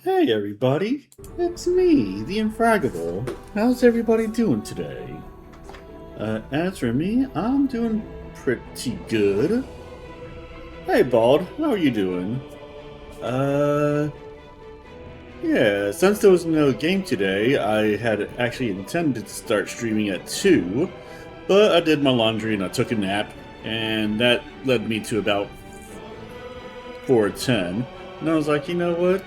Hey everybody, it's me, the Infraggable. How's everybody doing today? As for me, I'm doing pretty good. Hey Bald, how are you doing? Uh, yeah, since there was no game today, I had actually intended to start streaming at 2, but I did my laundry and I took a nap, and that led me to about 4:10. And I was like, you know what?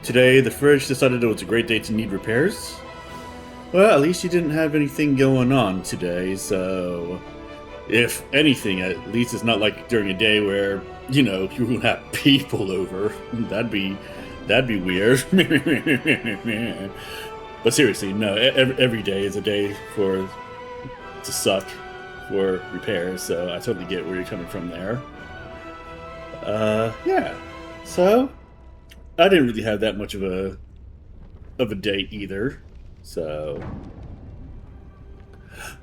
Today, the fridge decided it was a great day to need repairs. Well, at least you didn't have anything going on today, so if anything, at least it's not like during a day where, you would have people over. That'd be weird. But seriously, no, every day is a day to suck for repairs, so I totally get where you're coming from there. Yeah. So I didn't really have that much of a day either. So,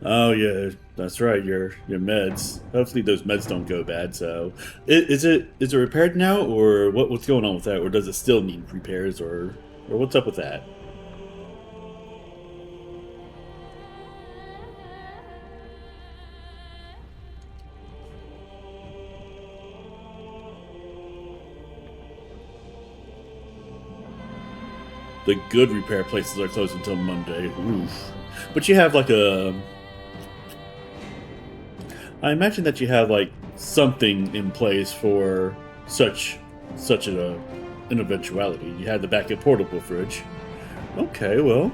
oh yeah, that's right. Your meds. Hopefully those meds don't go bad. So, is it repaired now, or what's going on with that, or does it still need repairs, or what's up with that? The good repair places are closed until Monday. Oof. But you have like a. I imagine that you have like something in place for such an eventuality. You had the backup portable fridge. Okay, well,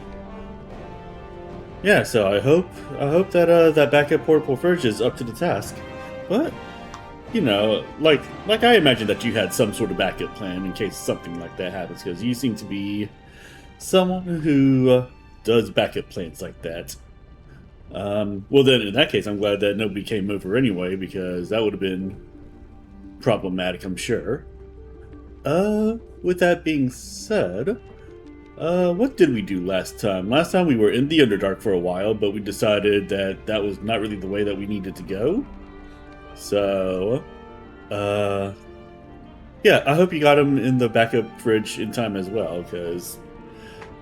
yeah. So I hope that that backup portable fridge is up to the task. But like I imagine that you had some sort of backup plan in case something like that happens, because you seem to be someone who does backup plans like that. Well, then in that case, I'm glad that nobody came over anyway, because that would have been problematic, I'm sure. With that being said, what did we do last time? Last time we were in the Underdark for a while, but we decided that that was not really the way that we needed to go. So, uh, yeah, I hope you got him in the backup fridge in time as well, because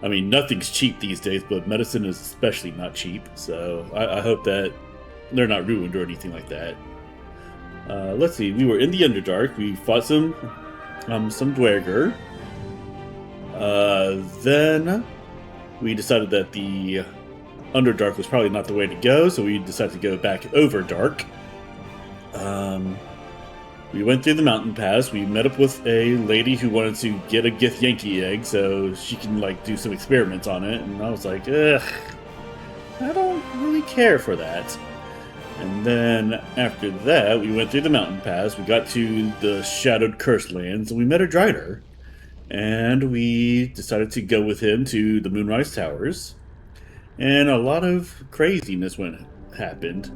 I mean, nothing's cheap these days, but medicine is especially not cheap. So I hope that they're not ruined or anything like that. Let's see. We were in the Underdark. We fought some Dwerger. Then we decided that the Underdark was probably not the way to go, so we decided to go back over Dark. We went through the mountain pass. We met up with a lady who wanted to get a Githyanki egg so she can like do some experiments on it, and I was like, ugh, I don't really care for that. And then after that, we went through the mountain pass. We got to the Shadowed Cursed Lands, and we met a Drider. And we decided to go with him to the Moonrise Towers. And a lot of craziness happened.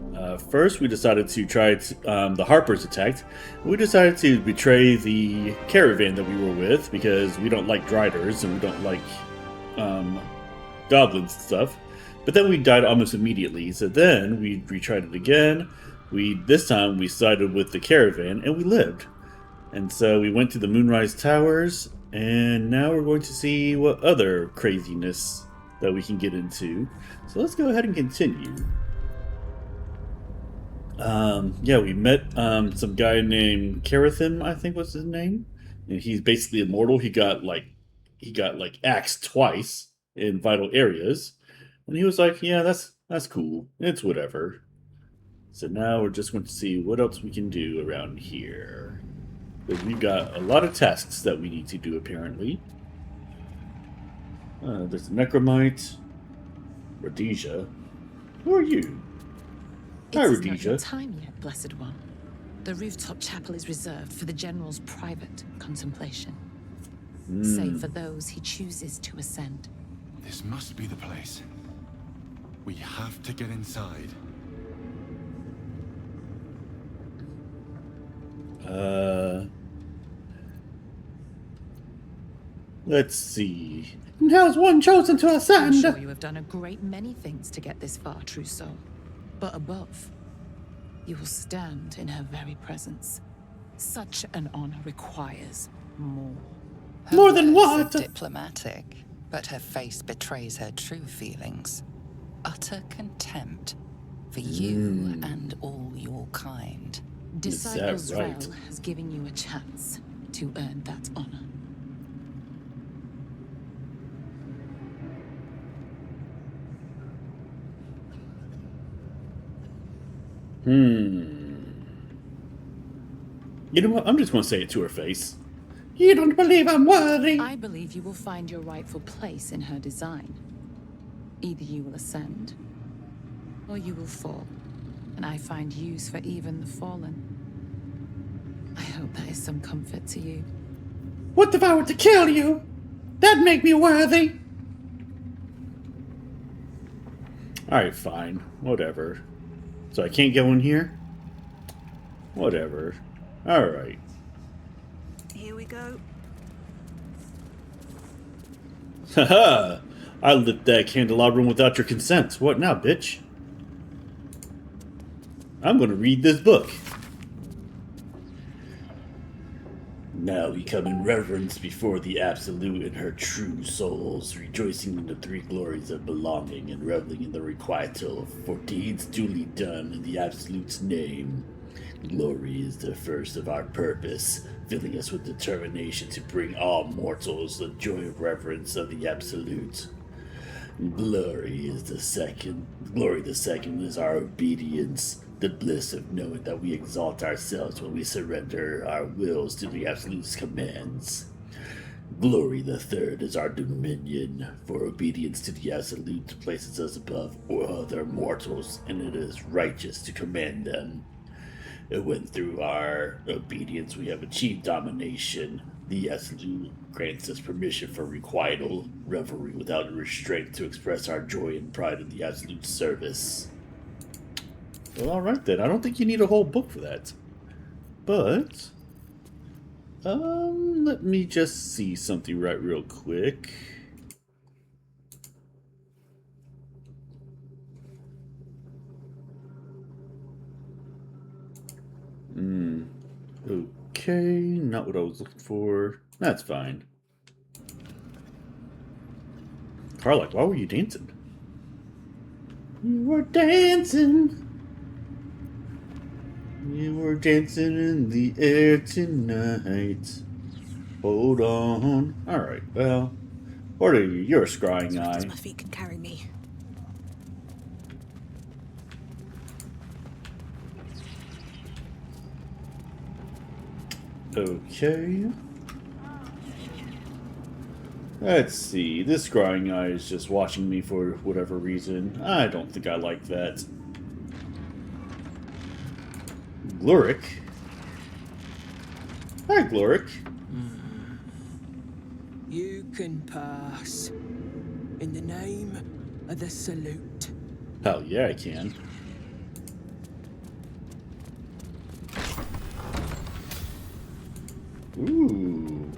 First, we decided to try the Harpers attacked. We decided to betray the caravan that we were with because we don't like Driders and we don't like goblins and stuff. But then we died almost immediately. So then we retried it again. This time we sided with the caravan and we lived. And so we went to the Moonrise Towers, and now we're going to see what other craziness that we can get into. So let's go ahead and continue. Yeah, we met some guy named Karathim, I think was his name. And he's basically immortal. He got like axed twice in vital areas. And he was like, yeah, that's cool. It's whatever. So now we're just going to see what else we can do around here. Because we've got a lot of tasks that we need to do, apparently. There's a Necromite. Rhodesia. Who are you? Hi, It is not your Rhodesia. time yet, Blessed One. The rooftop chapel is reserved for the General's private contemplation, save for those he chooses to ascend. This must be the place. We have to get inside. Let's see. How's one chosen to I'm ascend? sure you have done a great many things to get this far, true soul. But above, you will stand in her very presence. Such an honor requires more. Her More than words are what? diplomatic, but her face betrays her true feelings. Utter contempt for you and all your kind. Disciple Is that right? Zrel has given you a chance to earn that honor. You know what? I'm just going to say it to her face. You don't believe I'm worthy? I believe you will find your rightful place in her design. Either you will ascend, or you will fall, and I find use for even the fallen. I hope that is some comfort to you. What if I were to kill you? That'd make me worthy. Alright, fine. Whatever. So I can't go in here? Whatever. Alright. Here we go. Haha! I lit that candelabrum without your consent. What now, bitch? I'm gonna read this book. Now we come in reverence before the Absolute and her true souls, rejoicing in the three glories of belonging and reveling in the requital for deeds duly done in the Absolute's name. Glory is the first of our purpose, filling us with determination to bring all mortals the joy of reverence of the Absolute. Glory the second is our obedience, the bliss of knowing that we exalt ourselves when we surrender our wills to the Absolute's commands. Glory the third is our dominion, for obedience to the Absolute places us above other mortals, and it is righteous to command them. And when through our obedience we have achieved domination, the Absolute grants us permission for requital, revelry without restraint to express our joy and pride in the Absolute's service. Well, alright then. I don't think you need a whole book for that. But, let me just see something right real quick. Okay, not what I was looking for. That's fine. Karlach, why were you dancing? You were dancing. You were dancing in the air tonight. Hold on. Alright, well. What are you? You're a scrying As eye. my feet can carry me. Okay. Let's see. This scrying eye is just watching me for whatever reason. I don't think I like that. Gloric. Hi, Gloric. You can pass. In the name of the Salute. Hell yeah, I can. Ooh.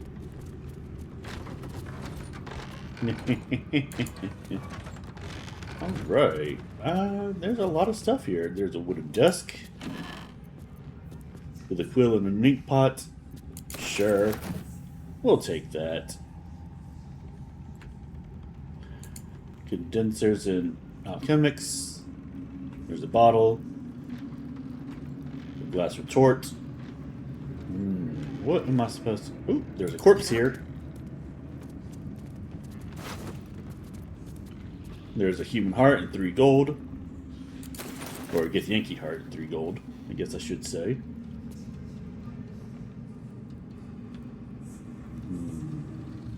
Alright. There's a lot of stuff here. There's a wooden desk. With a quill and an ink pot. Sure. We'll take that. Condensers and alchemics. There's a bottle. A glass retort. What am I supposed to... Ooh, there's a corpse here. There's a human heart and 3 gold. Or a Githyanki heart and 3 gold, I guess I should say.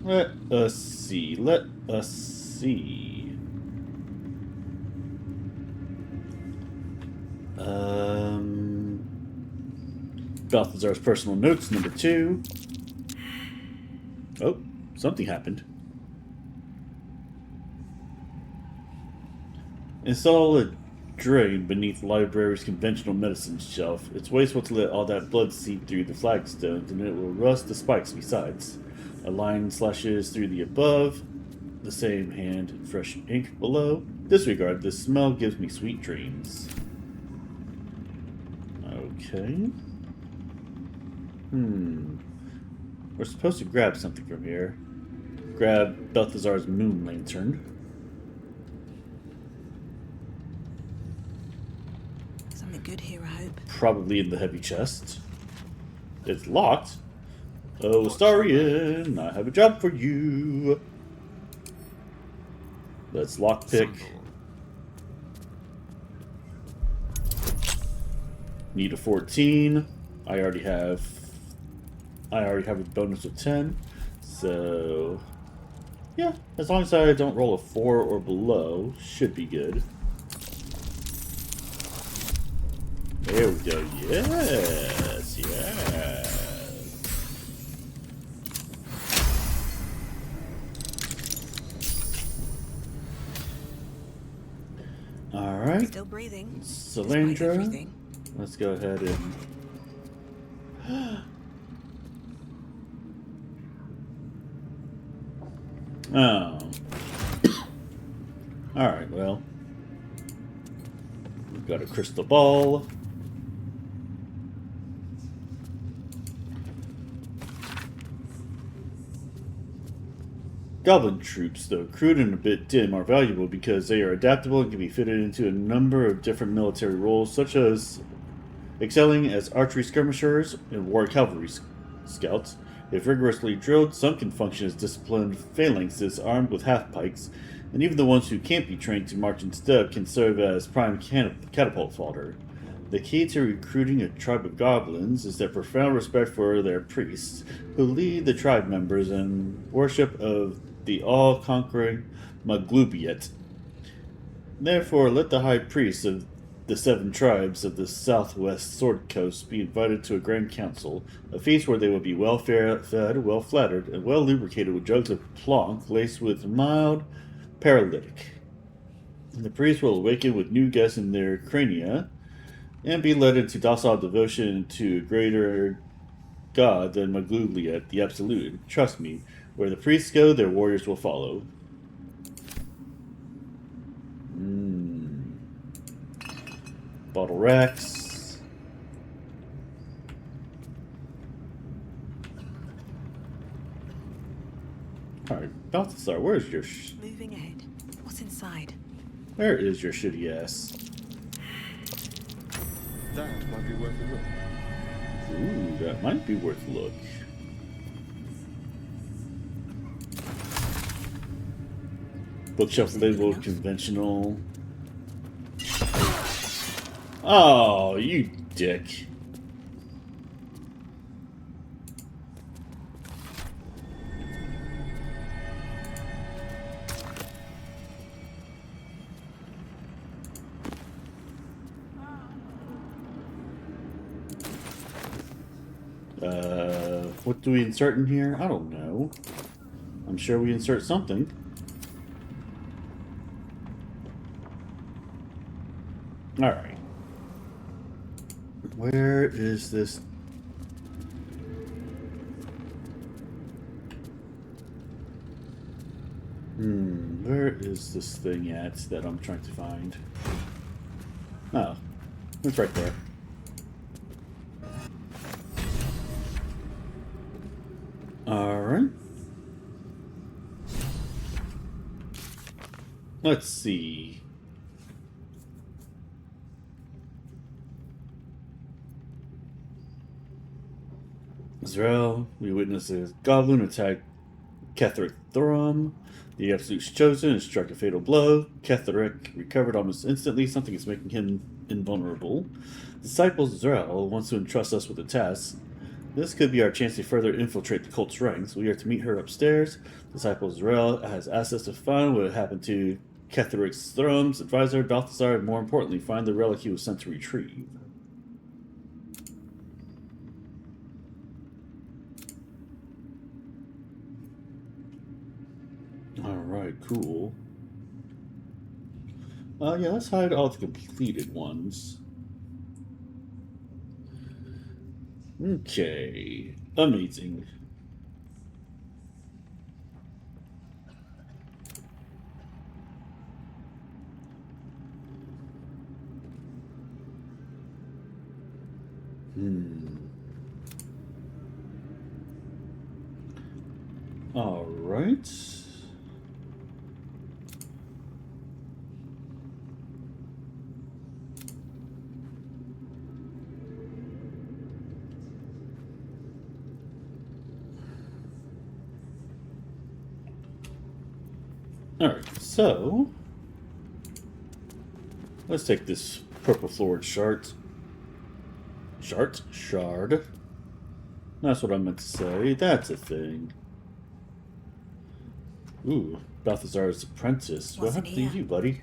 Let us see. Let us see. Balthazar's personal notes, number 2. Oh, something happened. Install a drain beneath the library's conventional medicine shelf. It's wasteful to let all that blood seep through the flagstones, and it will rust the spikes besides. A line slashes through the above, the same hand, fresh ink below. Disregard, this smell gives me sweet dreams. Okay. We're supposed to grab something from here. Grab Balthazar's moon lantern. Something good here, I hope. Probably in the heavy chest. It's locked. Oh, Astarion, I have a job for you. Let's lockpick. Need a 14. I already have a bonus of 10. So yeah, as long as I don't roll a 4 or below, should be good. There we go. Yes, yes. All right. Still breathing. despite Sylandra. everything. Let's go ahead and. Oh. Alright, well. We've got a crystal ball. Goblin troops, though crude and a bit dim, are valuable because they are adaptable and can be fitted into a number of different military roles, such as excelling as archery skirmishers and war cavalry scouts. If rigorously drilled, some can function as disciplined phalanxes armed with half-pikes, and even the ones who can't be trained to march instead can serve as prime catapult fodder. The key to recruiting a tribe of goblins is their profound respect for their priests, who lead the tribe members in worship of the all-conquering Maglubiet. Therefore, let the high priest of the 7 tribes of the southwest Sword Coast be invited to a grand council, a feast where they will be well fed, well flattered, and well lubricated with jugs of plonk laced with mild paralytic. And the priest will awaken with new guests in their crania, and be led into docile devotion to a greater god than Maglugliet, the Absolute. Trust me, where the priests go, their warriors will follow. Bottle racks. Alright, Balthazar, where's your Moving ahead. What's inside? Where is your shitty ass? That might be worth a look. Ooh, that might be worth a look. Bookshelf labeled conventional. Oh, you dick. What do we insert in here? I don't know. I'm sure we insert something. Alright. Where is this? Where is this thing at that I'm trying to find? Oh, it's right there. Alright. Let's see. Israel, we witness a goblin attack Ketheric Thorm. The Absolute's chosen and struck a fatal blow. Ketheric recovered almost instantly. Something is making him invulnerable. Disciples Israel wants to entrust us with a task. This could be our chance to further infiltrate the cult's ranks. We are to meet her upstairs. Disciple Israel has asked us to find what happened to Ketheric Thorm's advisor, Balthazar, and more importantly, find the relic he was sent to retrieve. Alright, cool. Yeah, let's hide all the completed ones. Okay. Amazing. All right. Alright, so let's take this purple florid shard. Shard. That's what I meant to say. That's a thing. Ooh, Balthazar's apprentice. What Wasn't happened to here. you, buddy?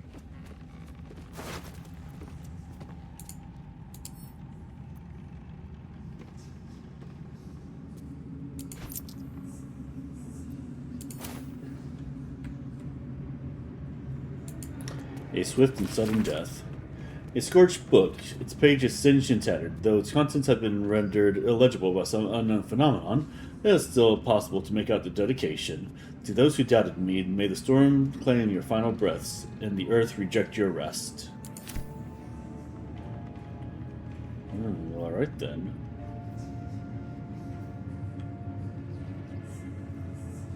A swift and sudden death. A scorched book. Its pages singed and tattered. Though its contents have been rendered illegible by some unknown phenomenon, it is still possible to make out the dedication. To those who doubted me, may the storm claim your final breaths, and the earth reject your rest. Alright then.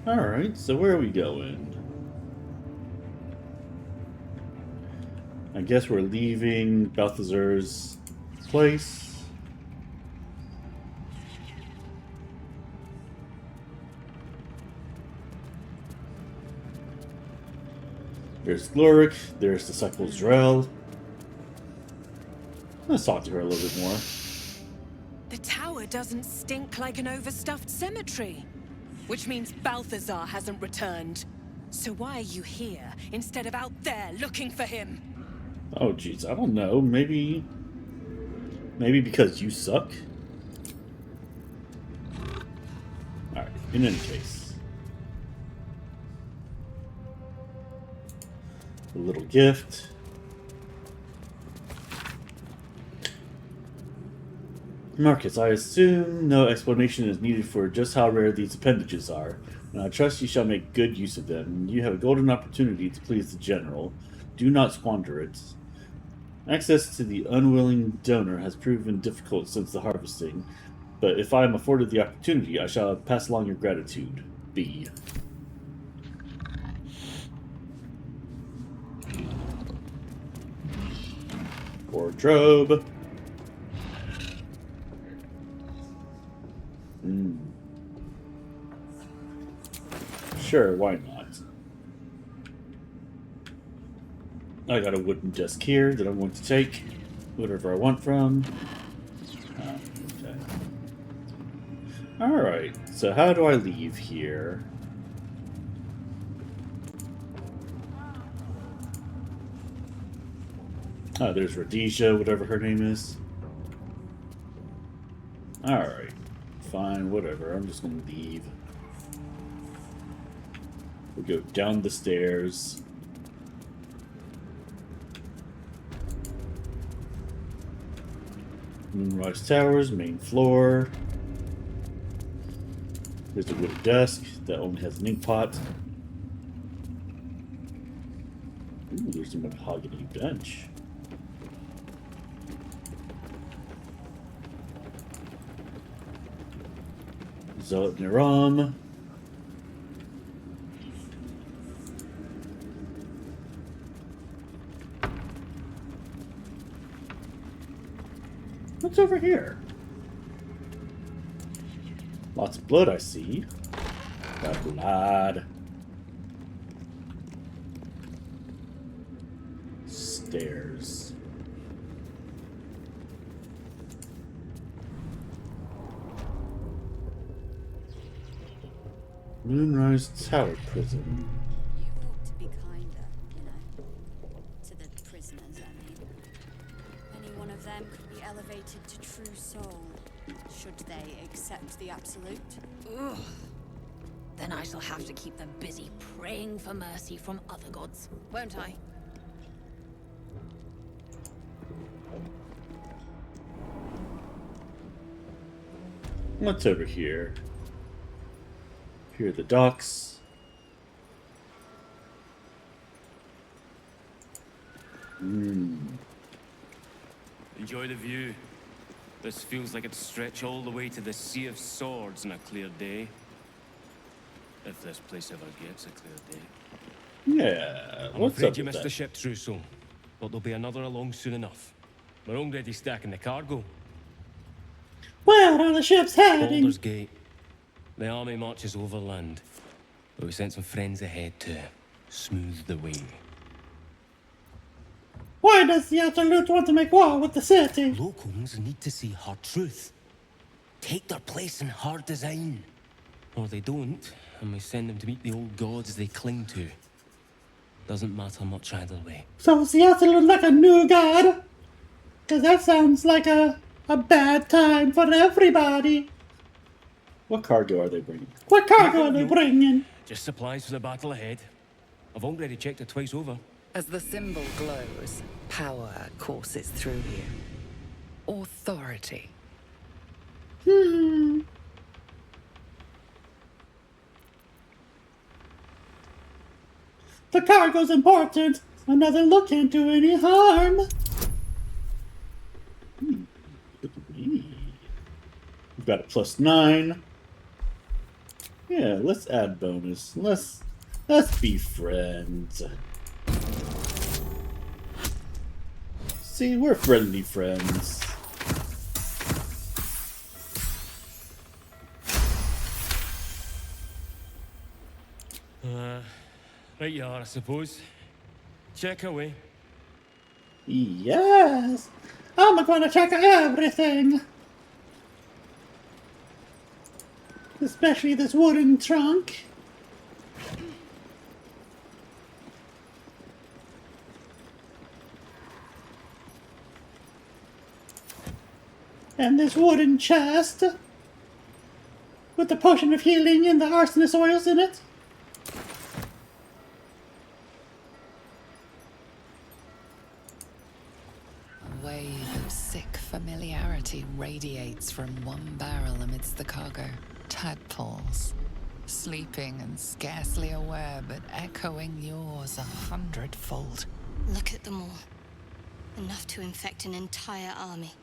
Alright, so where are we going? I guess we're leaving Balthazar's place. There's Gloric, there's Disciple Drell. Let's talk to her a little bit more. The tower doesn't stink like an overstuffed cemetery. Which means Balthazar hasn't returned. So why are you here instead of out there looking for him? Oh jeez, I don't know. Maybe because you suck? Alright, in any case. A little gift. Marcus, I assume no explanation is needed for just how rare these appendages are, and I trust you shall make good use of them. You have a golden opportunity to please the General. Do not squander it. Access to the unwilling donor has proven difficult since the harvesting, but if I am afforded the opportunity, I shall pass along your gratitude. B. Wardrobe. Sure, why not? I got a wooden desk here that I'm going to take whatever I want from. Okay. Alright, so how do I leave here? Oh, there's Rhodesia, whatever her name is. Alright, fine, whatever. I'm just gonna leave. We'll go down the stairs. Moonrise Towers, main floor. There's a wooden desk that only has an ink pot. Ooh, there's a mahogany bench. Zealot Niram. What's over here? Lots of blood I see. Got blood. Stairs. Moonrise Tower Prison. You ought to be kinder, you know. To the prisoners, I mean. Any one of them could be elevated to true soul, should they accept the absolute. Ugh. Then I shall have to keep them busy praying for mercy from other gods, won't I? What's over here? Here are the docks. Enjoy the view. This feels like it'd stretch all the way to the Sea of Swords on a clear day. If this place ever gets a clear day. Yeah, I'm what's afraid up you with missed that? the ship, Trousseau. But there'll be another along soon enough. We're already stacking the cargo. Where are the ships heading? Baldur's Gate. The army marches overland. But we sent some friends ahead to smooth the way. Why does the Absolute want to make war with the city? Locals need to see her truth. Take their place in her design. Or they don't, and we send them to meet the old gods they cling to. Doesn't matter much either way. So is the Absolute like a new god? Because that sounds like a bad time for everybody. What cargo are they bringing? What cargo are they bringing? Just supplies for the battle ahead. I've already checked it twice over. As the symbol glows, power courses through you. Authority. The cargo's important. Another look can't do any harm. We've got a +9. Yeah, let's add bonus. Let's be friends. See, we're friendly friends. Right you are, I suppose. Check away. Yes, I'm gonna check everything. Especially this wooden trunk. And this wooden chest. With the potion of healing and the arsonist oils in it. A wave of sick familiarity radiates from one barrel amidst the cargo. Tadpoles, sleeping and scarcely aware, but echoing yours 100-fold. Look at them all. Enough to infect an entire army.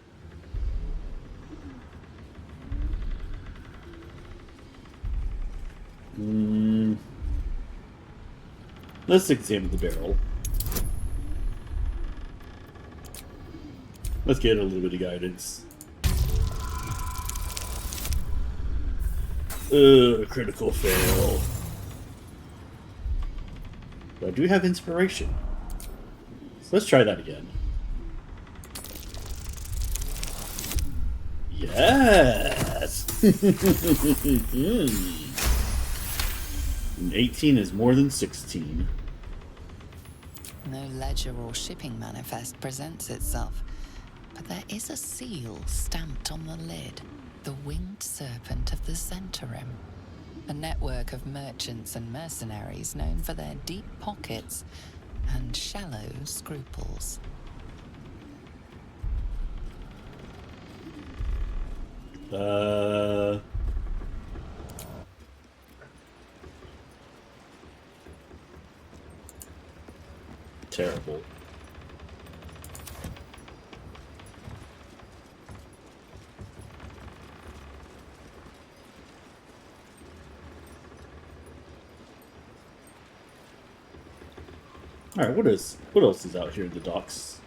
Let's examine the barrel. Let's get a little bit of guidance. Critical fail. But I do have inspiration. So let's try that again. Yes! And 18 is more than 16. No ledger or shipping manifest presents itself, but there is a seal stamped on the lid. The winged serpent of the Zentarim. A network of merchants and mercenaries known for their deep pockets and shallow scruples. Terrible. Alright, what else is out here in the docks?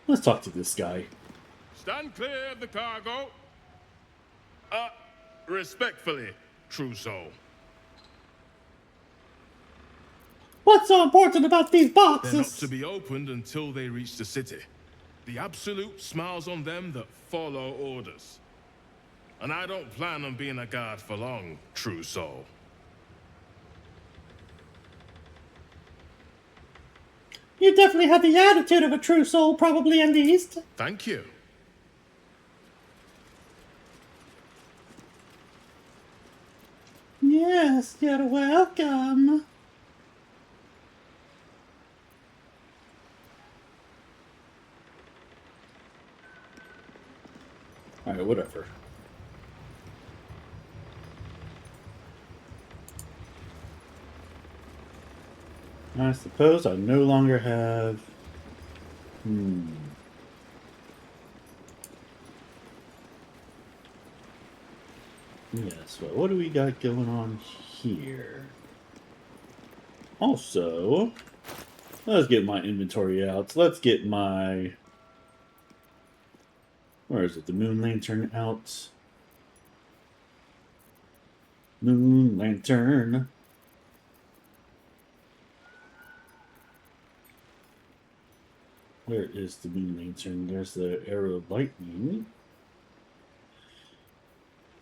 Let's talk to this guy. Stand clear of the cargo. Respectfully, Trousseau. What's so important about these boxes? They're not to be opened until they reach the city. The Absolute smiles on them that follow orders. And I don't plan on being a guard for long, Trousseau. You definitely have the attitude of a true soul, probably at least. Thank you. Yes, you're welcome. Alright, whatever. I suppose I no longer have... Yes, well, what do we got going on here? Also, let's get my inventory out. Let's get my... Where is it? The Moon Lantern out. Moon Lantern. Where is the Moon Lantern? There's the Arrow of Lightning.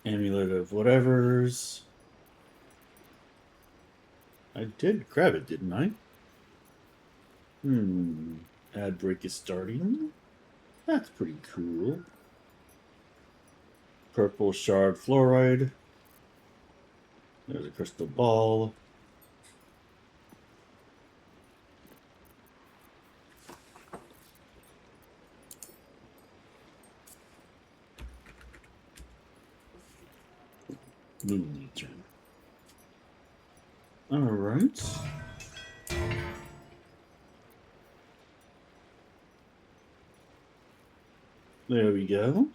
Amulet of whatever's. I did grab it, didn't I? Ad break is starting. That's pretty cool. Purple shard fluoride. There's a crystal ball. Moon Lantern. Alright. There we go.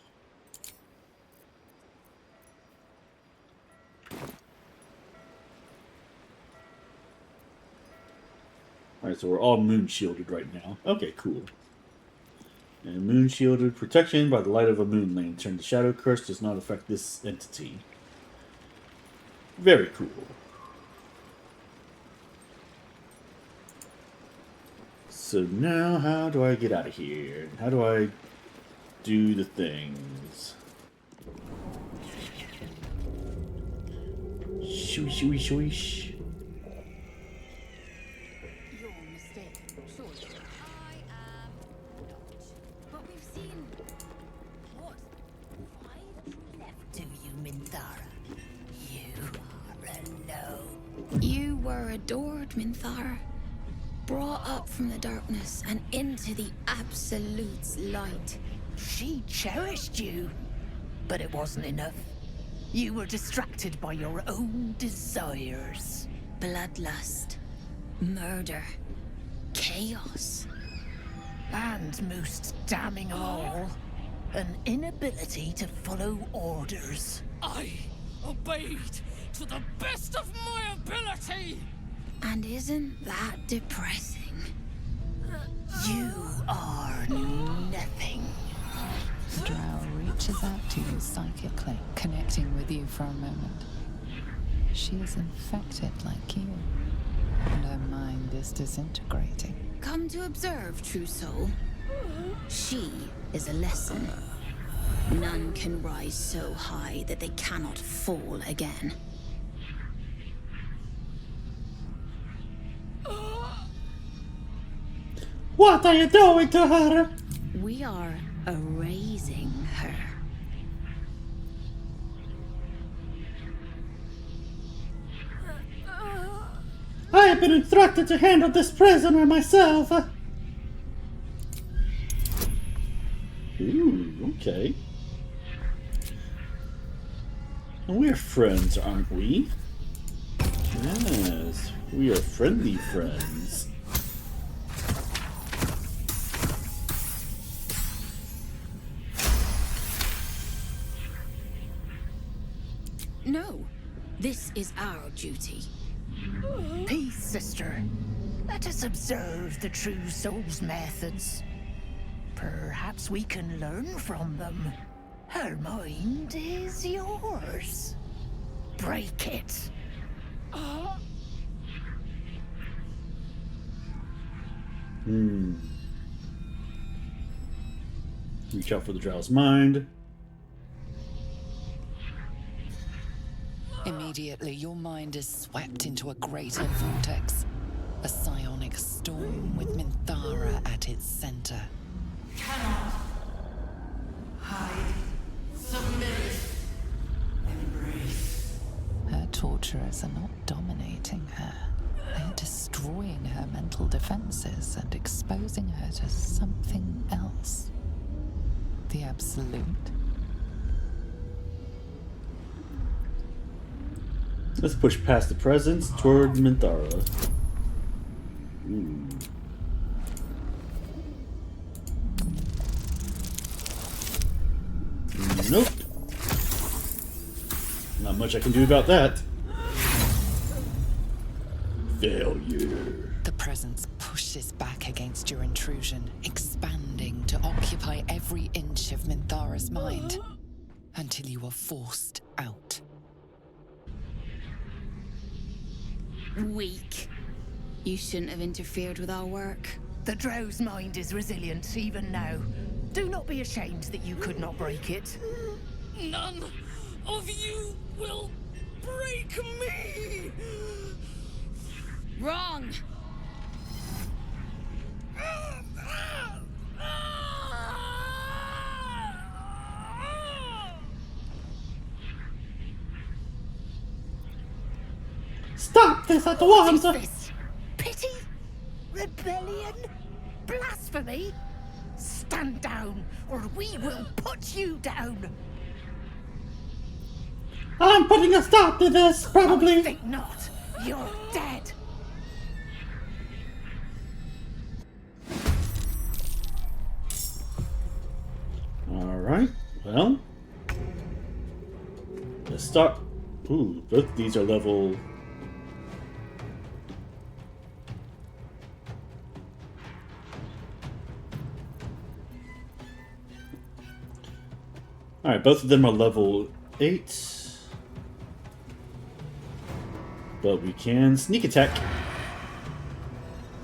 Alright, so we're all moon shielded right now. Okay, cool. And moon shielded protection by the light of a moon lantern. The shadow curse does not affect this entity. Very cool. So now, how do I get out of here? How do I do the things? Shooish, shooish, shooish. You're mistaken, surely. I am not. But we've seen. What? Why have you left, do you, Minthara? You are alone. You were adored, Minthara. Brought up from the darkness and into the Absolute's light. She cherished you, but it wasn't enough. You were distracted by your own desires. Bloodlust, murder, chaos. And most damning of all, an inability to follow orders. I obeyed to the best of my ability! And isn't that depressing? You are nothing. The drow reaches out to you psychically, connecting with you for a moment. She is infected like you, and her mind is disintegrating. Come to observe, true soul. She is a lesson. None can rise so high that they cannot fall again. What are you doing to her? We are erasing her. I have been instructed to handle this prisoner myself. Ooh, okay. We're friends, aren't we? Yes, we are friendly friends. No, this is our duty. Peace, sister. Let us observe the true soul's methods. Perhaps we can learn from them. Her mind is yours. Break it. Reach out for the drow's mind. Immediately, your mind is swept into a greater vortex. A psionic storm with Minthara at its center. Cannot hide. Submit. Embrace. Her torturers are not dominating her. They're destroying her mental defenses and exposing her to something else. The Absolute. Let's push past the presence toward Minthara. Ooh. Nope. Not much I can do about that. Failure. The presence pushes back against your intrusion, expanding to occupy every inch of Minthara's mind, until you are forced out. Weak. You shouldn't have interfered with our work. The Drow's mind is resilient even now. Do not be ashamed that you could not break it. None of you will break me! Wrong! Stop this at once! What is this? Pity? Rebellion? Blasphemy? Stand down, or we will put you down! I'm putting a stop to this, probably! I think not. You're dead! Alright, well. Let's start. Ooh, both these are level. Alright, both of them are level 8. But we can sneak attack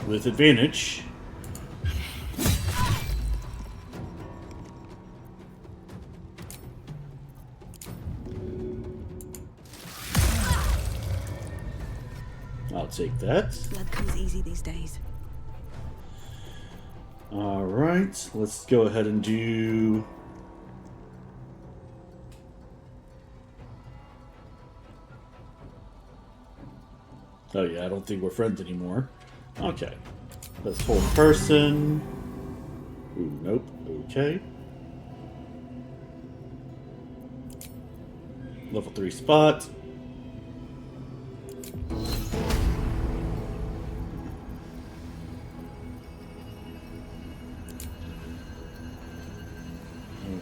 with advantage. I'll take that. Blood comes easy these days. Alright, let's go ahead and do... Oh yeah, I don't think we're friends anymore. Okay. Let's hold person. Ooh, nope. Okay. Level 3 spot.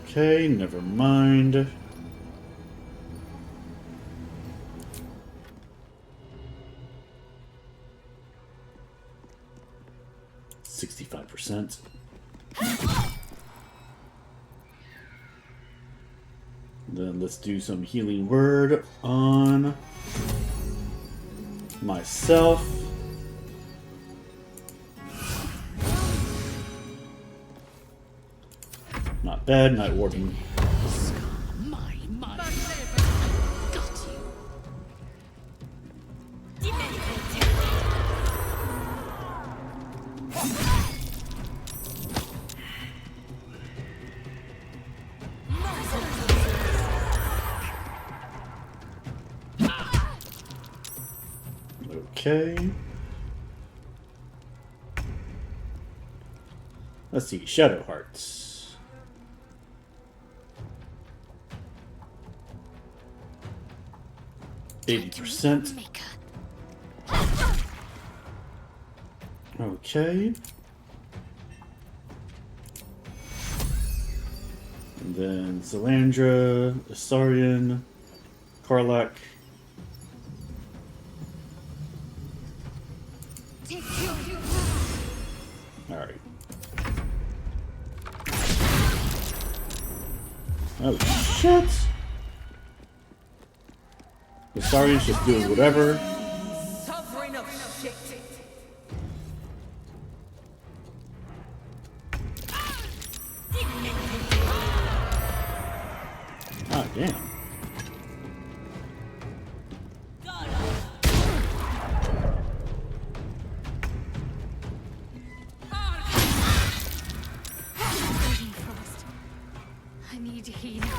Okay, never mind. %. Then let's do some healing word on myself. Not bad, Night Warden. Okay. Let's see, Shadowheart. %. Okay. And then Sylandra, Astarion, Karlach. Alright. Oh shit! Astarion's just doing whatever. Sovereign of shit. Ah, damn. I need healing.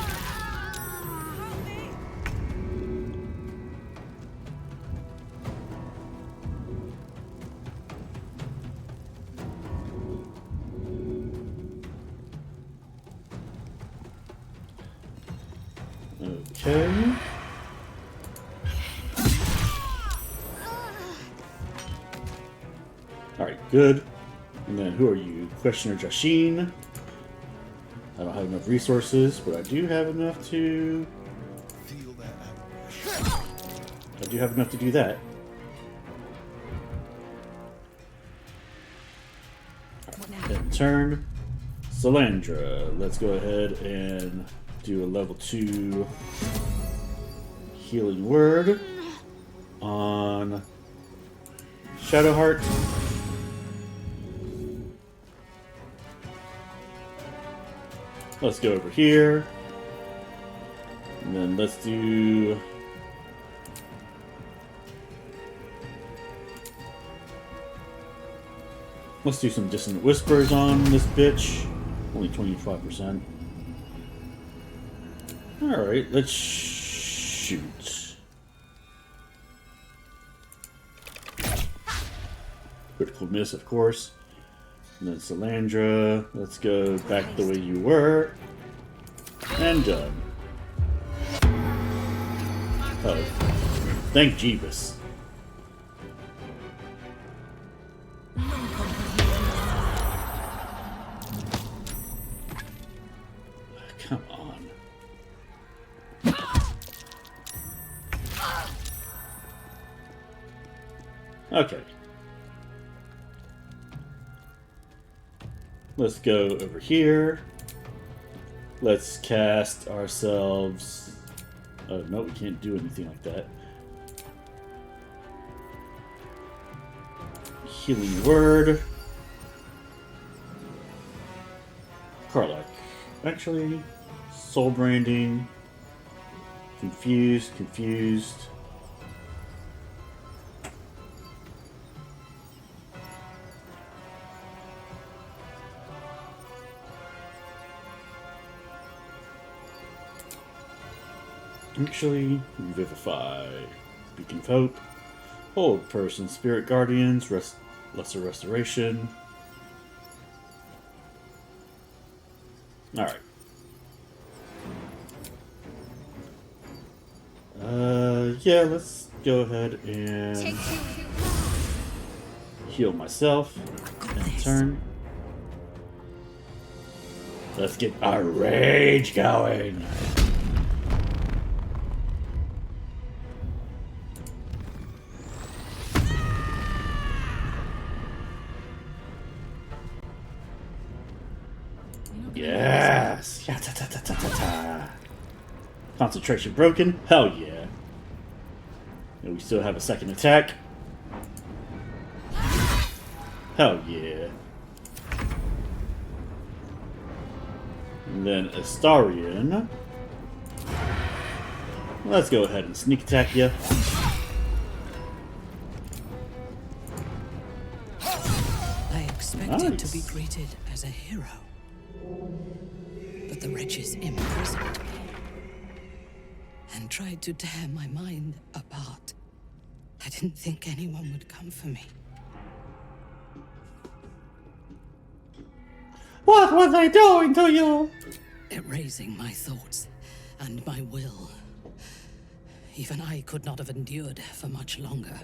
Okay. Alright, good. And then who are you? Questioner Jashin. I don't have enough resources, but I do have enough to... I do have enough to do that. Right, turn. Sylandra. Let's go ahead and do a level 2 healing word on Shadowheart. Let's go over here. And then let's do... Let's do some Dissonant Whispers on this bitch. Only 25%. Alright, let's shoot. Critical miss, of course. And then Sylandra, let's go back the way you were. And done. Oh, thank Jeebus. Come on. Okay. Let's go over here. Let's cast ourselves... Oh, no, we can't do anything like that. Healing Word. Karlach. Actually, Soul Branding. Confused. Actually, Revivify. Beacon of Hope. Hold Person. Spirit Guardians. Lesser Restoration. Alright. Yeah, let's go ahead and heal myself and turn. Let's get our rage going. Yes! Yeah, ta. Concentration broken? Hell yeah. And we still have a second attack. Hell yeah. And then Astarion. Let's go ahead and sneak attack you. I expected to be greeted as a hero. But the wretches imprisoned me and tried to tear my mind apart. I didn't think anyone would come for me. What was I doing to you? Erasing my thoughts and my will. Even I could not have endured for much longer.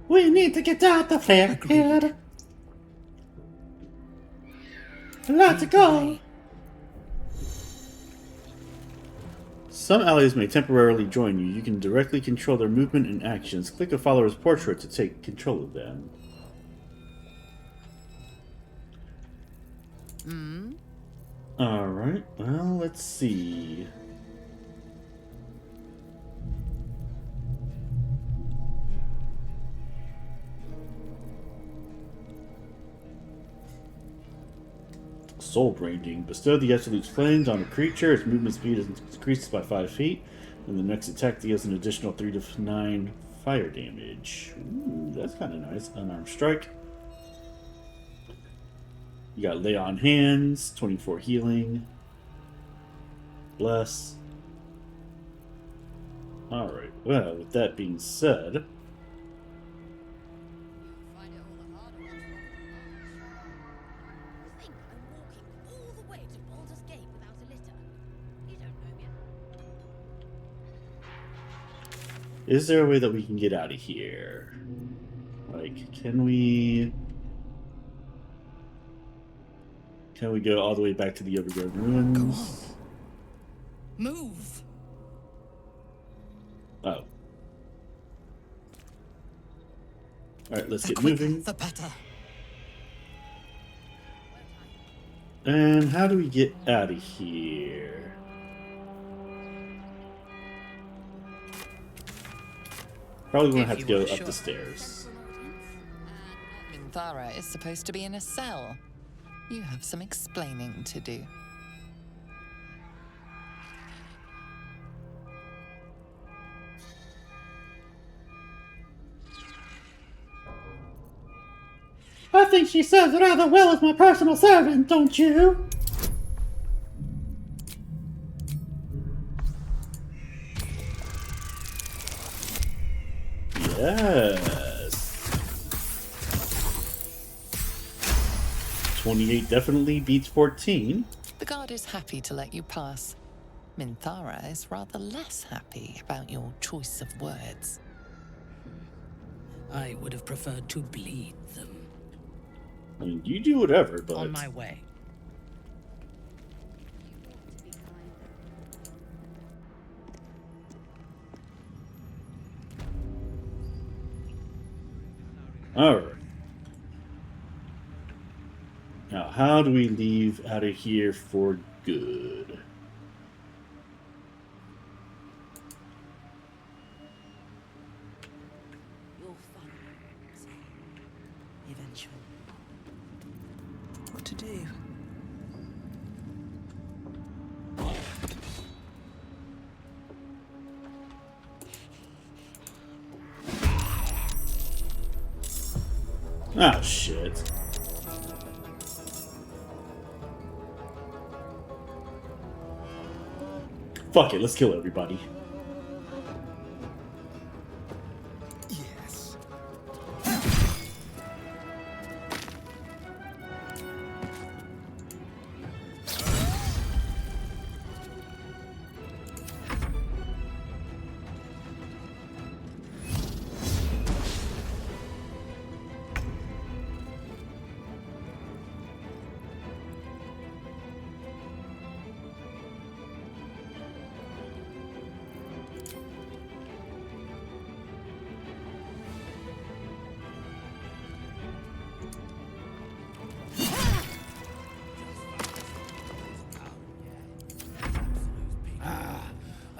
We need to get out of here, kid. Let's go! Some allies may temporarily join you. You can directly control their movement and actions. Click a follower's portrait to take control of them. Alright, well, let's see. Soul Branding. Bestow the Absolute Flames on a creature. Its movement speed is increased by 5 feet. And the next attack deals an additional 3 to 9 fire damage. Ooh, that's kind of nice. Unarmed Strike. You got Lay on Hands, 24 healing. Bless. Alright, well, with that being said... Is there a way that we can get out of here? Like, can we go all the way back to the overgrown ruins? Go on. Move. Oh. Alright, let's The get quicker, moving. the better. And how do we get out of here? Probably gonna have to go up the stairs. Minthara is supposed to be in a cell. You have some explaining to do. I think she serves rather well as my personal servant, don't you? Yes. 28 definitely beats 14. The guard is happy to let you pass. Minthara is rather less happy about your choice of words. I would have preferred to bleed them. I mean, you do whatever, but... On my way. Alright. Now, how do we leave out of here for good? You'll find eventually. What to do? Oh, shit. Fuck it, let's kill everybody. Yes.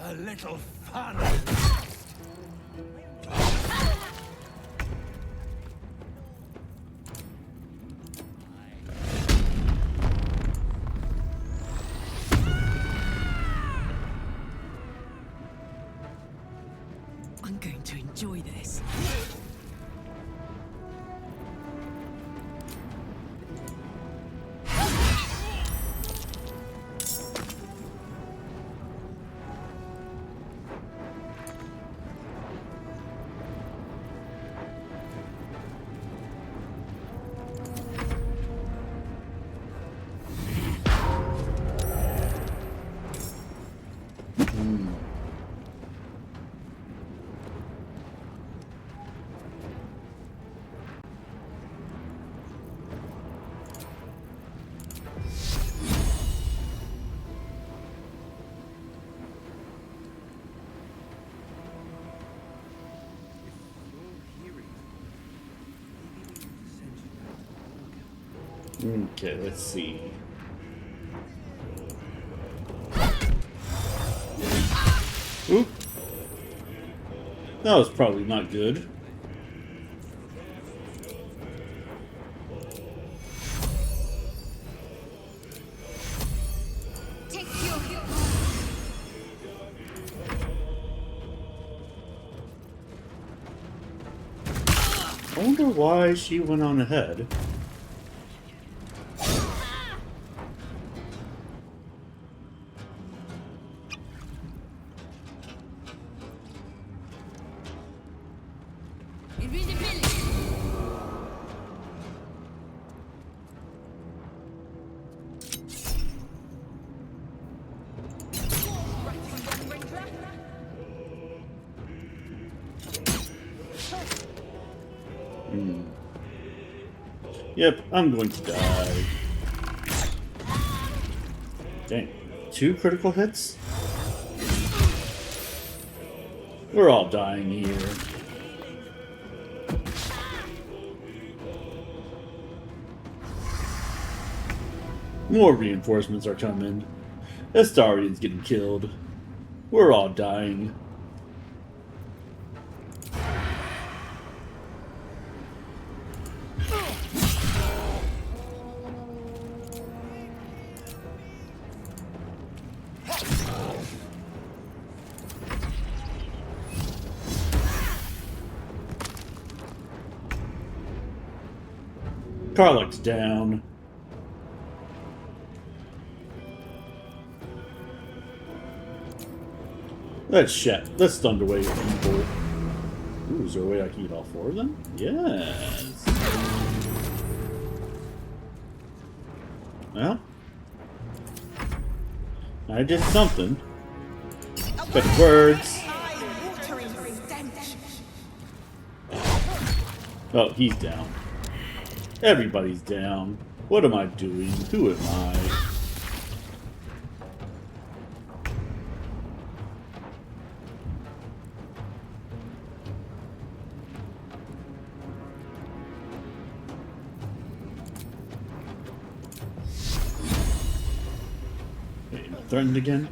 A little fun. I'm going to enjoy this. Okay, let's see. Oop. That was probably not good. I wonder why she went on ahead. Yep, I'm going to die. Dang. 2 critical hits? We're all dying here. More reinforcements are coming. Astarion's getting killed. We're all dying. Karlach's down. Let's stun away evil. Ooh, is there a way I can eat all 4 of them? Yes. Well, I did something. Better words. Oh, he's down. Everybody's down. What am I doing? Who am I? Threatened again?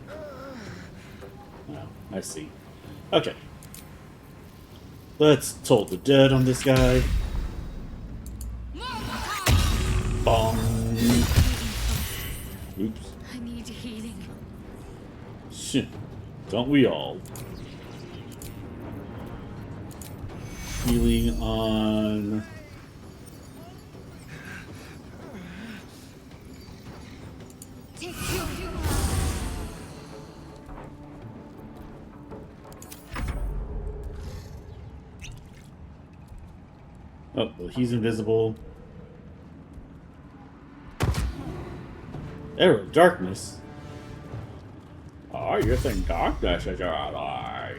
Oh, I see. Okay. Let's toll the dead on this guy. Bong. Oops. I need healing. Shit. Don't we all? Healing on... Oh, well, he's invisible. Arrow of Darkness? Oh, you think darkness is your ally?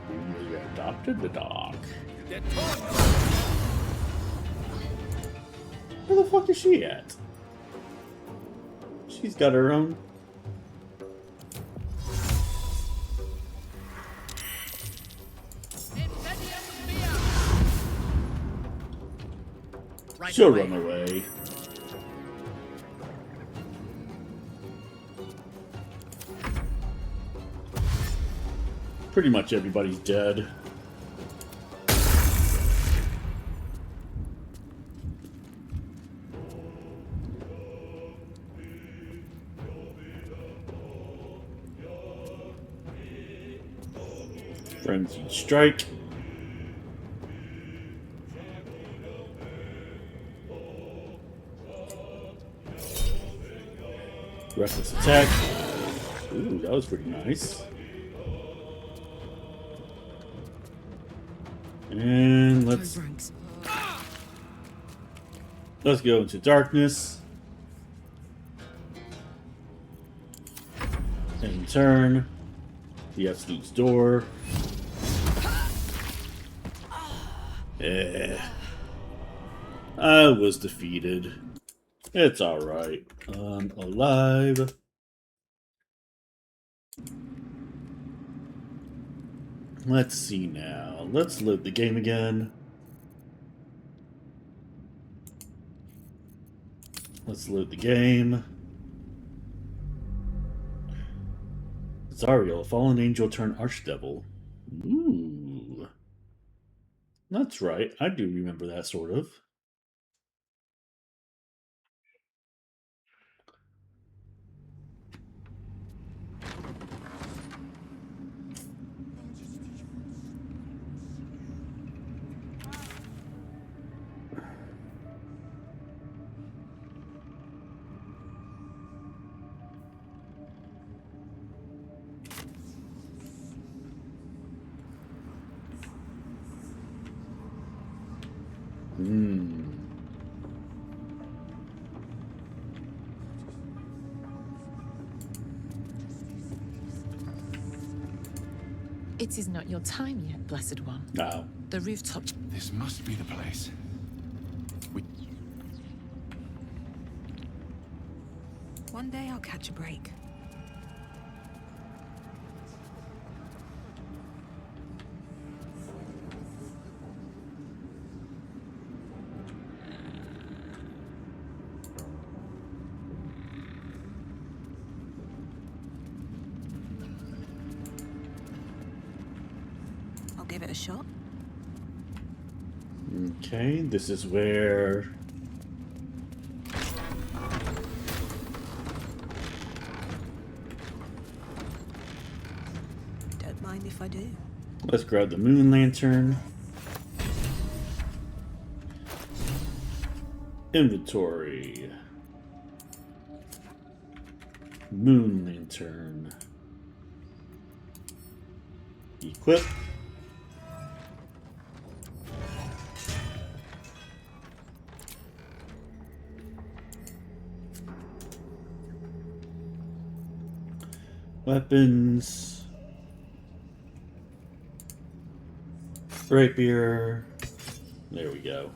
You adopted the dark. Where the fuck is she at? She's got her own. She'll run away. Pretty much everybody's dead. Frenzied Strike. Reckless Attack. Ooh, that was pretty nice. And let's go into darkness. And turn. The Absolute's door. I was defeated. It's alright. I'm alive. Let's see now. Let's load the game again. Let's load the game. Zariel, fallen angel turned archdevil. Ooh. That's right. I do remember that, sort of. It is not your time yet, Blessed One. No. The rooftop. This must be the place. One day I'll catch a break. I'll give it a shot. Okay, this is where... Don't mind if I do. Let's grab the moon lantern. Inventory. Moon lantern. Equip. Weapons. Rapier. There we go.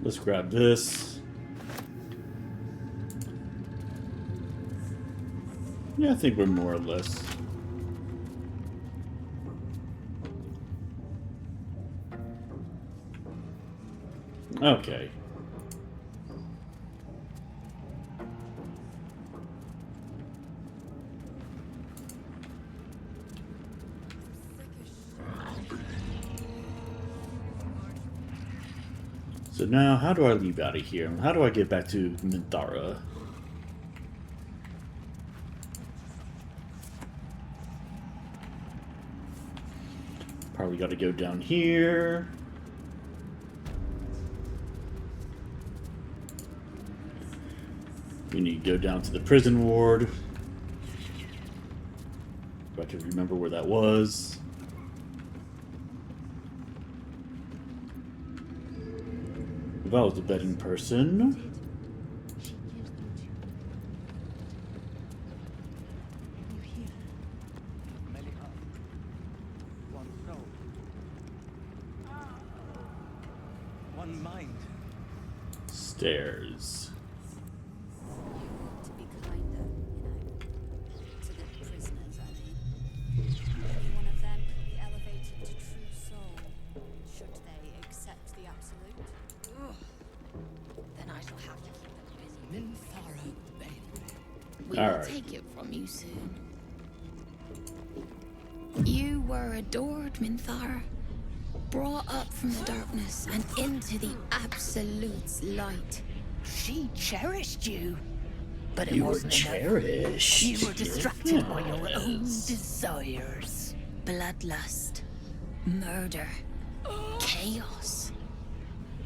Let's grab this. Yeah, I think we're more or less. Okay. So now, how do I leave out of here? How do I get back to Minthara? Probably got to go down here. We need to go down to the prison ward. If I can remember where that was. If I was the betting person. One mind. Stairs. To be kinder, to the prisoners, I mean. Any one of them could be elevated to true soul, should they accept the absolute. Then I shall have to keep them busy. Minthara, baby. We All will right. take it from you soon. You were adored, Minthara. Brought up from the darkness and into the Absolute's light. She cherished you. But it You were wasn't enough. cherished. You were distracted by your own desires. Bloodlust. Murder. Chaos.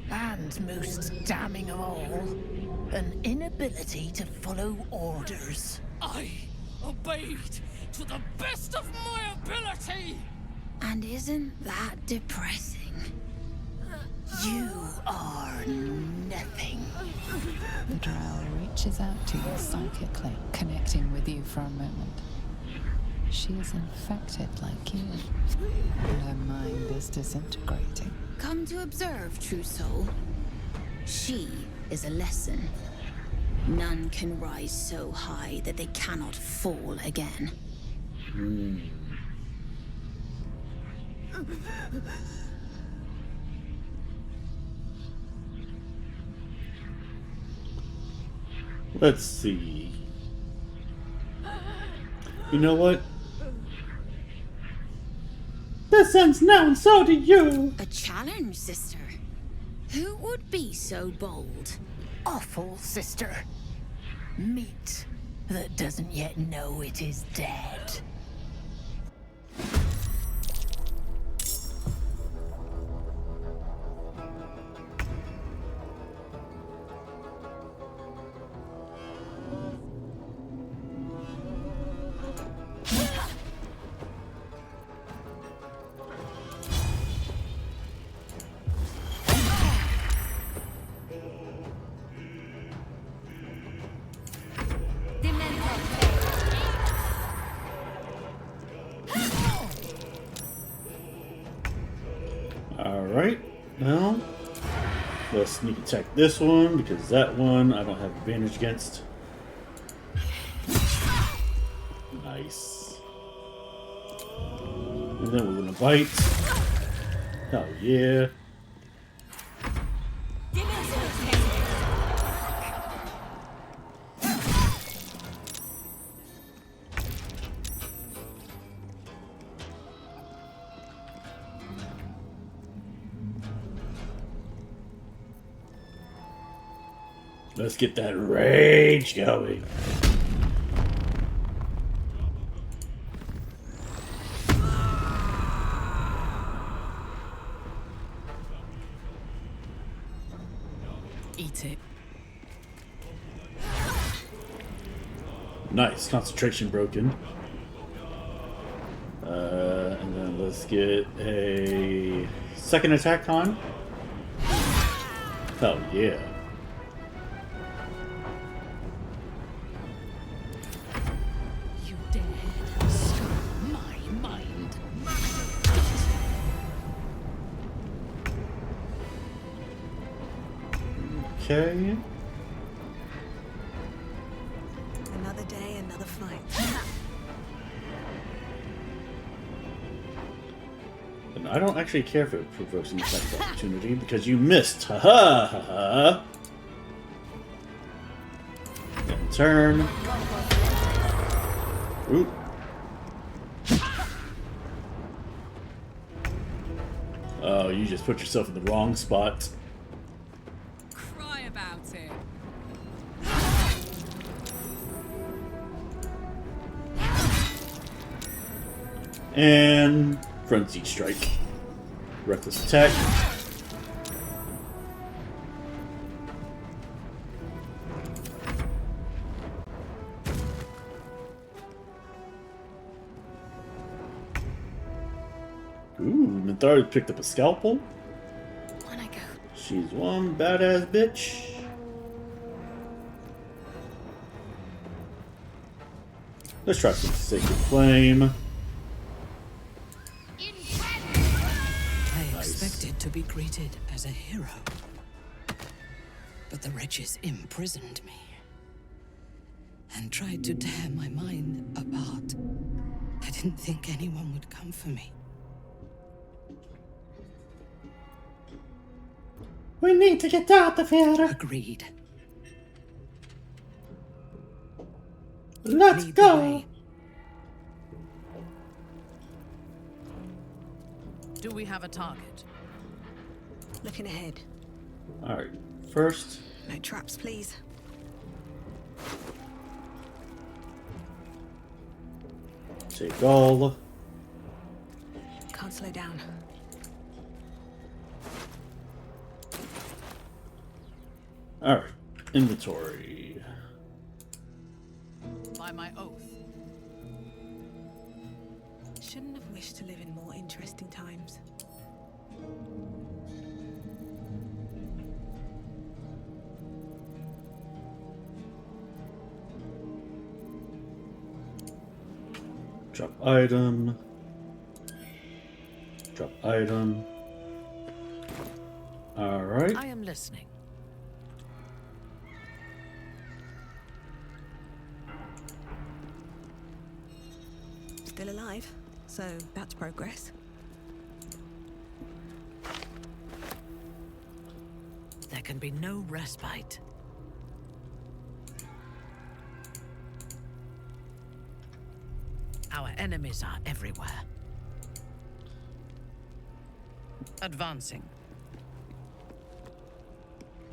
And most damning of all, an inability to follow orders. I obeyed to the best of my ability! And isn't that depressing? You are nothing. The drow reaches out to you psychically, connecting with you for a moment. She is infected like you, and her mind is disintegrating. Come to observe, true soul. She is a lesson. None can rise so high that they cannot fall again. Let's see. You know what? This ends now, and so do you! A challenge, sister. Who would be so bold? Awful sister. Meat that doesn't yet know it is dead. Alright, now let's sneak attack this one because that one I don't have advantage against. Nice. And then we're gonna bite. Oh yeah. Let's get that rage going. Eat it. Nice. Concentration broken. And then let's get a second attack on. Oh, yeah. You dare destroy my mind. Okay. Another day, another fight. And I don't actually care if it provokes an attack of opportunity because you missed. Ha ha ha ha. Then turn. Oop. Oh, you just put yourself in the wrong spot. Cry about it. And frenzy strike. Reckless attack. Ooh, Minthara picked up a scalpel. On I go. She's one badass bitch. Let's try some Sacred Flame. I expected to be greeted as a hero. But the wretches imprisoned me. And tried to tear my mind apart. I didn't think anyone would come for me. We need to get out of here. Agreed. Let's Lead the go. way. Do we have a target? Looking ahead. Alright, first. No traps, please. Take all. Can't slow down. Alright, inventory. By my oath. Shouldn't have wished to live in more interesting times. Drop item. Drop item. Alright. I am listening. Still alive, so that's progress. There can be no respite. Our enemies are everywhere. Advancing.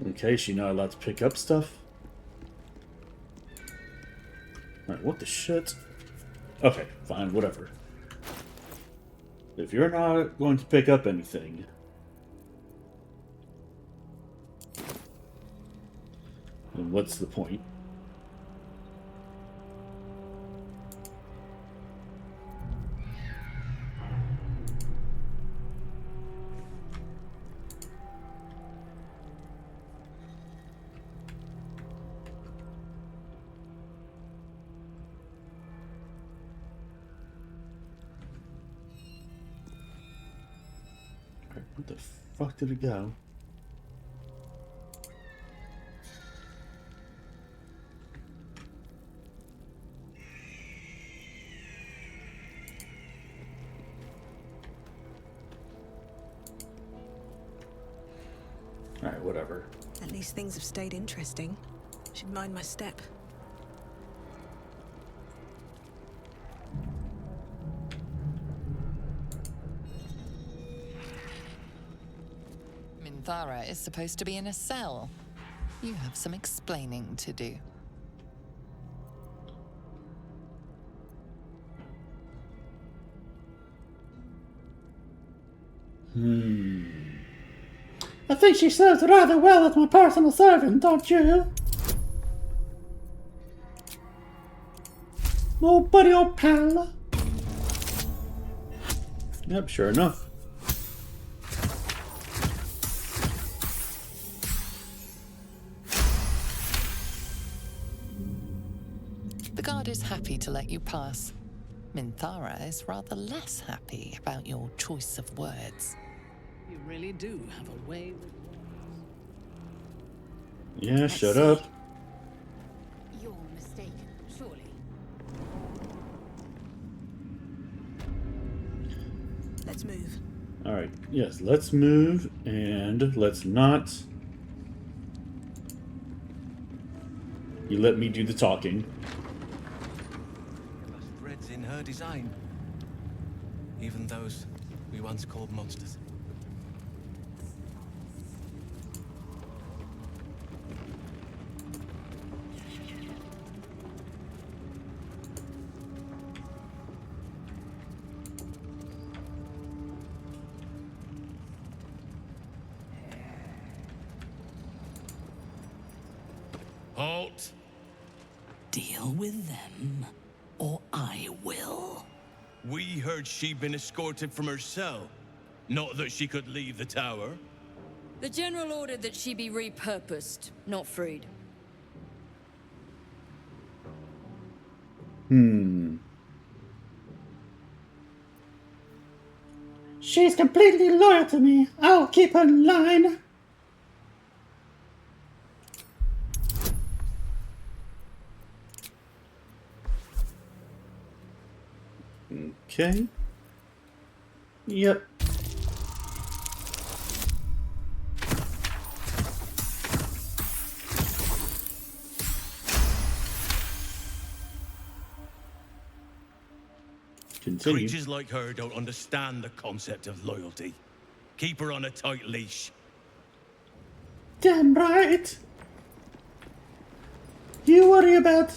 Okay, she's not allowed to pick up stuff. Alright, what the shit? Okay, fine, whatever. If you're not going to pick up anything, then what's the point? What the fuck did it go? Alright, whatever. At least things have stayed interesting. Should mind my step. Minthara is supposed to be in a cell. You have some explaining to do. I think she serves rather well as my personal servant, don't you? Oh, buddy, old pal. Yep, sure enough. The guard is happy to let you pass. Minthara is rather less happy about your choice of words. You really do have a way with words. Yeah, shut up. You're mistaken, surely. Let's move. Alright, yes, let's move and let's not. You let me do the talking. Threads in her design. Even those we once called monsters. Halt! Deal with them, or I will. We heard she'd been escorted from her cell. Not that she could leave the tower. The General ordered that she be repurposed, not freed. She's completely loyal to me. I'll keep her in line. Okay. Yep. Continue. Creatures like her don't understand the concept of loyalty. Keep her on a tight leash. Damn right. You worry about.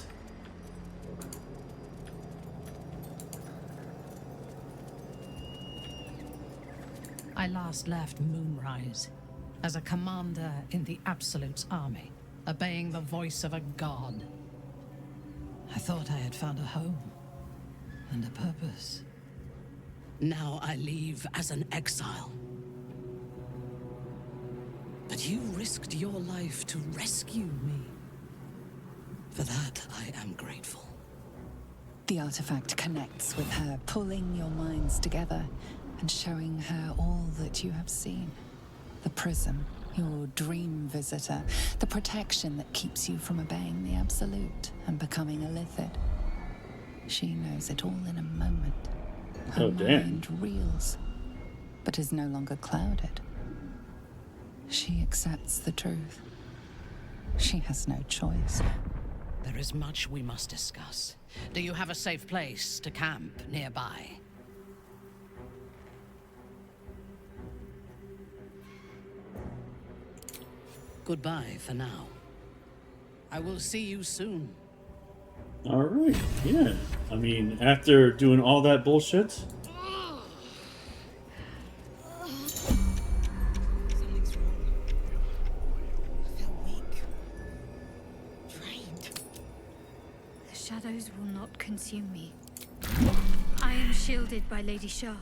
I last left Moonrise as a commander in the Absolute's army, obeying the voice of a god. I thought I had found a home and a purpose. Now I leave as an exile. But you risked your life to rescue me. For that, I am grateful. The artifact connects with her, pulling your minds together and showing her all that you have seen. The prism, your dream visitor, the protection that keeps you from obeying the Absolute and becoming a Lithid. She knows it all in a moment. Her mind reels, but is no longer clouded. She accepts the truth. She has no choice. There is much we must discuss. Do you have a safe place to camp nearby? Goodbye for now. I will see you soon. Alright, yeah. I mean, after doing all that bullshit. Something's wrong. I feel weak. Drained. The shadows will not consume me. I am shielded by Lady Shah.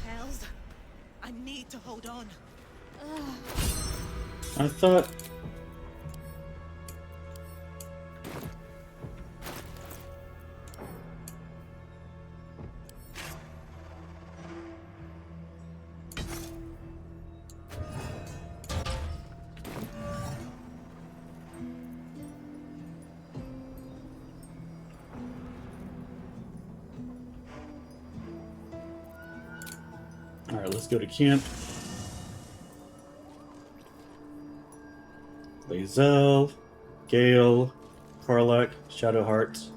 Hells. I need to hold on. I thought. Alright, let's go to camp. Lae'zel, Gale, Karlach, Shadowheart.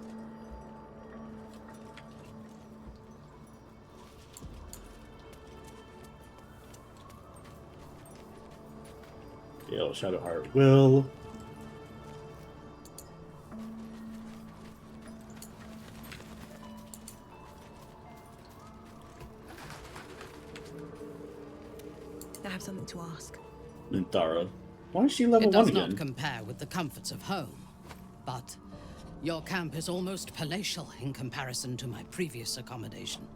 Gale, Shadowheart, Wyll. I have something to ask. Minthara. Why is she level It 1 does again? not compare with the comforts of home, but your camp is almost palatial in comparison to my previous accommodation.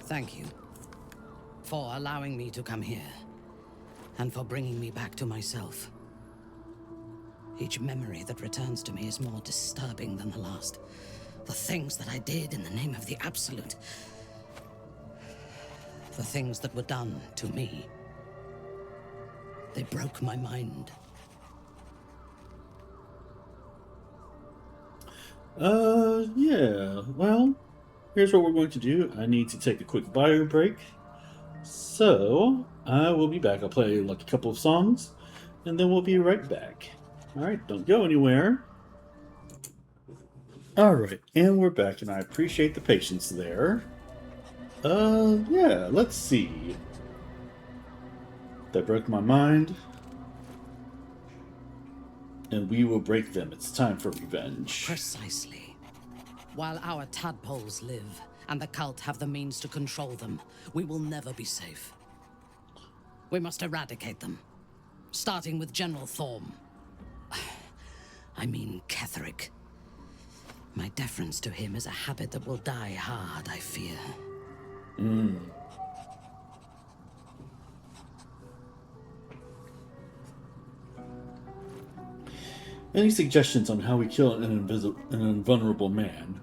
Thank you for allowing me to come here, and for bringing me back to myself. Each memory that returns to me is more disturbing than the last. The things that I did in the name of the Absolute. The things that were done to me. They broke my mind. Yeah. Well, here's what we're going to do. I need to take a quick bio break. So, I will be back. I'll play like a couple of songs, and then we'll be right back. Alright, don't go anywhere. Alright, and we're back, and I appreciate the patience there. Yeah, let's see. That broke my mind. And we will break them. It's time for revenge. Precisely. While our tadpoles live, and the cult have the means to control them, we will never be safe. We must eradicate them. Starting with General Thorm. I mean Ketheric. My deference to him is a habit that will die hard, I fear. Any suggestions on how we kill an invulnerable man?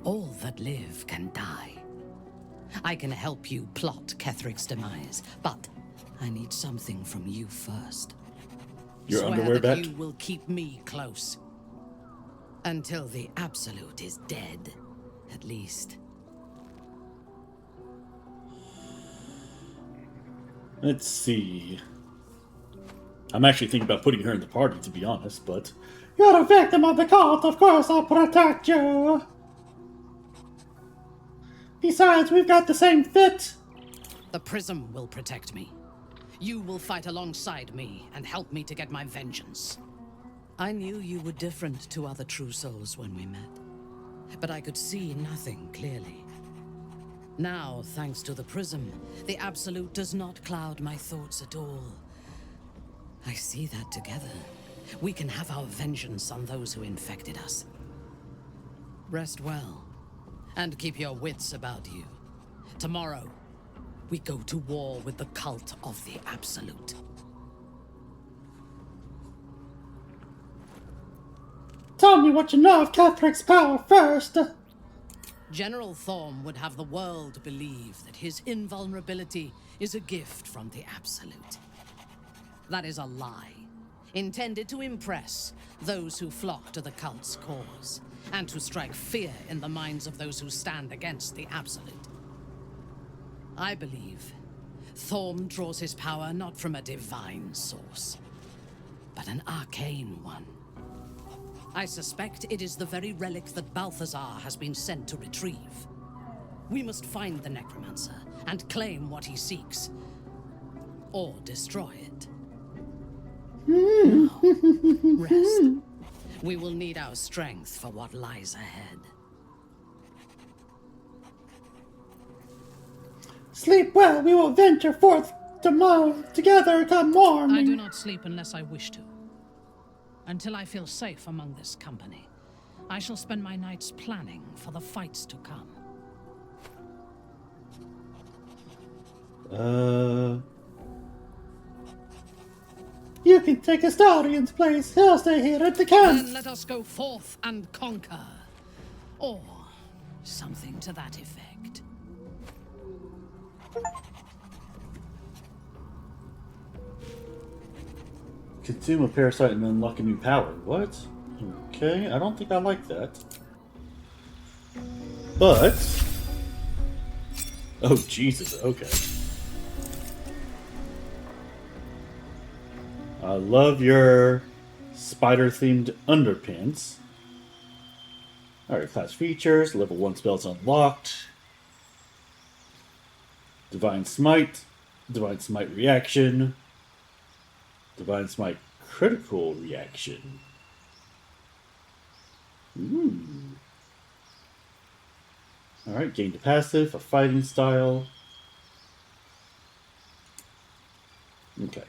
All that live can die. I can help you plot Ketheric's demise, but I need something from you first. Your Swear underwear that back? you will keep me close. Until the Absolute is dead, at least. Let's see. I'm actually thinking about putting her in the party, to be honest, but... You're a victim of the cult, of course I'll protect you. Besides, we've got the same fit. The Prism will protect me. You will fight alongside me and help me to get my vengeance. I knew you were different to other true souls when we met, but I could see nothing clearly. Now, thanks to the Prism, the Absolute does not cloud my thoughts at all. I see that together, we can have our vengeance on those who infected us. Rest well, and keep your wits about you. Tomorrow, we go to war with the cult of the Absolute. Tell me what you know of Ketheric's power first. General Thorm would have the world believe that his invulnerability is a gift from the Absolute. That is a lie, intended to impress those who flock to the cult's cause, and to strike fear in the minds of those who stand against the Absolute. I believe Thorm draws his power not from a divine source, but an arcane one. I suspect it is the very relic that Balthazar has been sent to retrieve. We must find the necromancer and claim what he seeks, or destroy it. Now, rest. We will need our strength for what lies ahead. Sleep well, we will venture forth tomorrow together come morning. I do not sleep unless I wish to. Until I feel safe among this company, I shall spend my nights planning for the fights to come. You can take Astarion's place. He'll stay here at the camp. Then let us go forth and conquer. Or something to that effect. Consume a parasite and unlock a new power. What? Okay, I don't think I like that. But Oh, Jesus, okay. I love your spider-themed underpants. Alright, class features. Level 1 spells unlocked. Divine Smite. Divine Smite reaction. Divine Smite critical reaction. Ooh. Alright, gain the passive, a fighting style. Okay.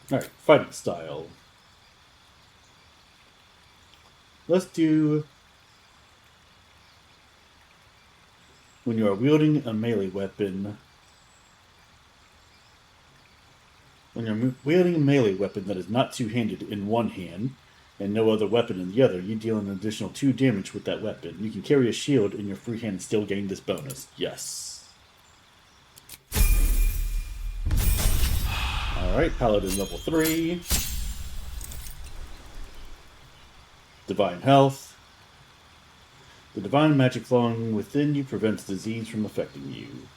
Alright, fighting style. Let's do... When you are wielding a melee weapon... When you're wielding a melee weapon that is not two-handed in one hand, and no other weapon in the other, you deal an additional 2 damage with that weapon. You can carry a shield in your free hand and still gain this bonus. Yes. Alright, Paladin level 3. Divine Health. The divine magic flowing within you prevents disease from affecting you.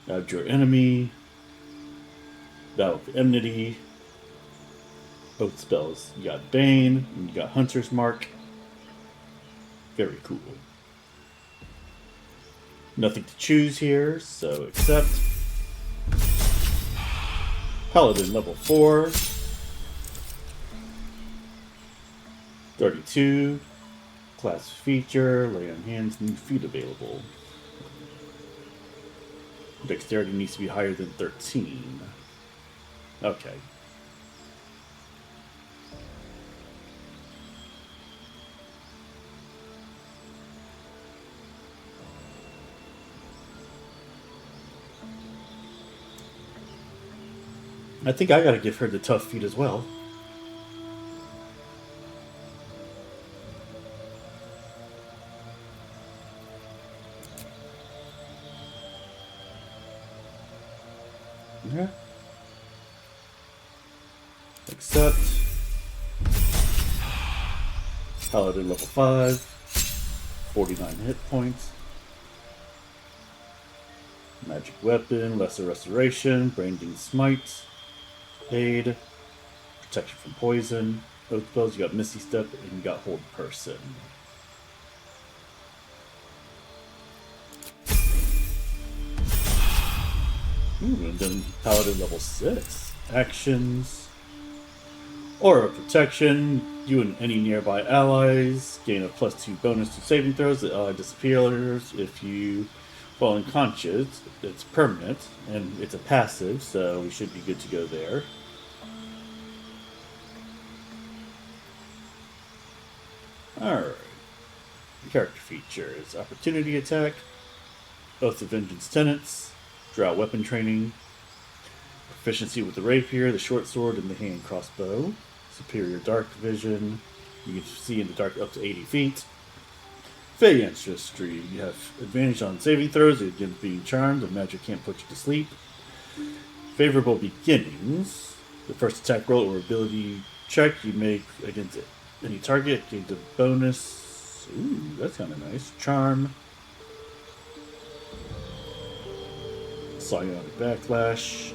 Add your enemy. Battle of Enmity. Both spells. You got Bane, and you got Hunter's Mark. Very cool. Nothing to choose here, so accept. Paladin level 4. 32. Class feature, lay on hands, new feat available. Dexterity needs to be higher than 13. Okay. I think I gotta give her the tough feat as well. Yeah. Accept. Paladin level 5. 49 hit points. Magic weapon, lesser restoration, branding smite, aid, protection from poison. Both spells, you got Misty Step and you got Hold Person. Ooh, and then Paladin level 6. Actions. Aura Protection. You and any nearby allies gain a +2 bonus to saving throws. The ally disappears if you fall unconscious. It's permanent, and it's a passive, so we should be good to go there. Alright. Character features. Opportunity Attack. Oath of Vengeance Tenets. Drow Weapon Training. Proficiency with the Rapier, the Short Sword, and the Hand Crossbow. Superior Dark Vision. You can see in the dark up to 80 feet. Fey Ancestry. You have advantage on saving throws against being charmed. The magic can't put you to sleep. Favorable Beginnings. The first attack roll or ability check you make against any target gains a bonus. Ooh, that's kind of nice. Charm. Psionic Backlash.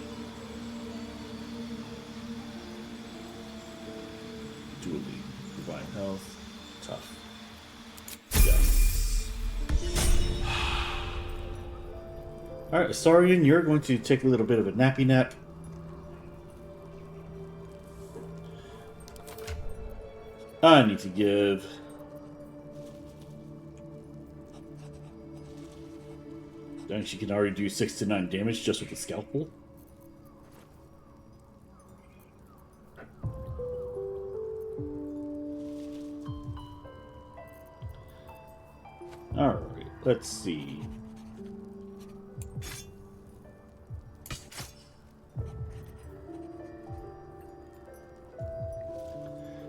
Dually. Divine Health. Tough. Yes. Alright, Astarion, you're going to take a little bit of a nappy nap. I need to give... Dang, she can already do 6 to 9 damage just with the scalpel. Alright, let's see.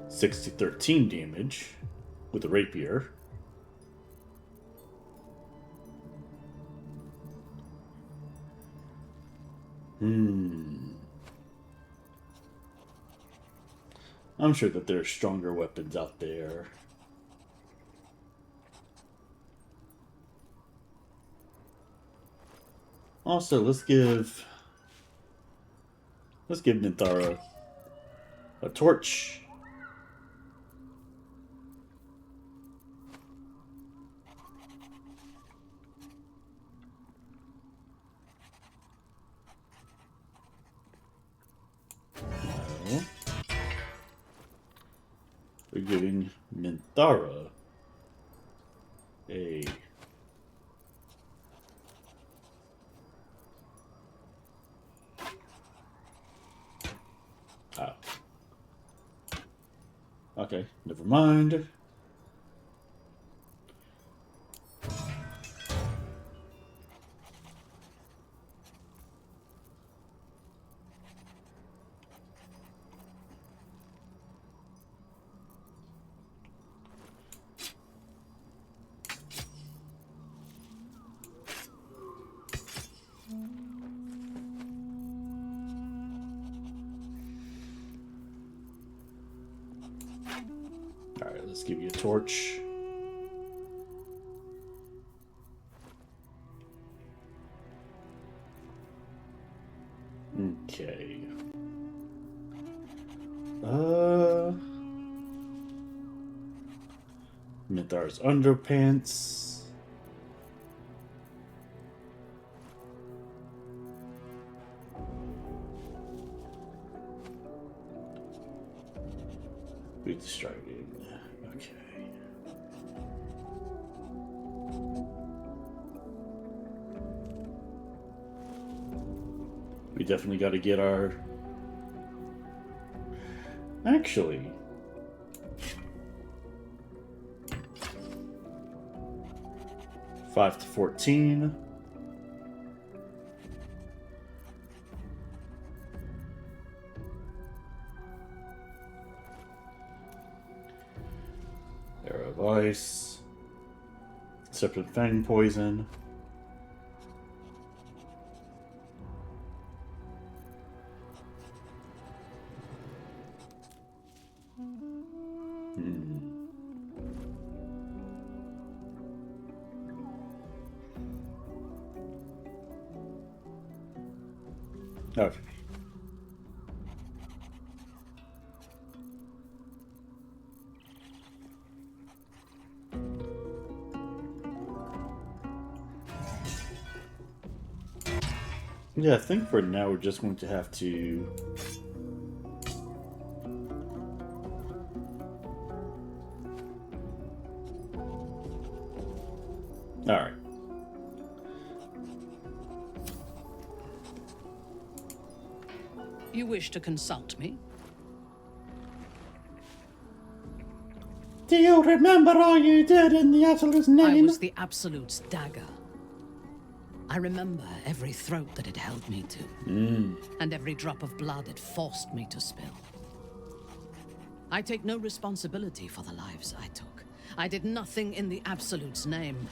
Six to 13 damage with a rapier. I'm sure that there are stronger weapons out there. Also, let's give Minthara a torch. No. We're giving Minthara a okay, never mind. Alright, let's give you a torch. Okay. Minthara's underpants. We distracted. Okay. We definitely got to get our... Actually... $5 to $14. Arrow of Ice. Serpent Fang Poison. Okay. Yeah, I think for now we're just going to have to... Alright. You wish to consult me? Do you remember all you did in the Absolute's name? I was the Absolute's dagger. I remember every throat that it held me to, and every drop of blood it forced me to spill. I take no responsibility for the lives I took. I did nothing in the Absolute's name.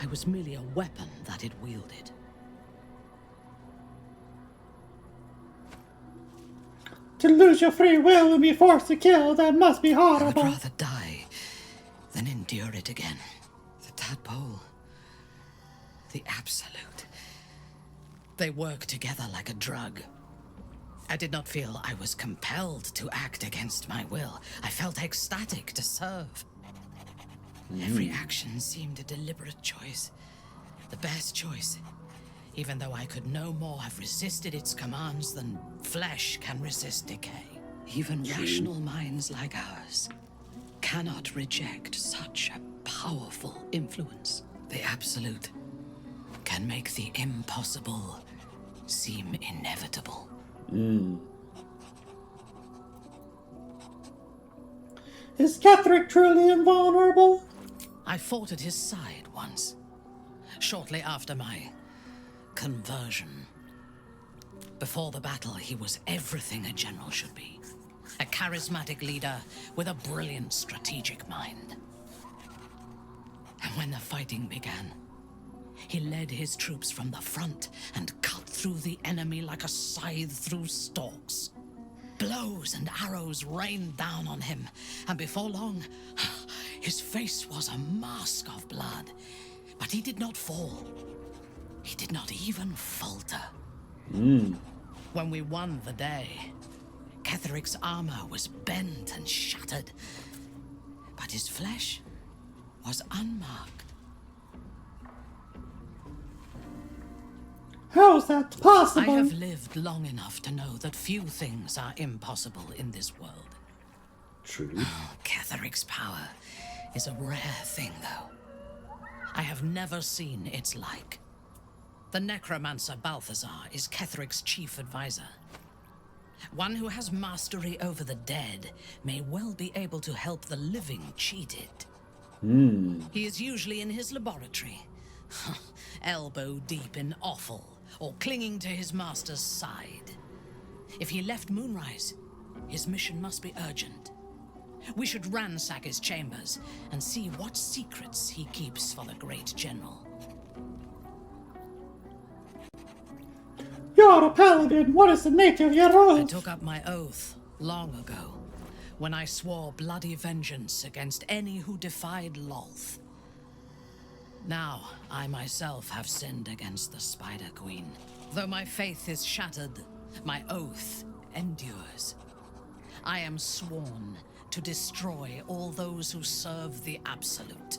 I was merely a weapon that it wielded. To lose your free will and be forced to kill, that must be horrible. I would rather die than endure it again. The tadpole. The Absolute. They work together like a drug. I did not feel I was compelled to act against my will. I felt ecstatic to serve. Every action seemed a deliberate choice. The best choice. Even though I could no more have resisted its commands than flesh can resist decay. Even rational minds like ours cannot reject such a powerful influence. The Absolute can make the impossible seem inevitable. Is Ketheric truly invulnerable? I fought at his side once, shortly after my conversion. Before the battle, he was everything a general should be. A charismatic leader with a brilliant strategic mind. And when the fighting began, he led his troops from the front and cut through the enemy like a scythe through stalks. Blows and arrows rained down on him, and before long, his face was a mask of blood. But he did not fall. He did not even falter. When we won the day, Ketheric's armor was bent and shattered, but his flesh was unmarked. How is that possible? I have lived long enough to know that few things are impossible in this world. True. Ketheric's power is a rare thing, though. I have never seen its like. The necromancer Balthazar is Ketheric's chief advisor. One who has mastery over the dead may well be able to help the living cheated. He is usually in his laboratory, elbow deep in offal, or clinging to his master's side. If he left Moonrise, his mission must be urgent. We should ransack his chambers and see what secrets he keeps for the great general. You're a paladin. What is the nature of your oath? I took up my oath long ago, when I swore bloody vengeance against any who defied Lolth. Now, I myself have sinned against the Spider Queen. Though my faith is shattered, my oath endures. I am sworn to destroy all those who serve the Absolute.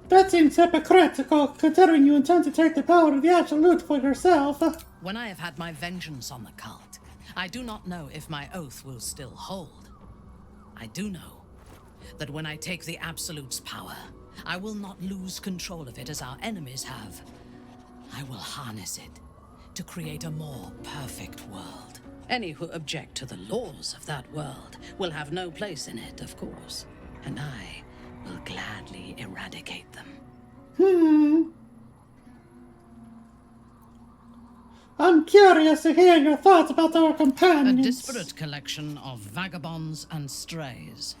That seems hypocritical, considering you intend to take the power of the Absolute for yourself. When I have had my vengeance on the cult, I do not know if my oath will still hold. I do know that when I take the Absolute's power, I will not lose control of it as our enemies have. I will harness it to create a more perfect world. Any who object to the laws of that world will have no place in it, of course, and I will gladly eradicate them. I'm curious to hear your thoughts about our companions. A disparate collection of vagabonds and strays.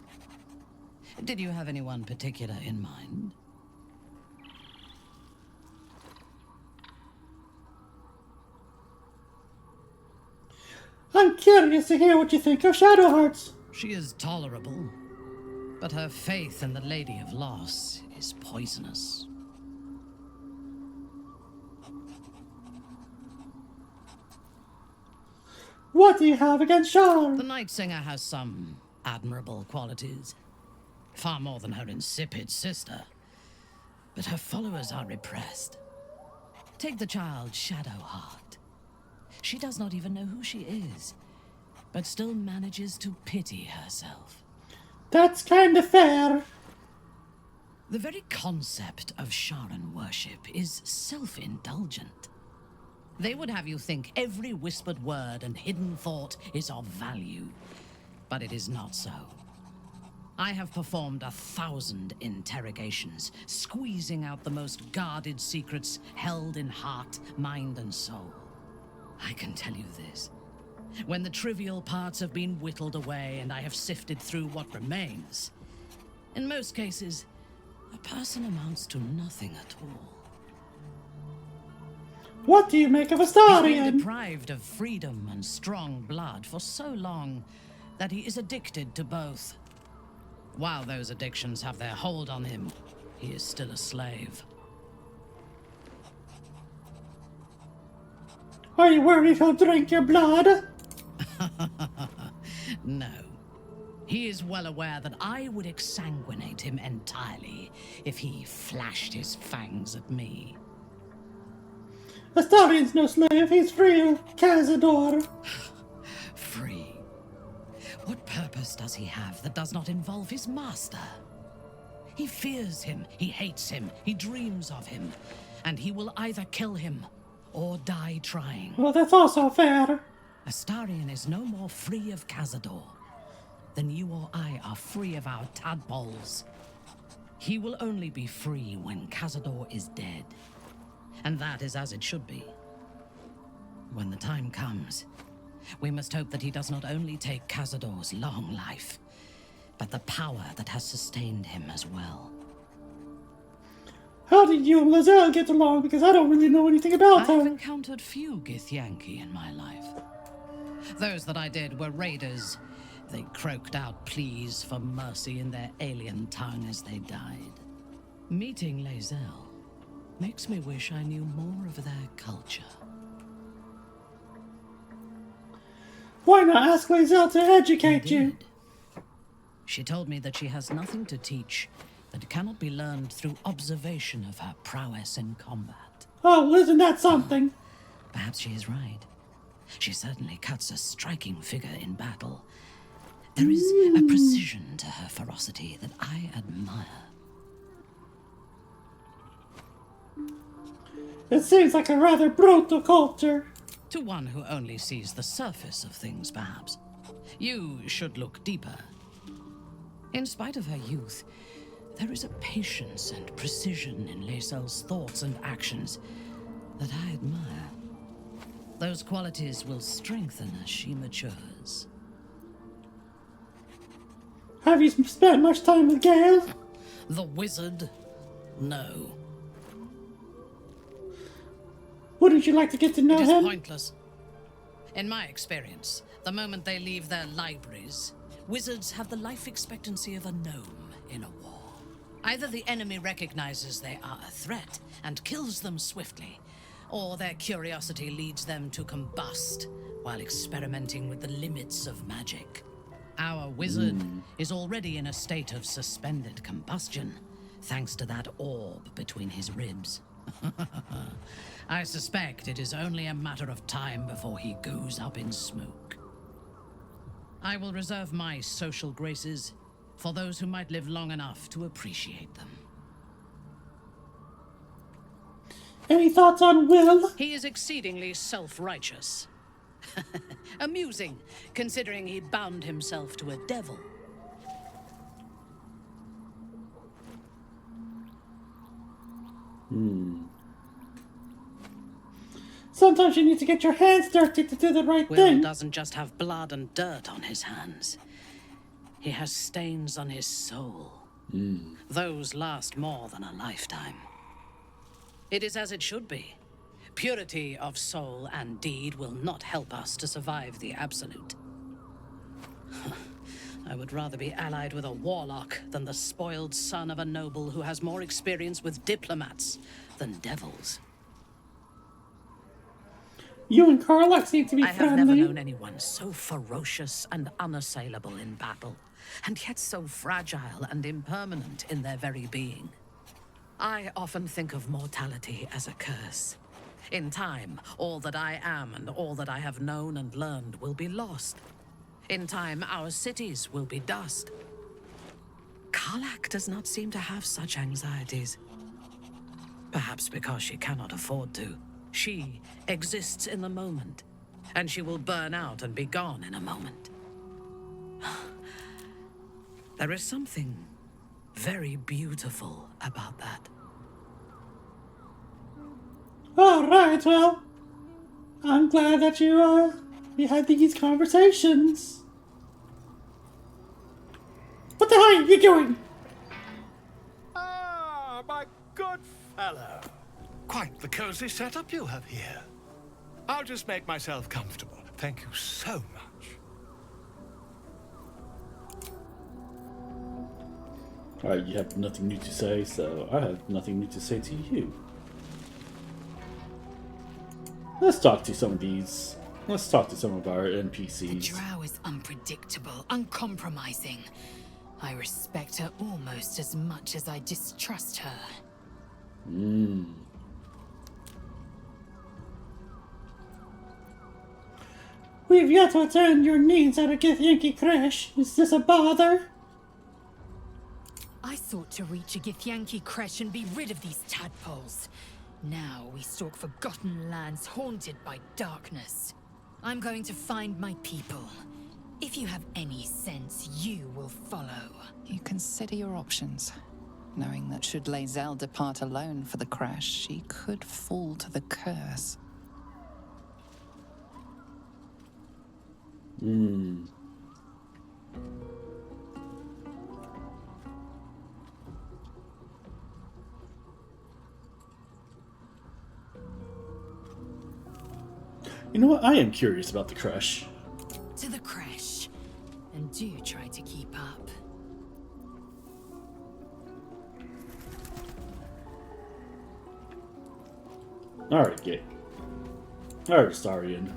Did you have anyone particular in mind? I'm curious to hear what you think of Shadowheart. She is tolerable, but her faith in the Lady of Loss is poisonous. What do you have against Shar? The Night Singer has some admirable qualities. Far more than her insipid sister. But her followers are repressed. Take the child Shadowheart. She does not even know who she is, but still manages to pity herself. That's kind of fair. The very concept of Sharan worship is self-indulgent. They would have you think every whispered word and hidden thought is of value, but it is not so. I have performed 1,000 interrogations, squeezing out the most guarded secrets held in heart, mind, and soul. I can tell you this. When the trivial parts have been whittled away and I have sifted through what remains, in most cases, a person amounts to nothing at all. What do you make of He's Astarion? been deprived of freedom and strong blood for so long that he is addicted to both. While those addictions have their hold on him, he is still a slave. Are you worried he'll drink your blood? No. He is well aware that I would exsanguinate him entirely if he flashed his fangs at me. Astarion's no slave, he's free of Cazador. Free? What purpose does he have that does not involve his master? He fears him, he hates him, he dreams of him, and he will either kill him or die trying. Well, that's also fair. Astarion is no more free of Cazador than you or I are free of our tadpoles. He will only be free when Cazador is dead. And that is as it should be. When the time comes, we must hope that he does not only take Cazador's long life, but the power that has sustained him as well. How did you and Lae'zel get along? Because I don't really know anything about her. I've encountered few Githyanki in my life. Those that I did were raiders. They croaked out pleas for mercy in their alien tongue as they died. Meeting Lae'zel makes me wish I knew more of their culture. Why not ask Lae'zel to educate you? She told me that she has nothing to teach that cannot be learned through observation of her prowess in combat. Oh, isn't that something? Perhaps she is right. She certainly cuts a striking figure in battle. There is a precision to her ferocity that I admire. It seems like a rather brutal culture. To one who only sees the surface of things, perhaps. You should look deeper. In spite of her youth, there is a patience and precision in Lae'zel's thoughts and actions that I admire. Those qualities will strengthen as she matures. Have you spent much time with Gale? The wizard? No. Wouldn't you like to get to know It is him? pointless. In my experience, the moment they leave their libraries, wizards have the life expectancy of a gnome in a war. Either the enemy recognizes they are a threat and kills them swiftly, or their curiosity leads them to combust while experimenting with the limits of magic. Our wizard is already in a state of suspended combustion, thanks to that orb between his ribs. I suspect it is only a matter of time before he goes up in smoke. I will reserve my social graces for those who might live long enough to appreciate them. Any thoughts on Wyll? He is exceedingly self-righteous. Amusing, considering he bound himself to a devil. Sometimes you need to get your hands dirty to do the right Wyll thing. doesn't just have blood and dirt on his hands. He has stains on his soul. Those last more than a lifetime. It is as it should be. Purity of soul and deed will not help us to survive the Absolute. I would rather be allied with a warlock than the spoiled son of a noble who has more experience with diplomats than devils. You and Karlach seem to be I friendly. have never known anyone so ferocious and unassailable in battle, and yet so fragile and impermanent in their very being. I often think of mortality as a curse. In time, all that I am and all that I have known and learned will be lost. In time, our cities will be dust. Karlach does not seem to have such anxieties. Perhaps because she cannot afford to. She exists in the moment, and she will burn out and be gone in a moment. There is something very beautiful about that. All right, well, I'm glad that you had these conversations. What the hell are you doing? Ah, my good fellow. Quite the cozy setup you have here. I'll just make myself comfortable. Thank you so much. Alright, you have nothing new to say, so I have nothing new to say to you. Let's talk to some of these. Let's talk to some of our NPCs. The drow is unpredictable, uncompromising. I respect her almost as much as I distrust her. We've yet to attend your needs at a Githyanki crash. Is this a bother? I sought to reach a Githyanki creche and be rid of these tadpoles. Now we stalk forgotten lands haunted by darkness. I'm going to find my people. If you have any sense, you will follow. You consider your options, knowing that should Lae'zel depart alone for the crash, she could fall to the curse. You know what? I am curious about the crush. To the crash. And do try to keep up. Alright, Gale. Alright, Astarion.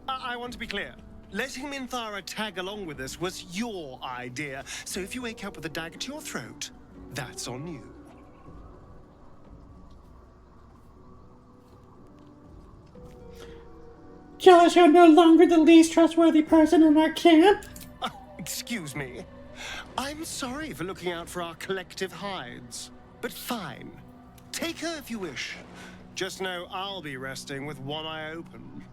I want to be clear. Letting Minthara tag along with us was your idea, so if you wake up with a dagger to your throat, that's on you. Jealous you're no longer the least trustworthy person in our camp? Excuse me. I'm sorry for looking out for our collective hides, but fine. Take her if you wish. Just know I'll be resting with one eye open.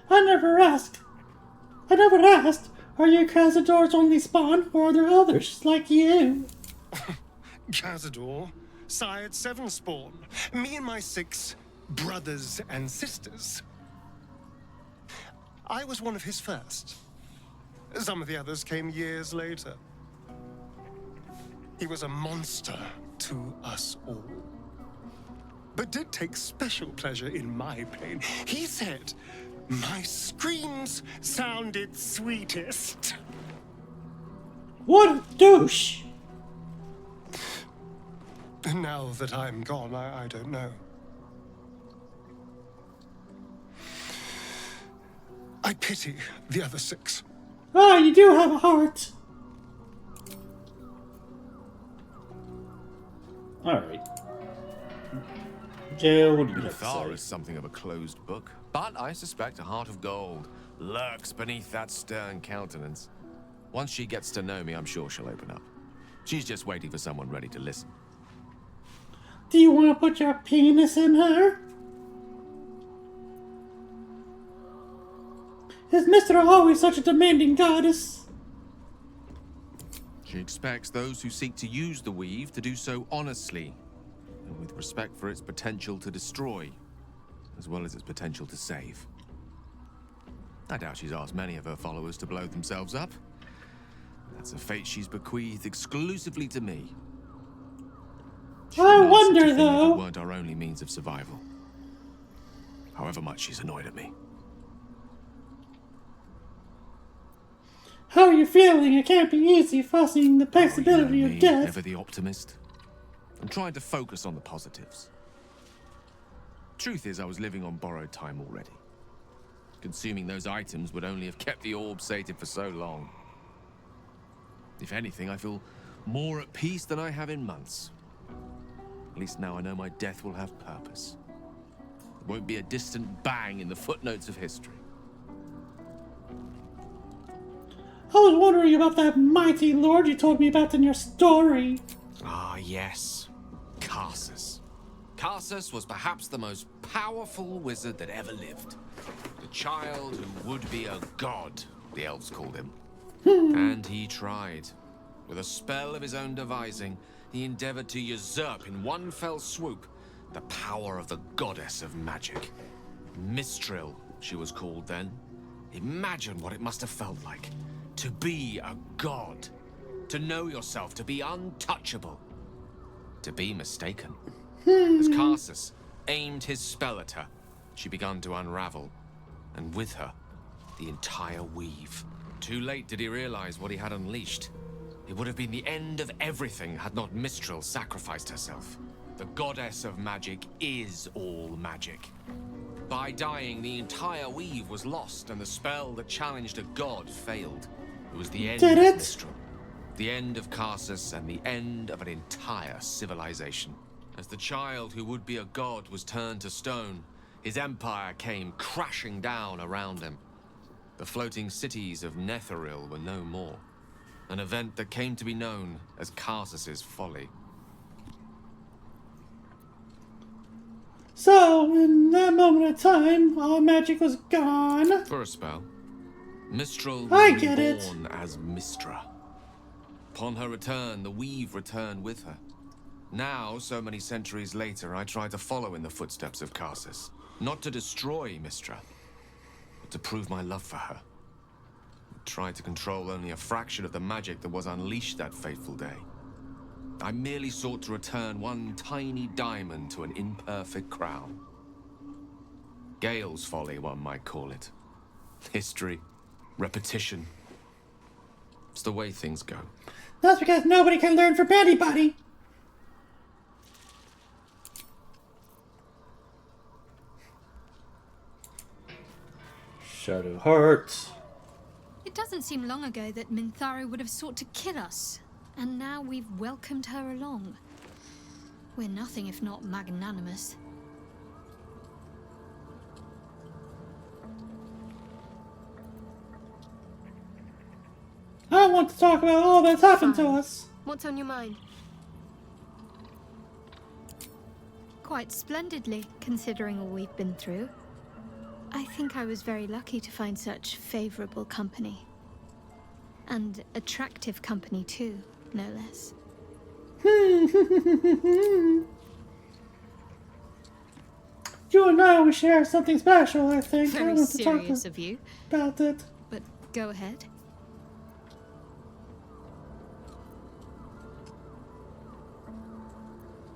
I never asked. Are you Cazador's only spawn, or are there others like you? Cazador, sired 7 spawn. Me and my 6 brothers and sisters. I was one of his first. Some of the others came years later. He was a monster to us all. But did take special pleasure in my pain. He said my screams sounded sweetest. What a douche! Now that I'm gone, I don't know. I pity the other 6. Ah, you do have a heart. Alright. Gale, what do you have to Minthara say? is something of a closed book, but I suspect a heart of gold lurks beneath that stern countenance. Once she gets to know me, I'm sure she'll open up. She's just waiting for someone ready to listen. Do you want to put your penis in her? Is Minthara always such a demanding goddess? She expects those who seek to use the weave to do so honestly, and with respect for its potential to destroy, as well as its potential to save. I doubt she's asked many of her followers to blow themselves up. That's a fate she's bequeathed exclusively to me. I wonder, If it though. weren't our only means of survival. However much she's annoyed at me. How are you feeling? It can't be easy fussing the possibility of death. Never the optimist. I'm trying to focus on the positives. Truth is, I was living on borrowed time already. Consuming those items would only have kept the orb sated for so long. If anything, I feel more at peace than I have in months. At least now I know my death will have purpose. It won't be a distant bang in the footnotes of history. I was wondering about that mighty lord you told me about in your story. Ah, yes. Karsus. Karsus was perhaps the most powerful wizard that ever lived. The child who would be a god, the elves called him. And he tried. With a spell of his own devising, he endeavored to usurp in one fell swoop the power of the goddess of magic. Mistral, she was called then. Imagine what it must have felt like. To be a god. To know yourself, to be untouchable. To be mistaken. As Karsus aimed his spell at her, she began to unravel. And with her, the entire weave. Too late did he realize what he had unleashed. It would have been the end of everything had not Mistral sacrificed herself. The goddess of magic is all magic. By dying, the entire weave was lost, and the spell that challenged a god failed. It was the end of Mistral. The end of Karsus and the end of an entire civilization. As the child who would be a god was turned to stone, his empire came crashing down around him. The floating cities of Netheril were no more. An event that came to be known as Karsus's folly. So, in that moment of time, all magic was gone. For a spell, Mistral I was get it. reborn as Mistra. Upon her return, the weave returned with her. Now, so many centuries later, I try to follow in the footsteps of Karsus. Not to destroy Mistra, but to prove my love for her. I tried to control only a fraction of the magic that was unleashed that fateful day. I merely sought to return one tiny diamond to an imperfect crown. Gale's folly, one might call it. History, repetition. It's the way things go. That's because nobody can learn from anybody. Shadowheart. It doesn't seem long ago that Minthara would have sought to kill us, and now we've welcomed her along. We're nothing if not magnanimous. I want to talk about all that's happened to us. What's on your mind? Quite splendidly, considering all we've been through. I think I was very lucky to find such favorable company. And attractive company too, no less. You and I, we share something special, I think. I Very want to talk serious of you. about it. But go ahead.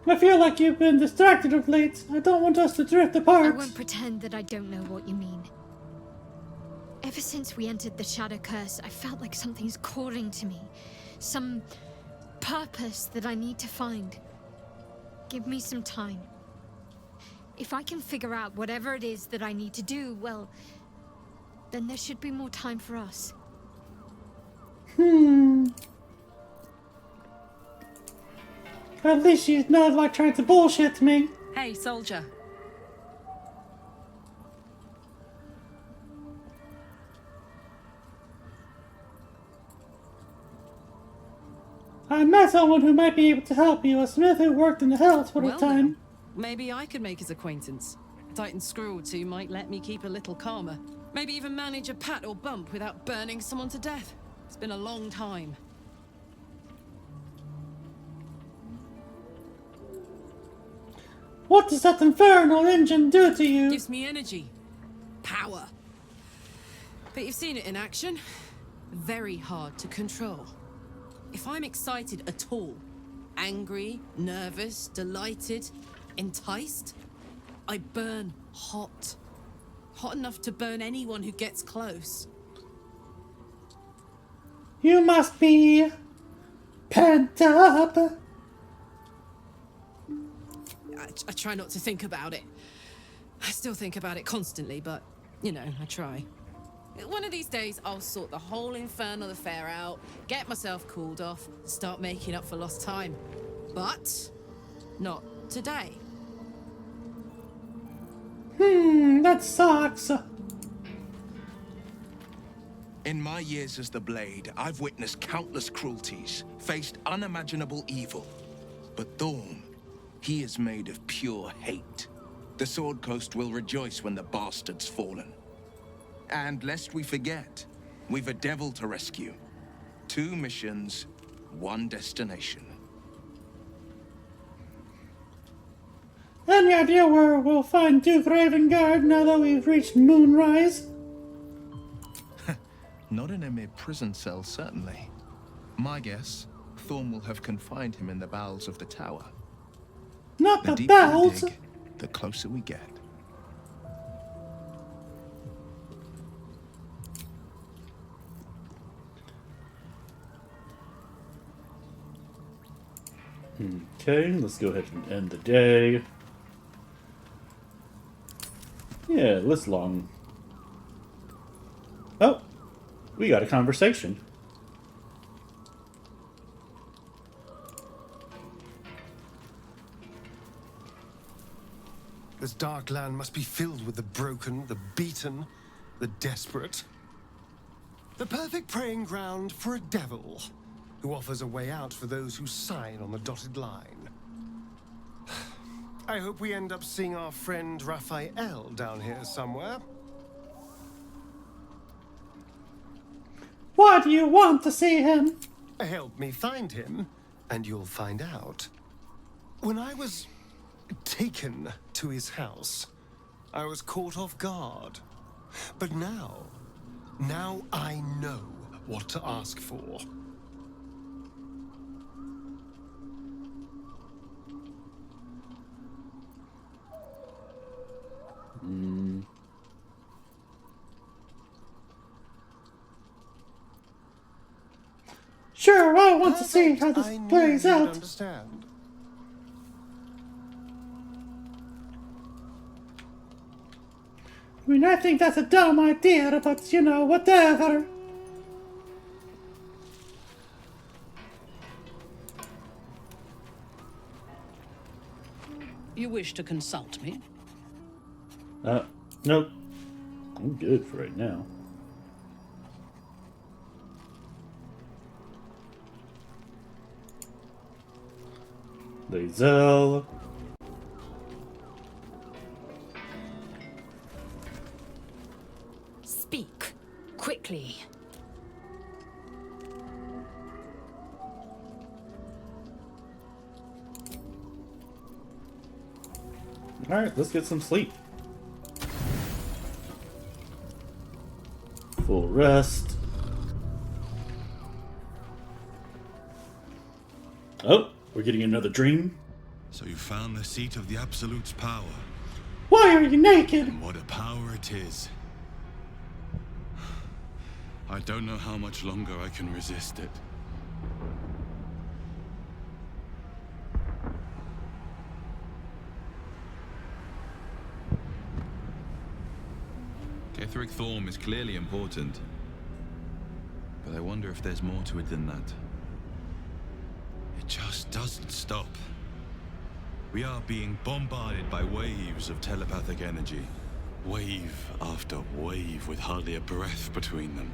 I feel like you've been distracted of late. I don't want us to drift I apart. won't pretend that I don't know what you mean. Ever since we entered the Shadow Curse, I felt like something's calling to me. Some purpose that I need to find. Give me some time. If I can figure out whatever it is that I need to do, well, then there should be more time for us. At least she's not like trying to bullshit me. Hey, soldier. I met someone who might be able to help you, a smith who worked in the hells for a Well time. then, maybe I could make his acquaintance. A Titan screw or two might let me keep a little calmer. Maybe even manage a pat or bump without burning someone to death. It's been a long time. What does that infernal engine do to you? Gives me energy. Power. But you've seen it in action. Very hard to control. If I'm excited at all, angry, nervous, delighted, enticed, I burn hot. Hot enough to burn anyone who gets close. You must be pent up. I try not to think about it. I still think about it constantly, but, you know, I try. One of these days, I'll sort the whole infernal affair out, get myself cooled off, start making up for lost time. But not today. That sucks. In my years as the Blade, I've witnessed countless cruelties, faced unimaginable evil. But Thorm, he is made of pure hate. The Sword Coast will rejoice when the bastard's fallen. And lest we forget, we've a devil to rescue. 2 missions, 1 destination. Any idea where we'll find Duke Ravengard now that we've reached Moonrise? Not in a mere prison cell, certainly. My guess, Thorm will have confined him in the bowels of the tower. Not The the deeper we bells. dig, the closer we get. Okay, let's go ahead and end the day. Yeah, this long. Oh, we got a conversation. This dark land must be filled with the broken, the beaten, the desperate. The perfect preying ground for a devil who offers a way out for those who sign on the dotted line. I hope we end up seeing our friend Raphael down here somewhere. Why do you want to see him? Help me find him, and you'll find out. When I was taken to his house, I was caught off guard. But now I know what to ask for. see how this plays out. Understand. I mean, I think that's a dumb idea, but you know, whatever. You wish to consult me? Nope. I'm good for right now. Lae'zel. Speak quickly. Alright, let's get some sleep. Full rest. Oh, we're getting another dream. So you found the seat of the Absolute's power. Why are you naked? And what a power it is. I don't know how much longer I can resist it. Ketheric Thorm is clearly important. But I wonder if there's more to it than that. It just doesn't stop. We are being bombarded by waves of telepathic energy. Wave after wave with hardly a breath between them.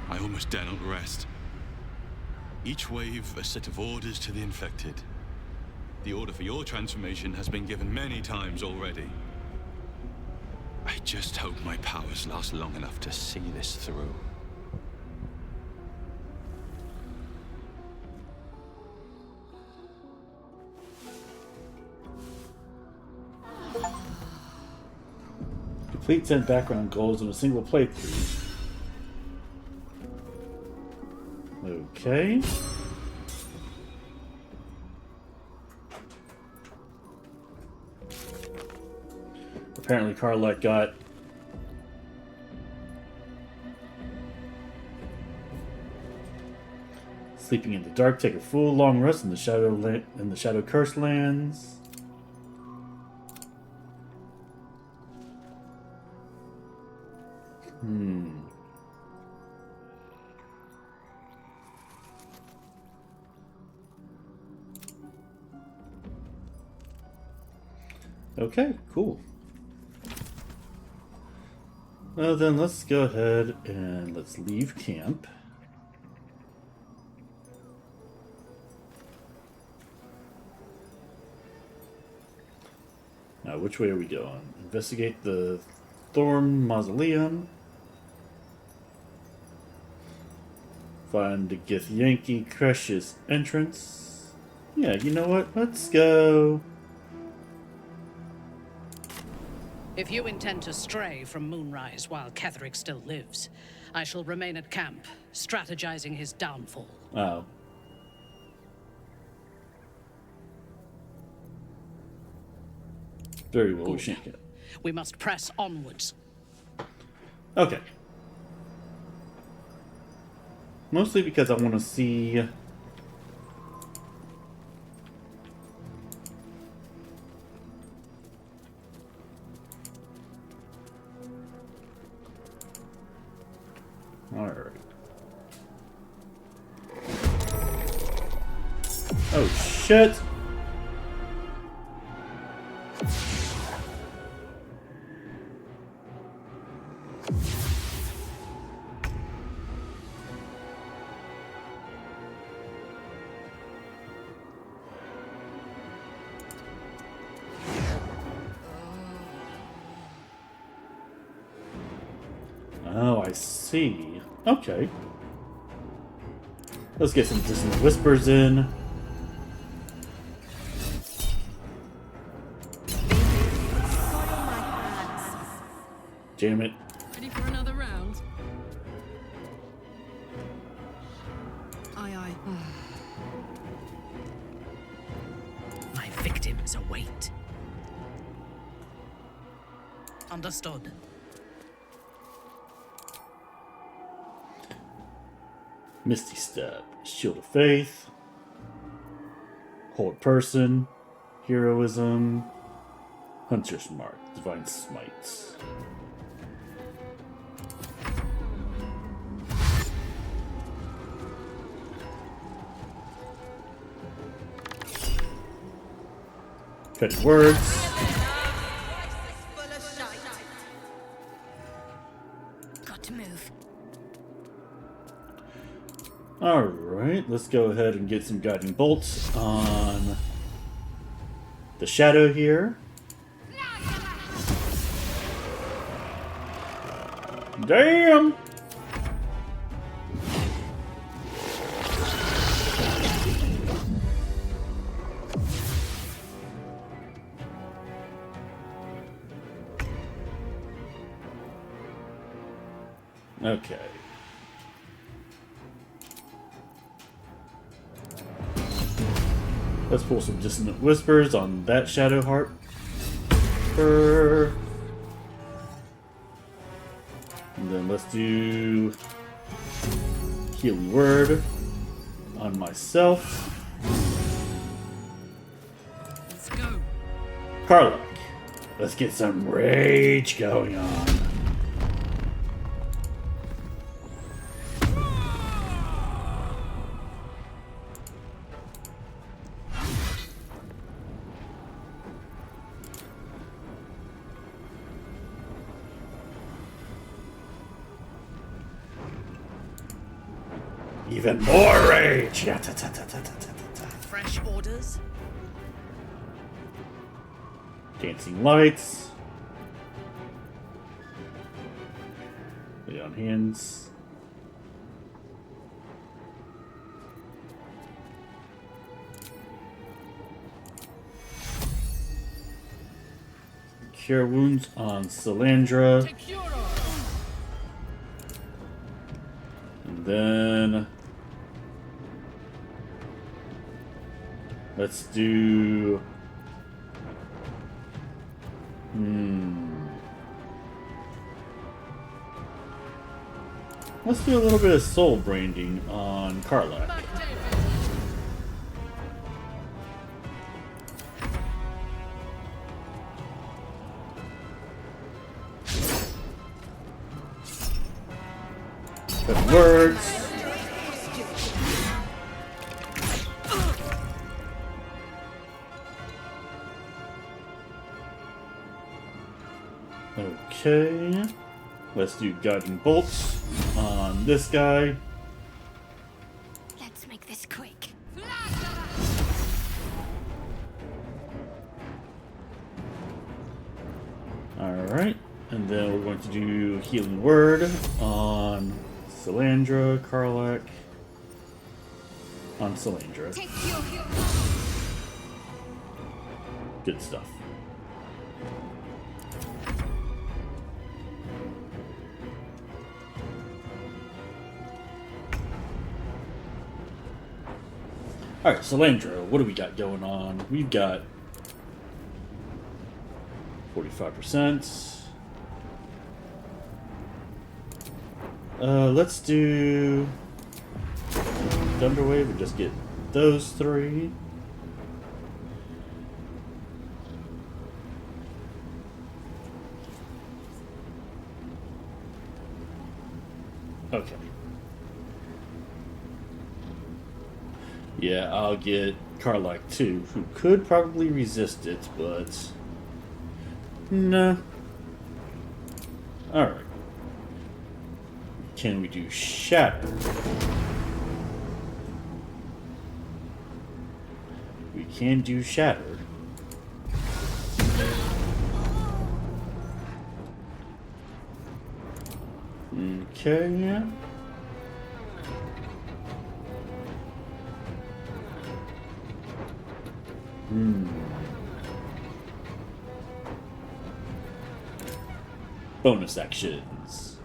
I almost dare not rest. Each wave a set of orders to the infected. The order for your transformation has been given many times already. I just hope my powers last long enough to see this through. Complete 10 background goals in a single playthrough. Okay. Apparently Karlach got sleeping in the dark. Take a full long rest in the Shadow Curse lands. Okay, cool. Well then, let's go ahead and let's leave camp. Now, which way are we going? Investigate the Thorm Mausoleum. Find the Githyanki Crash's entrance. Yeah, you know what? Let's go. If you intend to stray from Moonrise while Ketheric still lives, I shall remain at camp, strategizing his downfall. Oh. Very well, Good. We must press onwards. Okay. Mostly because I want to see... Alright. Oh, shit! Oh, I see. Okay. Let's get some distant whispers in. Damn it. Ready for another round? Aye, aye. My victims await. Understood. Misty Step, Shield of Faith, Hold Person, Heroism, Hunter's Mark, Divine Smite. Cutting Words. Got to move. Alright, let's go ahead and get some Guiding Bolts on the Shadow here. Damn! Okay. Let's pull some Dissonant Whispers on that Shadowheart. And then let's do Healing Word on myself. Let's go. Karlach, let's get some rage going on. Even more rage! Fresh orders? Dancing Lights. Lay on Hands. Cure Wounds on Sylandra. And then let's do let's do a little bit of soul branding on Karlach. Good words. Okay, let's do Guiding Bolts on this guy. Let's make this quick. Alright, and then we're going to do Healing Word on Sylandra, Karlach, on Sylandra. Good stuff. Alright, Sylandra, what do we got going on? We've got 45%. Let's do Thunderwave and just get those three. Okay. Yeah, I'll get Karlach too, who could probably resist it, but no. Alright. Can we do Shatter? We can do Shatter. Okay. Bonus actions.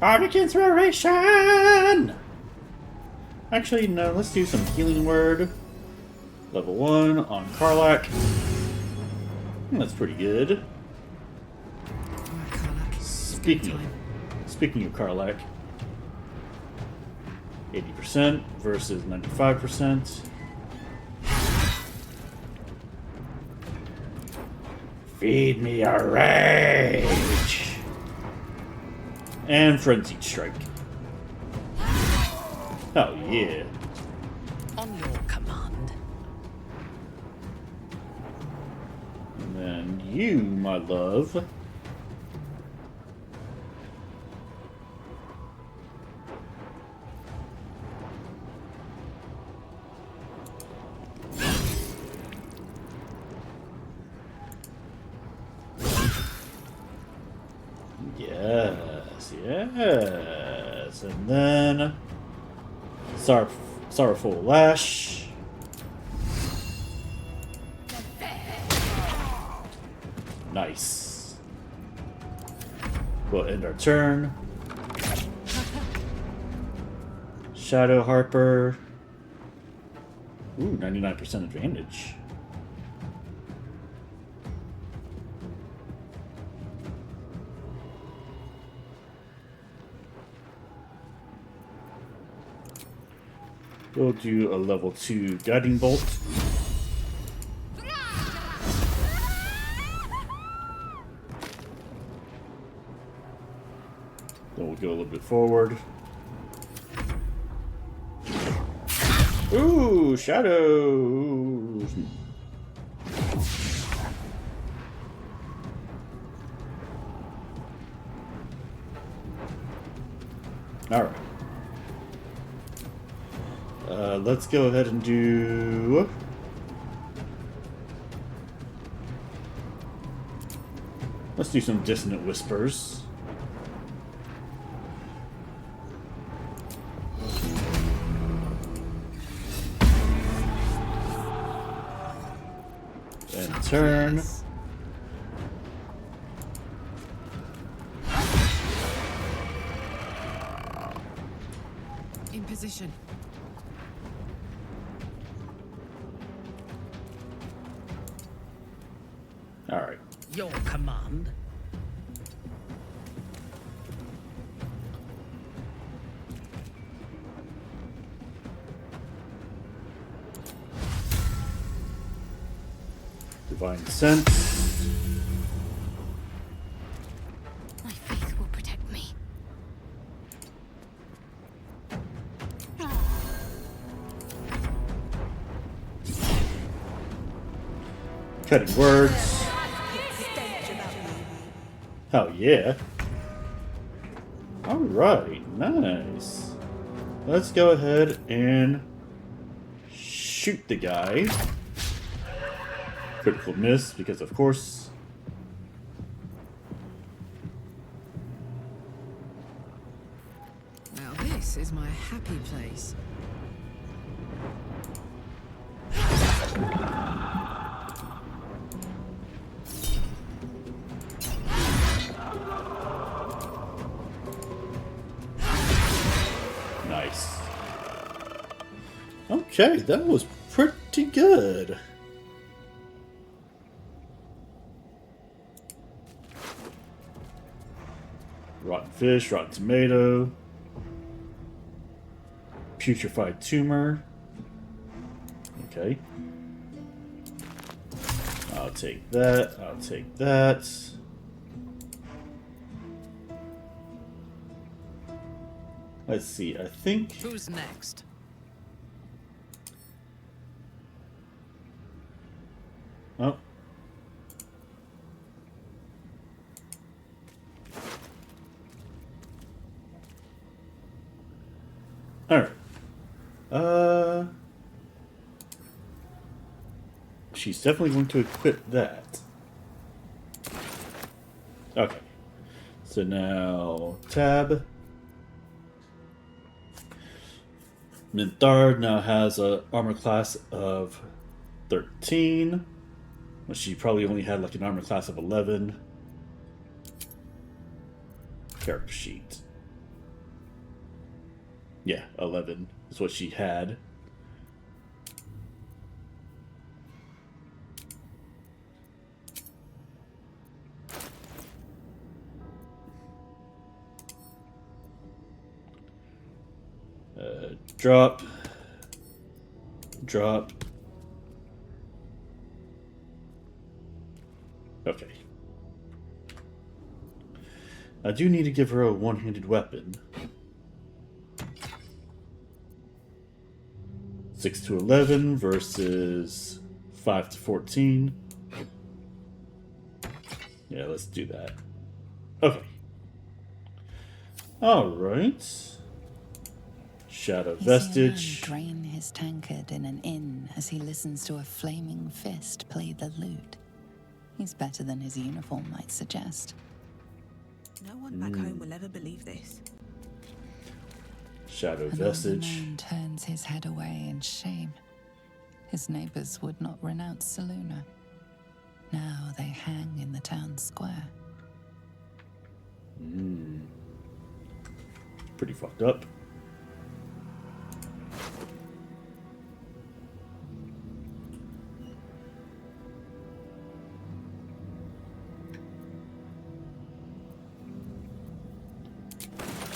Barbie Inspiration! Actually, no, let's do some Healing Word. Level 1 on Karlach. That's pretty good. Speaking of speaking of Karlach, 80% versus 95%. Feed me your rage! And Frenzied Strike. Oh, yeah. On your command. And then you, my love. Yes, yes. And then Sorrowful Lash. Nice. We'll end our turn. Shadow Harper. Ooh, 99% advantage. We'll do a level 2 Guiding Bolt. Then we'll go a little bit forward. Ooh, shadows! Alright. Let's go ahead and do... Let's do some Dissonant Whispers. And turn. In position. Alright. Your command. Divine Sense. My faith will protect me. Cutting Words. Oh, yeah. Alright, nice. Let's go ahead and shoot the guy. Critical miss, because of course. Now this is my happy place. Nice. Okay, that was pretty good. Rotten fish, rotten tomato, putrefied tumor. Okay. I'll take that. I'll take that. Let's see. I think. Who's next? Oh. Alright. She's definitely going to equip that. Okay. So now, tab. Minthara now has an armor class of 13. But she probably only had like an armor class of 11. Character sheet. Yeah, 11 is what she had. drop. Drop. Okay. I do need to give her a one-handed weapon. 6 to 11 versus 5 to 14. Yeah, let's do that. Okay. Alright. Shadow Vestige. Drain his tankard in an inn as he listens to a flaming fist play the lute. He's better than his uniform might suggest. No one back home will ever believe this. Shadow An Vestige. older man turns his head away in shame. His neighbors would not renounce Selûne. Now they hang in the town square. Pretty fucked up.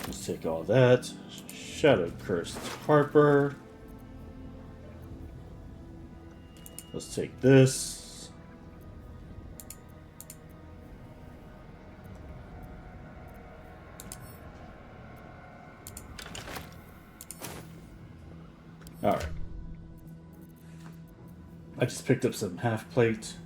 Let's take all that. Shadow Cursed Harper. Let's take this. Alright. I just picked up some half plate.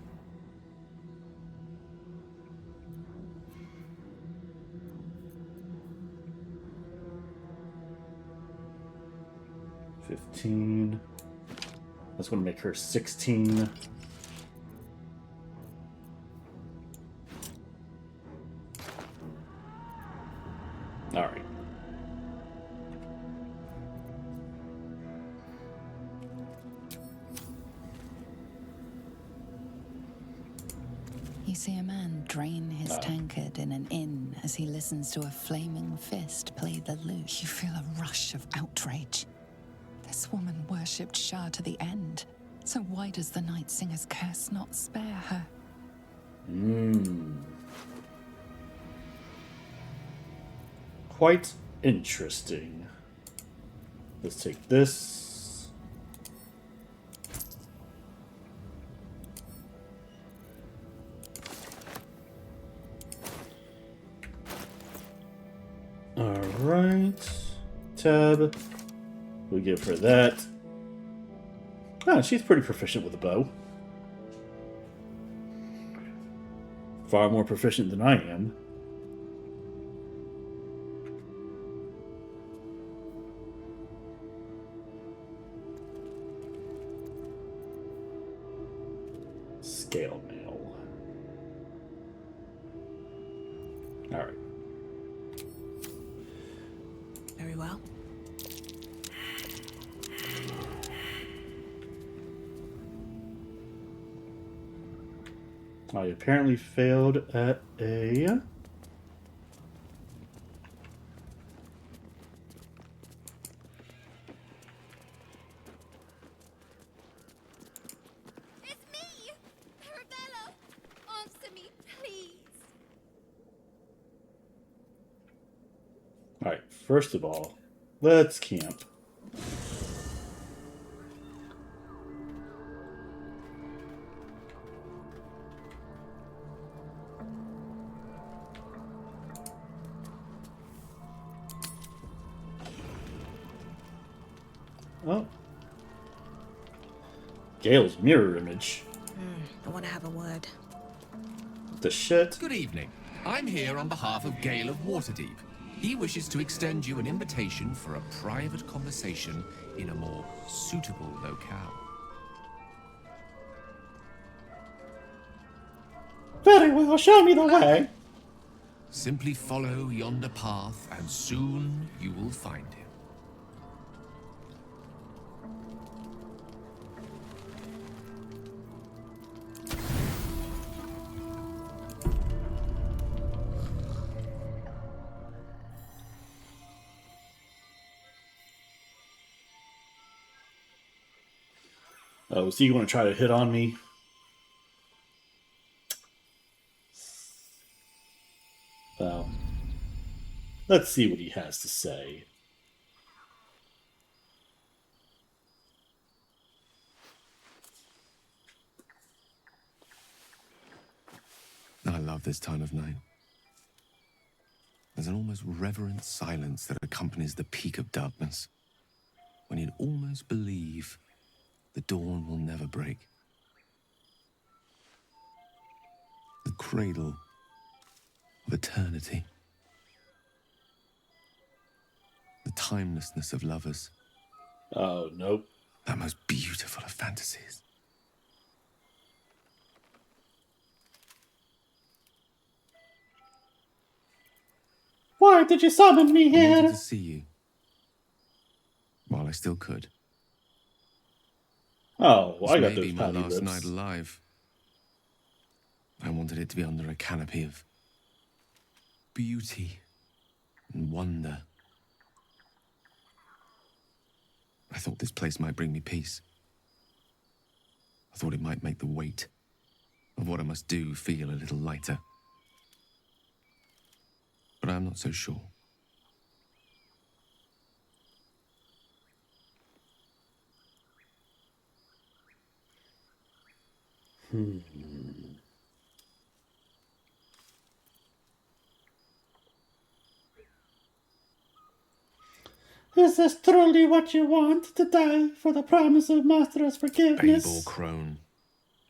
That's going to make her 16. All right. You see a man drain his tankard in an inn as he listens to a flaming fist play the lute. You feel a rush of outrage. This woman worshipped Shah to the end, so why does the Night Singer's curse not spare her? Quite interesting. Let's take this. Alright. Tab. We give her that. Oh, she's pretty proficient with a bow. Far more proficient than I am. Scale mail. Alright. Very well. I apparently failed at a... It's me! Arabella! Answer me, please! Alright, first of all, let's camp. Oh. Gale's mirror image. I want to have a word. The shit? Good evening. I'm here on behalf of Gale of Waterdeep. He wishes to extend you an invitation for a private conversation in a more suitable locale. Very well, show me the way. Simply follow yonder path, and soon you will find him. Oh, is he going to try to hit on me? Well, let's see what he has to say. love this time of night. There's an almost reverent silence that accompanies the peak of darkness, when you'd almost believe the dawn will never break. The cradle of eternity. The timelessness of lovers. Oh, nope. That most beautiful of fantasies. Why did you summon me I wanted here? to see you. While I still could. Oh, well, I got This may those be my patty last lips. night alive. I wanted it to be under a canopy of beauty and wonder. I thought this place might bring me peace. I thought it might make the weight of what I must do feel a little lighter. But I'm not so sure. Is this truly what you want, to die for the promise of Minthara's forgiveness? Babe or crone,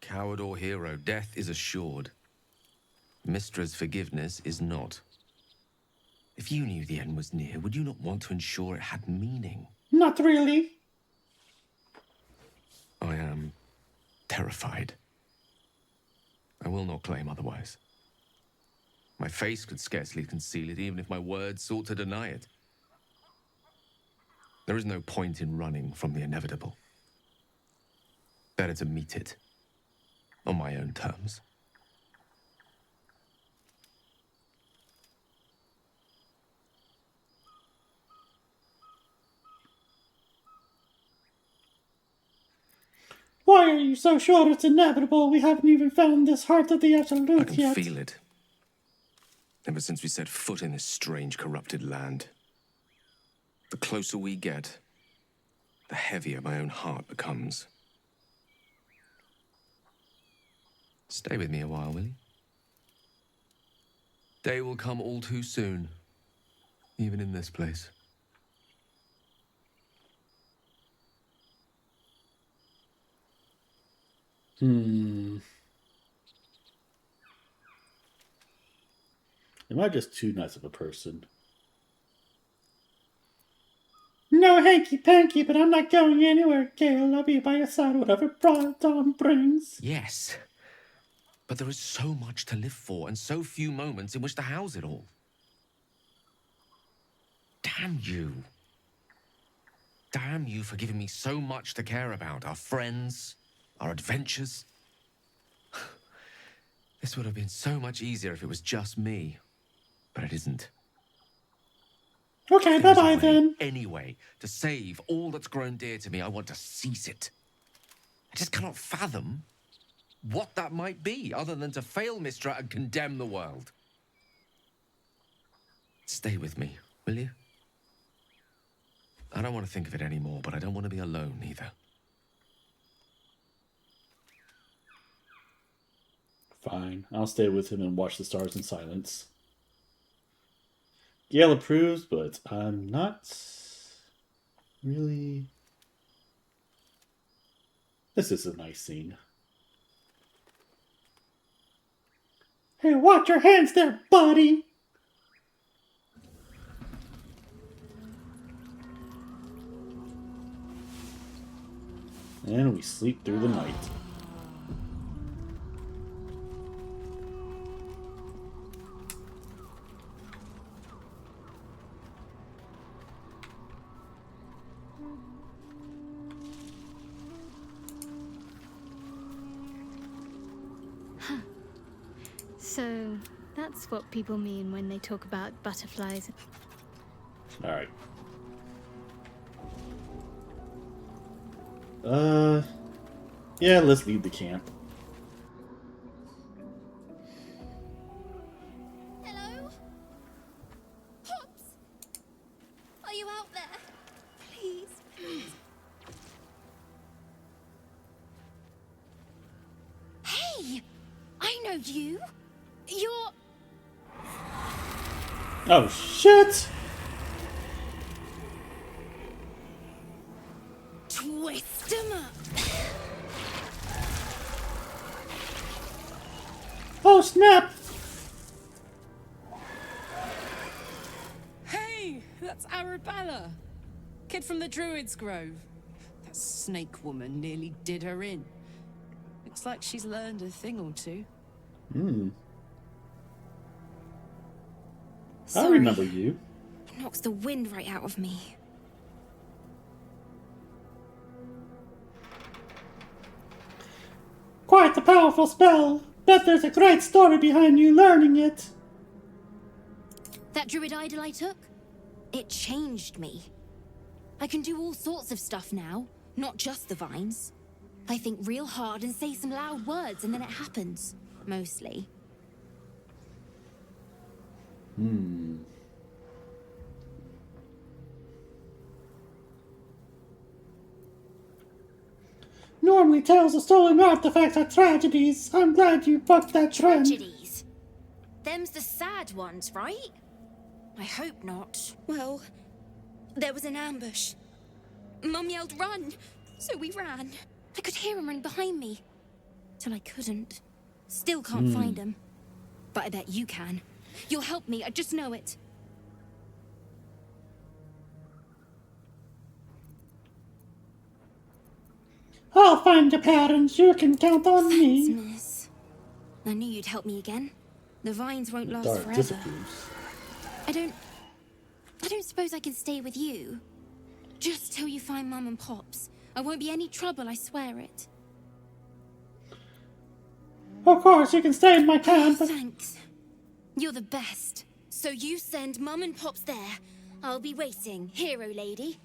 coward or hero, death is assured. Mistra's forgiveness is not. If you knew the end was near, would you not want to ensure it had meaning? Not really. I am terrified. I will not claim otherwise. My face could scarcely conceal it, even if my words sought to deny it. There is no point in running from the inevitable. Better to meet it on my own terms. Why are you so sure it's inevitable? We haven't even found this heart of the absolute I can yet. feel it. Ever since we set foot in this strange, corrupted land. The closer we get, the heavier my own heart becomes. Stay with me a while, will you? Day will come all too soon, even in this place. Am I just too nice of a person? No hanky-panky, but I'm not going anywhere, Gale. I'll be by your side, whatever dawn brings. Yes, but there is so much to live for and so few moments in which to house it all. Damn you. Damn you for giving me so much to care about. Our friends, our adventures. This would have been so much easier if it was just me. But it isn't. Okay, bye-bye then. Anyway, to save all that's grown dear to me, I want to seize it. I just cannot fathom what that might be, other than to fail Mystra and condemn the world. Stay with me, will you? I don't want to think of it anymore, but I don't want to be alone either. Fine. I'll stay with him and watch the stars in silence. Gale approves, but I'm not really... This is a nice scene. Hey, watch your hands there, buddy! And we sleep through the night. So, that's what people mean when they talk about butterflies. Alright. Yeah, let's leave the camp. Hello? Pops? Are you out there? Please, please. Hey! I know you! You're... Oh, shit! Twist him up! Oh, snap! Hey, that's Arabella. Kid from the Druid's Grove. That snake woman nearly did her in. Looks like she's learned a thing or two. Hmm. I Sorry. remember you. It knocks the wind right out of me. Quite a powerful spell. Bet there's a great story behind you learning it. That druid idol I took? It changed me. I can do all sorts of stuff now, not just the vines. I think real hard and say some loud words and then it happens. Mostly. Hmm. Normally tales of stolen artifacts are tragedies. I'm glad you bucked that trend. Tragedies? Them's the sad ones, right? I hope not. Well, there was an ambush. Mum yelled, "Run!" So we ran. I could hear him run behind me. Till I couldn't. Still can't find him. But I bet you can. You'll help me, I just know it. I'll find your parents. You can count on me. Thanks, miss. I knew you'd help me again. The vines won't last Dark forever. disapproves. I don't suppose I can stay with you. Just till you find Mum and Pops. I won't be any trouble, I swear it. Of course, you can stay in my camp. Thanks. You're the best. So you send Mum and Pops there. I'll be waiting, hero lady.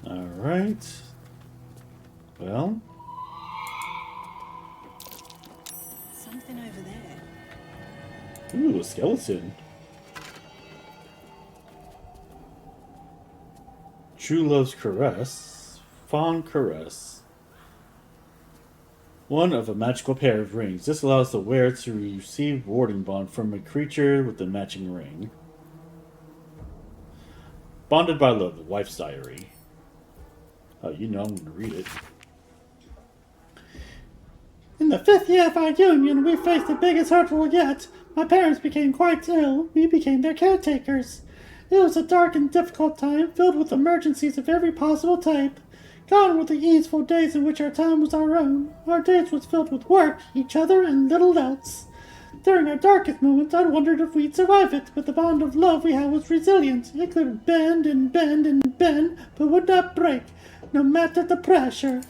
Alright. Well. Something over there. Ooh, a skeleton. True Love's Caress. Fond Caress. One of a magical pair of rings. This allows the wearer to receive warding bond from a creature with the matching ring. Bonded by Love, the Wife's Diary. Oh, you know I'm going to read it. In the 5th year of our union, we faced the biggest hurdle yet. My parents became quite ill. We became their caretakers. It was a dark and difficult time, filled with emergencies of every possible type. Gone were the easeful days in which our time was our own. Our days was filled with work, each other, and little else. During our darkest moments, I wondered if we'd survive it, but the bond of love we had was resilient. It could bend and bend and bend, but would not break, no matter the pressure.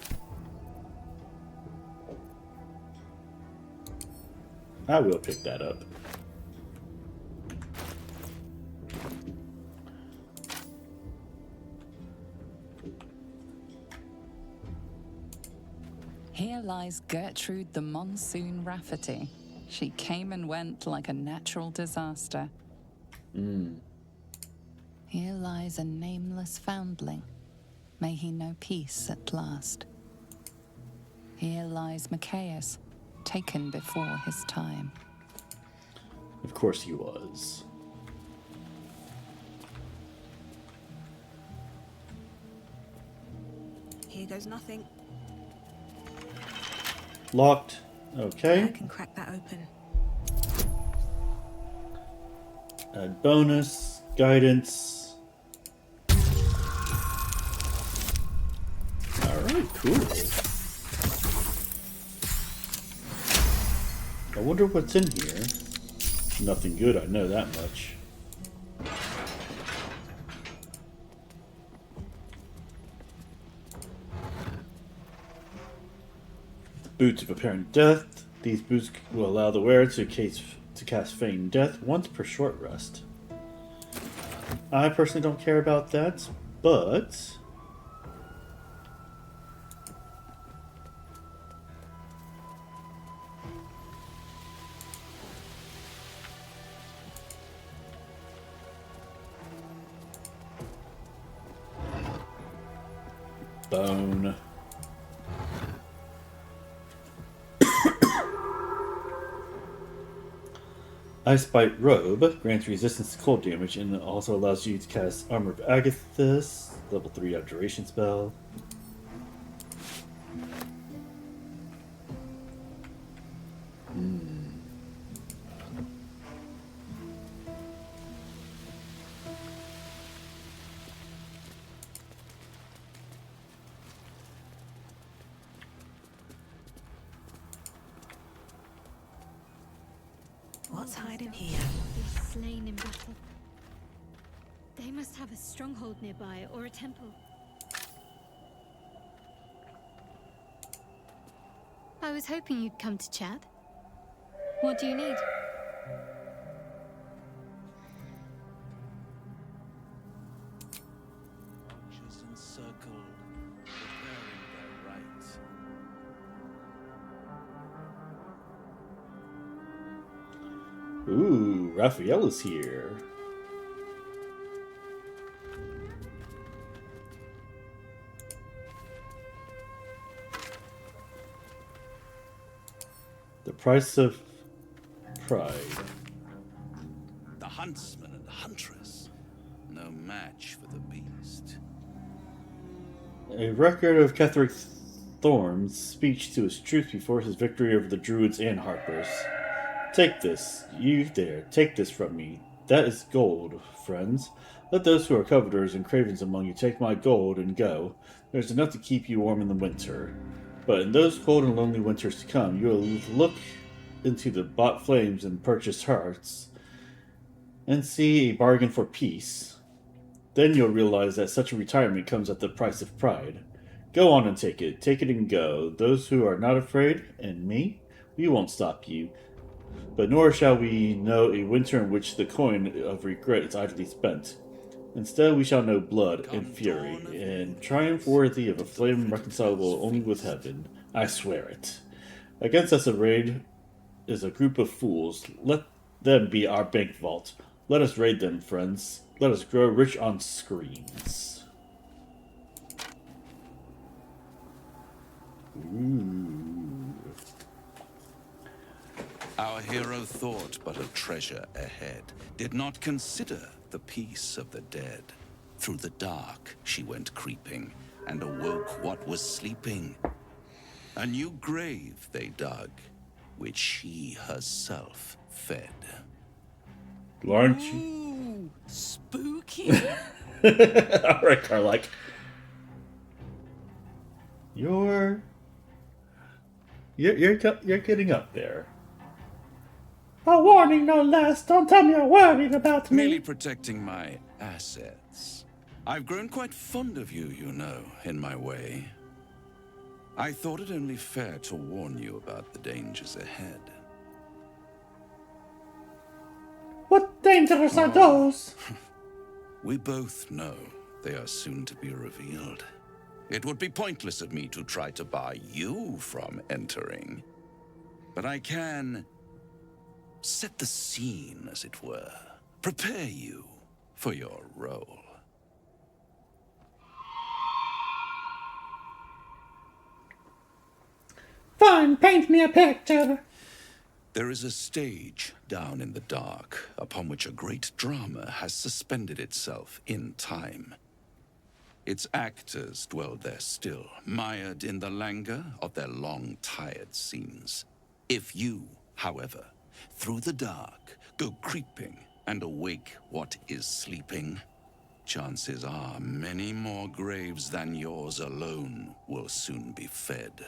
I will pick that up. Here lies Gertrude the Monsoon Rafferty. She came and went like a natural disaster. Here lies a nameless foundling. May he know peace at last. Here lies Macias, taken before his time. Of course he was. Here goes nothing. Locked. Okay. I can crack that open. Add bonus. Guidance. Alright, cool. I wonder what's in here. Nothing good, I know that much. Boots of Apparent Death. These boots will allow the wearer to cast Feign Death once per short rest. I personally don't care about that, but bone. Ice Bite Robe grants resistance to cold damage and also allows you to cast Armor of Agathis, level 3 abjuration spell. What's hiding here? They're slain in battle. They must have a stronghold nearby or a temple. I was hoping you'd come to chat. What do you need? Archers encircled, preparing their right. Ooh, Raphael is here. The price of pride. The huntsman and huntress, no match for the beast. A record of Ketheric Thorm's speech to his troops before his victory over the Druids and Harpers. Take this, you dare, take this from me. That is gold, friends. Let those who are coveters and cravens among you take my gold and go. There's enough to keep you warm in the winter. But in those cold and lonely winters to come, you will look into the bought flames and purchased hearts and see a bargain for peace. Then you'll realize that such a retirement comes at the price of pride. Go on and take it and go. Those who are not afraid, and me, we won't stop you. But nor shall we know a winter in which the coin of regret is idly spent. Instead, we shall know blood and fury, and triumph worthy of a flame reconcilable only with heaven. I swear it. Against us arrayed is a group of fools. Let them be our bank vault. Let us raid them, friends. Let us grow rich on screens. Ooh. Our hero thought but of treasure ahead, did not consider the peace of the dead. Through the dark she went creeping, and awoke what was sleeping. A new grave they dug, which she herself fed. Aren't you? Ooh, spooky. Alright, Karlach. You're getting up there. A warning, no less. Don't tell me you're worried about me. Merely protecting my assets. I've grown quite fond of you, you know, in my way. I thought it only fair to warn you about the dangers ahead. What dangers are those? We both know they are soon to be revealed. It would be pointless of me to try to bar you from entering. But I can set the scene, as it were. Prepare you for your role. Fine, paint me a picture. There is a stage down in the dark upon which a great drama has suspended itself in time. Its actors dwell there still, mired in the languor of their long, tired scenes. If you, however, through the dark, go creeping and awake what is sleeping, chances are many more graves than yours alone will soon be fed.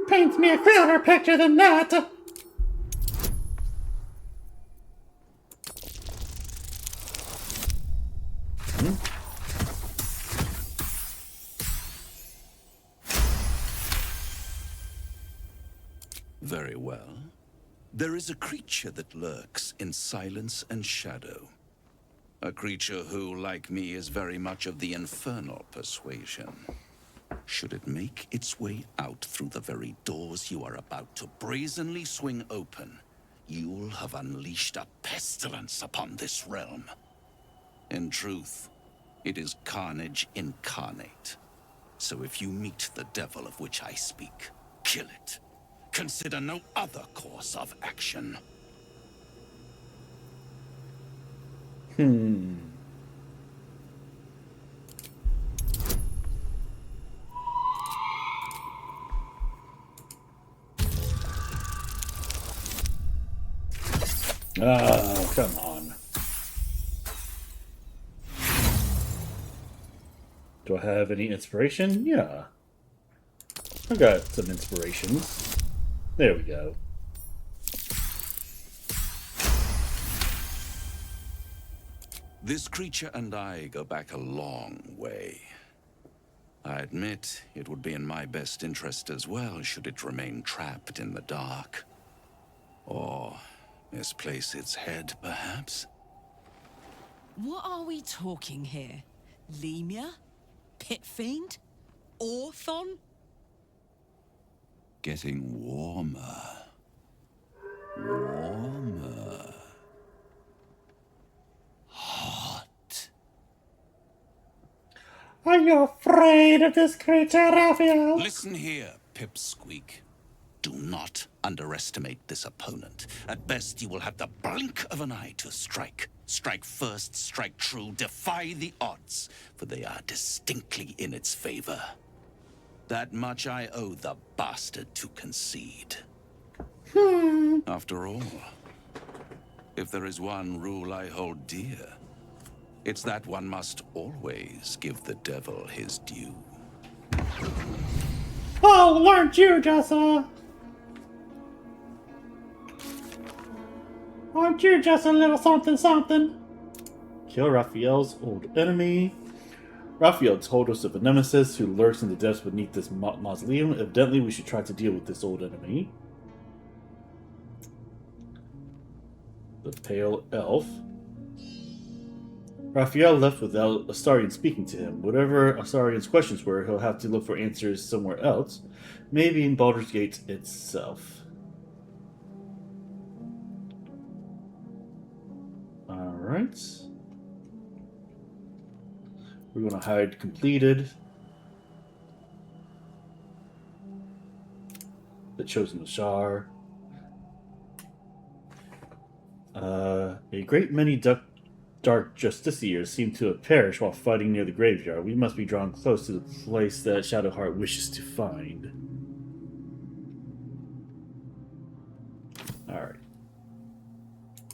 Paint me a clearer picture than that. Very well. There is a creature that lurks in silence and shadow. A creature who, like me, is very much of the infernal persuasion. Should it make its way out through the very doors you are about to brazenly swing open, you'll have unleashed a pestilence upon this realm. In truth, It is carnage incarnate. So if you meet the devil of which I speak, kill it. Consider no other course of action. Oh, come on. Do I have any inspiration? Yeah. I got some inspirations. There we go. This creature and I go back a long way. I admit it would be in my best interest as well should it remain trapped in the dark. Or misplace its head, perhaps? What are we talking here? Lemur? Pit fiend? Orthon? Getting warmer. Warmer. Hot. Are you afraid of this creature, Raphael? Listen here, Pipsqueak. Do not underestimate this opponent. At best, you will have the blink of an eye to strike. Strike first, strike true, defy the odds, for they are distinctly in its favor. That much I owe the bastard to concede. After all, if there is one rule I hold dear, it's that one must always give the devil his due. Oh, aren't you just aren't you just a little something something? Kill Raphael's old enemy. Raphael told us of a nemesis who lurks in the depths beneath this mausoleum. Evidently, we should try to deal with this old enemy. The Pale Elf. Raphael left without Astarion speaking to him. Whatever Astarion's questions were, he'll have to look for answers somewhere else. Maybe in Baldur's Gate itself. Alright. We're going to hide completed. The Chosen Ashar. A great many dark justiciars seem to have perished while fighting near the graveyard. We must be drawn close to the place that Shadowheart wishes to find. Alright.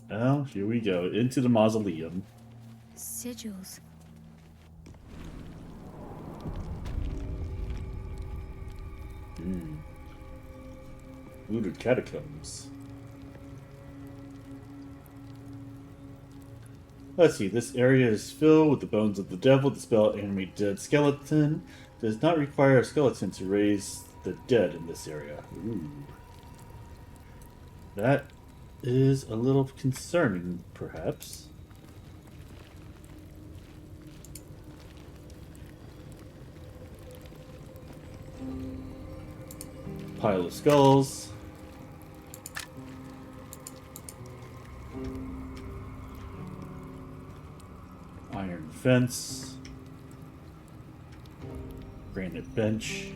Well, here we go. Into the mausoleum. Sigils. Looted catacombs. Let's see, this area is filled with the bones of the devil. The spell animate dead skeleton. Does not require a skeleton to raise the dead in this area. Ooh. That is a little concerning, perhaps. Pile of skulls. Iron fence. Granite bench.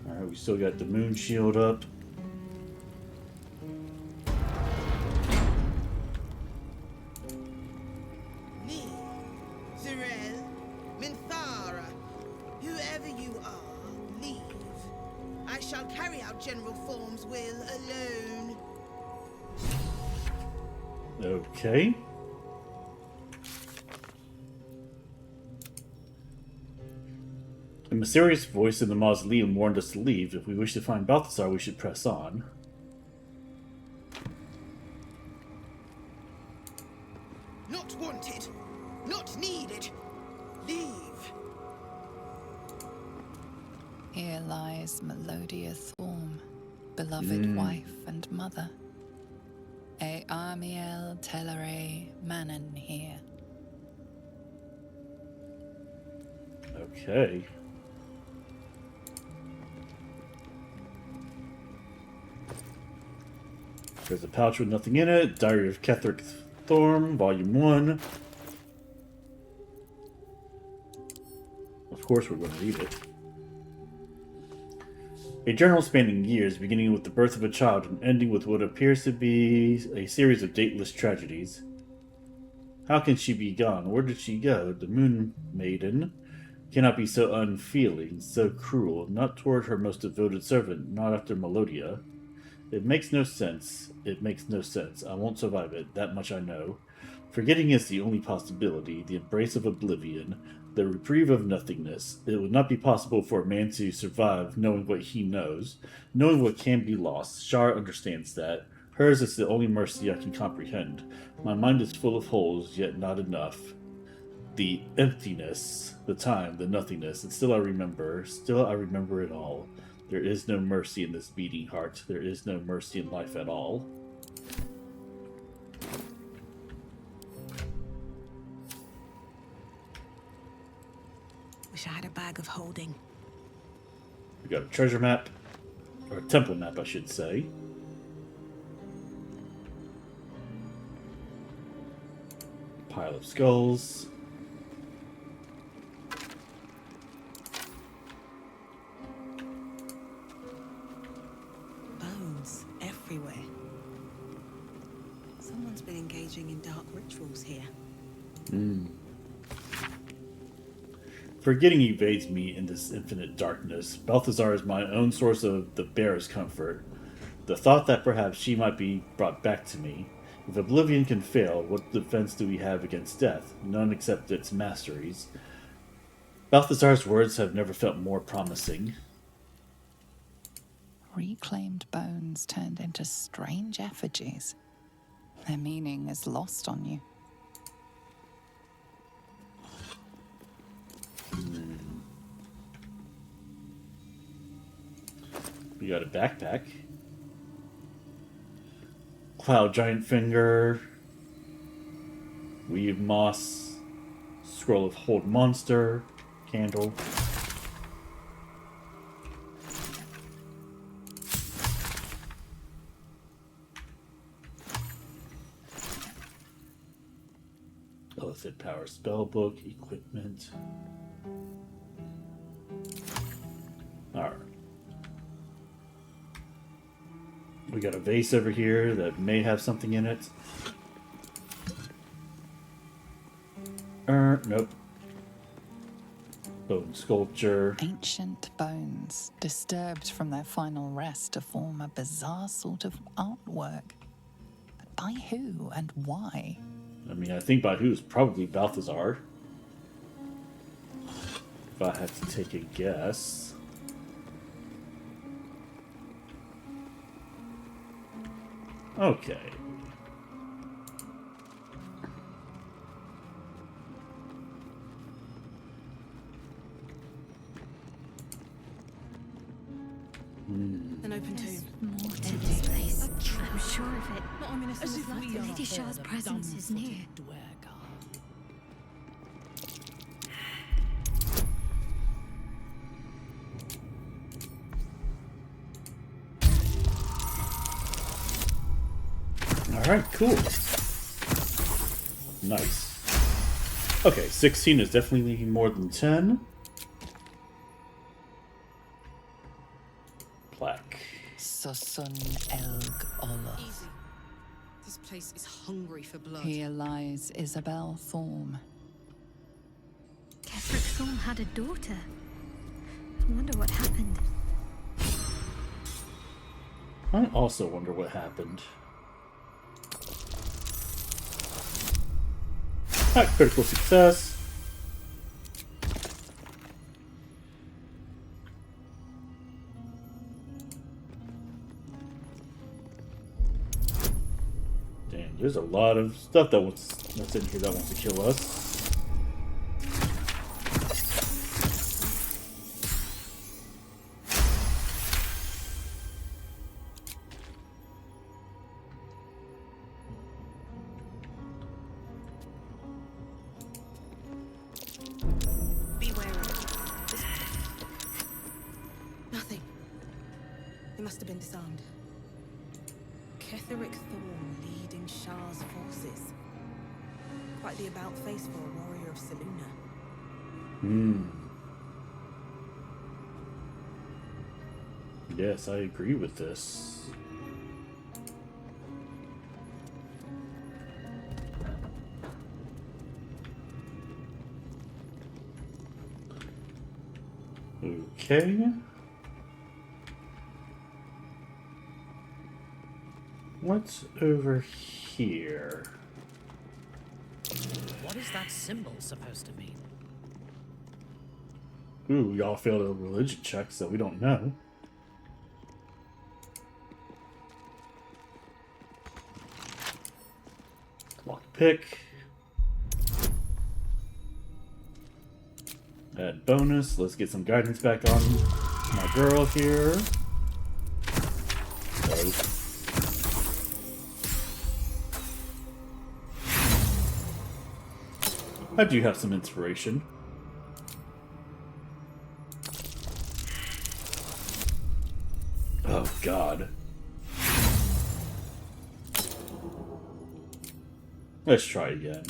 Alright, we still got the moon shield up. Me, Zerel, Minthara, whoever you are, leave. I shall carry out General Thorm's will alone. Okay. A mysterious voice in the mausoleum warned us to leave. If we wish to find Balthasar, we should press on. Not wanted. Not needed. Leave. Here lies Melodia Thorm, beloved wife and mother. E Amiel Telere Manon here. Okay. There's a pouch with nothing in it. Diary of Ketheric Thorm, Volume 1. Of course we're going to read it. A journal spanning years, beginning with the birth of a child and ending with what appears to be a series of dateless tragedies. How can she be gone? Where did she go? The Moon Maiden cannot be so unfeeling, so cruel, not toward her most devoted servant, not after Melodia. It makes no sense. It makes no sense. I won't survive it, that much I know. Forgetting is the only possibility, the embrace of oblivion, the reprieve of nothingness. It would not be possible for a man to survive knowing what he knows, knowing what can be lost. Shar understands that. Hers is the only mercy I can comprehend. My mind is full of holes, yet not enough. The emptiness, the time, the nothingness, and still I remember it all. There is no mercy in this beating heart. There is no mercy in life at all. Wish I had a bag of holding. We got a treasure map, or a temple map, I should say. Pile of skulls. Bones everywhere. Someone's been engaging in dark rituals here. Forgetting evades me in this infinite darkness. Balthazar is my own source of the barest comfort. The thought that perhaps she might be brought back to me. If oblivion can fail, what defense do we have against death? None except its masteries. Balthazar's words have never felt more promising. Reclaimed bones turned into strange effigies. Their meaning is lost on you. We got a backpack. Cloud Giant Finger. Weave Moss. Scroll of Hold Monster. Candle. Illicit Power Spellbook. Equipment. Alright. We got a vase over here that may have something in it. Nope. Bone sculpture. Ancient bones, disturbed from their final rest to form a bizarre sort of artwork. But by who and why? I mean, I think by who is probably Balthazar. If I had to take a guess. Okay. An open tomb. More to this place. I'm sure of it. Not ominous as if Lady Shar's presence is near. Alright, cool. Nice. Okay, 16 is definitely more than 10. Plaque. Susun Elg Ola. Easy. This place is hungry for blood. Here lies Isabel Thorm. Ketheric Thorm had a daughter. I wonder what happened. I also wonder what happened. Alright, critical success. Damn, there's a lot of stuff that's in here that wants to kill us. Nothing. It must have been disarmed. Ketheric Thorm leading Shar's forces. quite the about face for a warrior of Selûne. Yes, I agree with this. Okay. What's over here? What is that symbol supposed to mean? Ooh, y'all failed a religion check, so we don't know. Lock pick. Add bonus. Let's get some guidance back on my girl here. Oh. I do have some inspiration. Oh, God. Let's try again.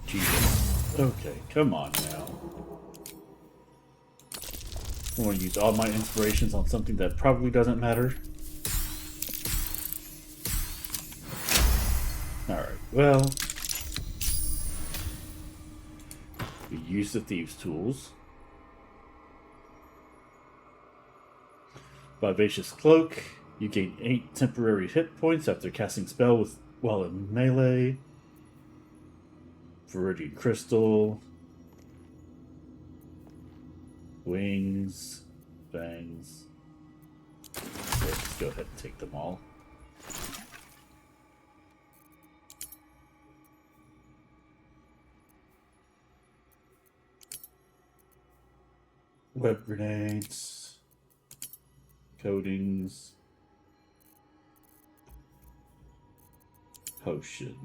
Jesus. Okay, come on now. I want to use all my inspirations on something that probably doesn't matter. Alright, well. We use the Thieves' Tools. Vivacious Cloak. You gain 8 temporary hit points after casting spell while in melee. Viridian Crystal. Wings. Fangs. Let's go ahead and take them all. Web grenades. Coatings. Potions.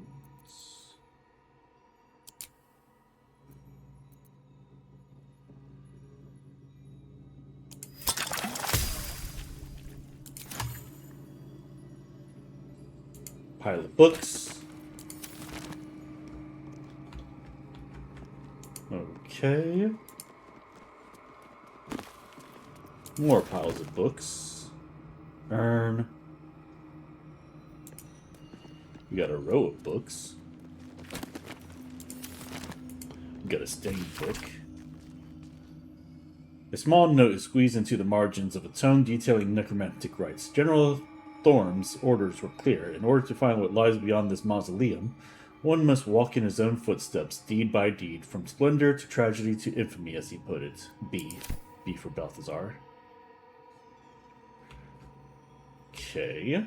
Pile of books. Okay. More piles of books. Urn. We got a row of books. We got a stained book. A small note is squeezed into the margins of a tome detailing necromantic rites. General Thorm's orders were clear. In order to find what lies beyond this mausoleum, one must walk in his own footsteps, deed by deed, from splendor to tragedy to infamy, as he put it. B. B for Balthazar. Okay.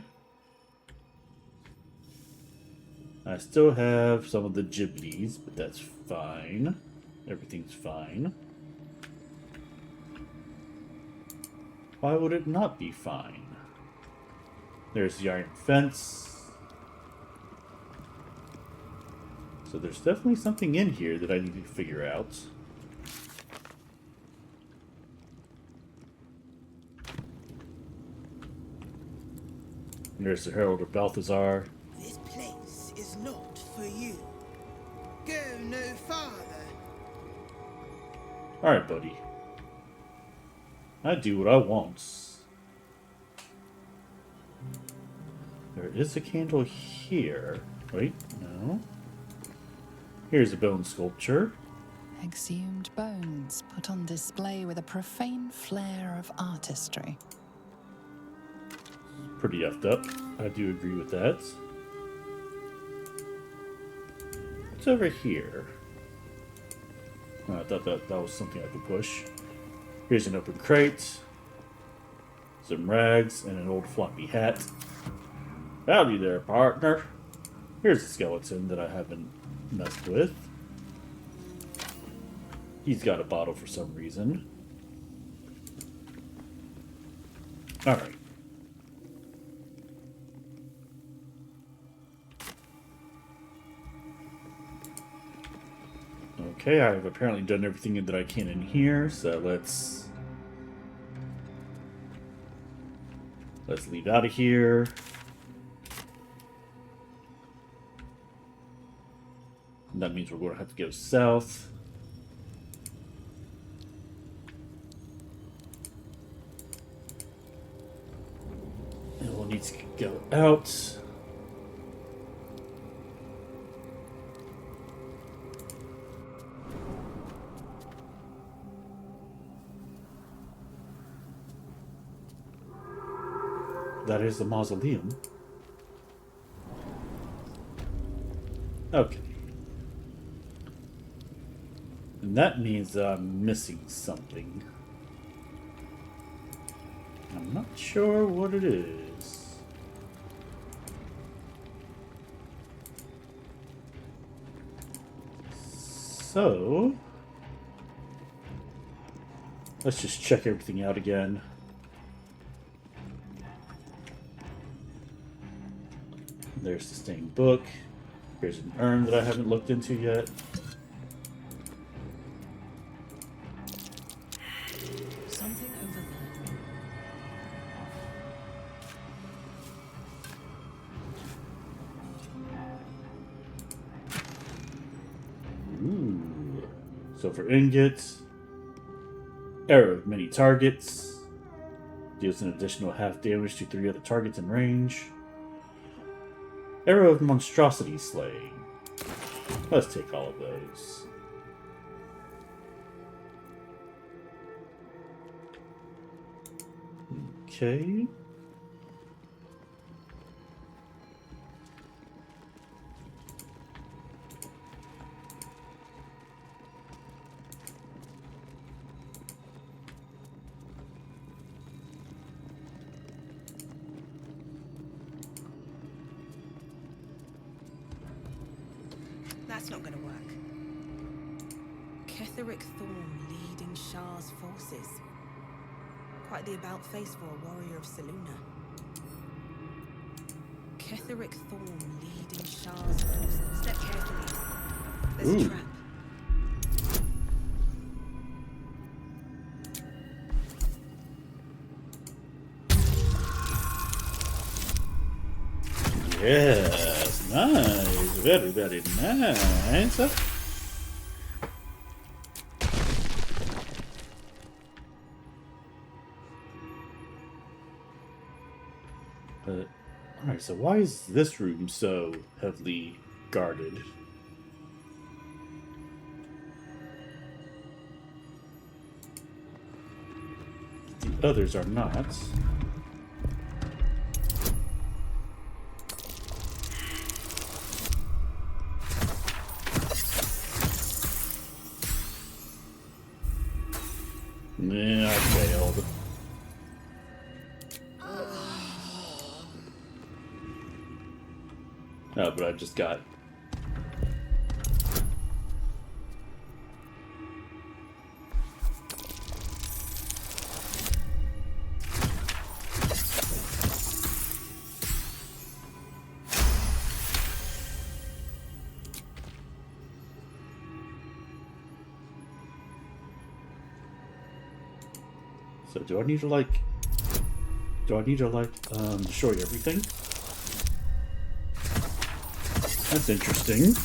I still have some of the gibbeties, but that's fine. Everything's fine. Why would it not be fine? There's the iron fence. So there's definitely something in here that I need to figure out. And there's the Herald of Balthazar. This place is not for you. Go no farther. Alright, buddy. I do what I want. There is a candle here. Wait, no. Here's a bone sculpture. Exhumed bones put on display with a profane flair of artistry. Pretty effed up. I do agree with that. What's over here? Oh, I thought that was something I could push. Here's an open crate. Some rags and an old floppy hat. Howdy there, partner. Here's a skeleton that I haven't messed with. He's got a bottle for some reason. Alright. Okay, I've apparently done everything that I can in here, so let's leave out of here. And that means we're going to have to go south. And we'll need to go out. That is the mausoleum. Okay. And that means that I'm missing something. I'm not sure what it is. So, let's just check everything out again. There's the stained book. Here's an urn that I haven't looked into yet. Something over there. Ooh. So for ingots, arrow of many targets. Deals an additional half damage to 3 other targets in range. Arrow of monstrosity slaying. Let's take all of those. Okay. That's not going to work. Ketheric Thorm leading Shah's forces. Quite the about-face for a warrior of Sylandra. Ketheric Thorm leading Shah's forces. Step carefully. There's a trap. Yes, nice. Very, very nice. Alright, so why is this room so heavily guarded? The others are not. Yeah, I failed. Oh, but I just got... So do I need to destroy everything? That's interesting.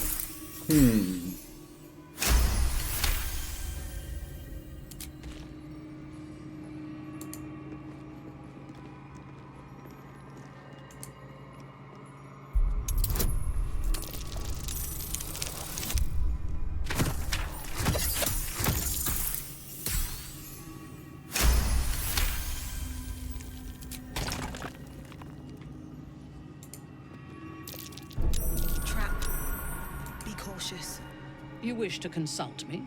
You wish to consult me?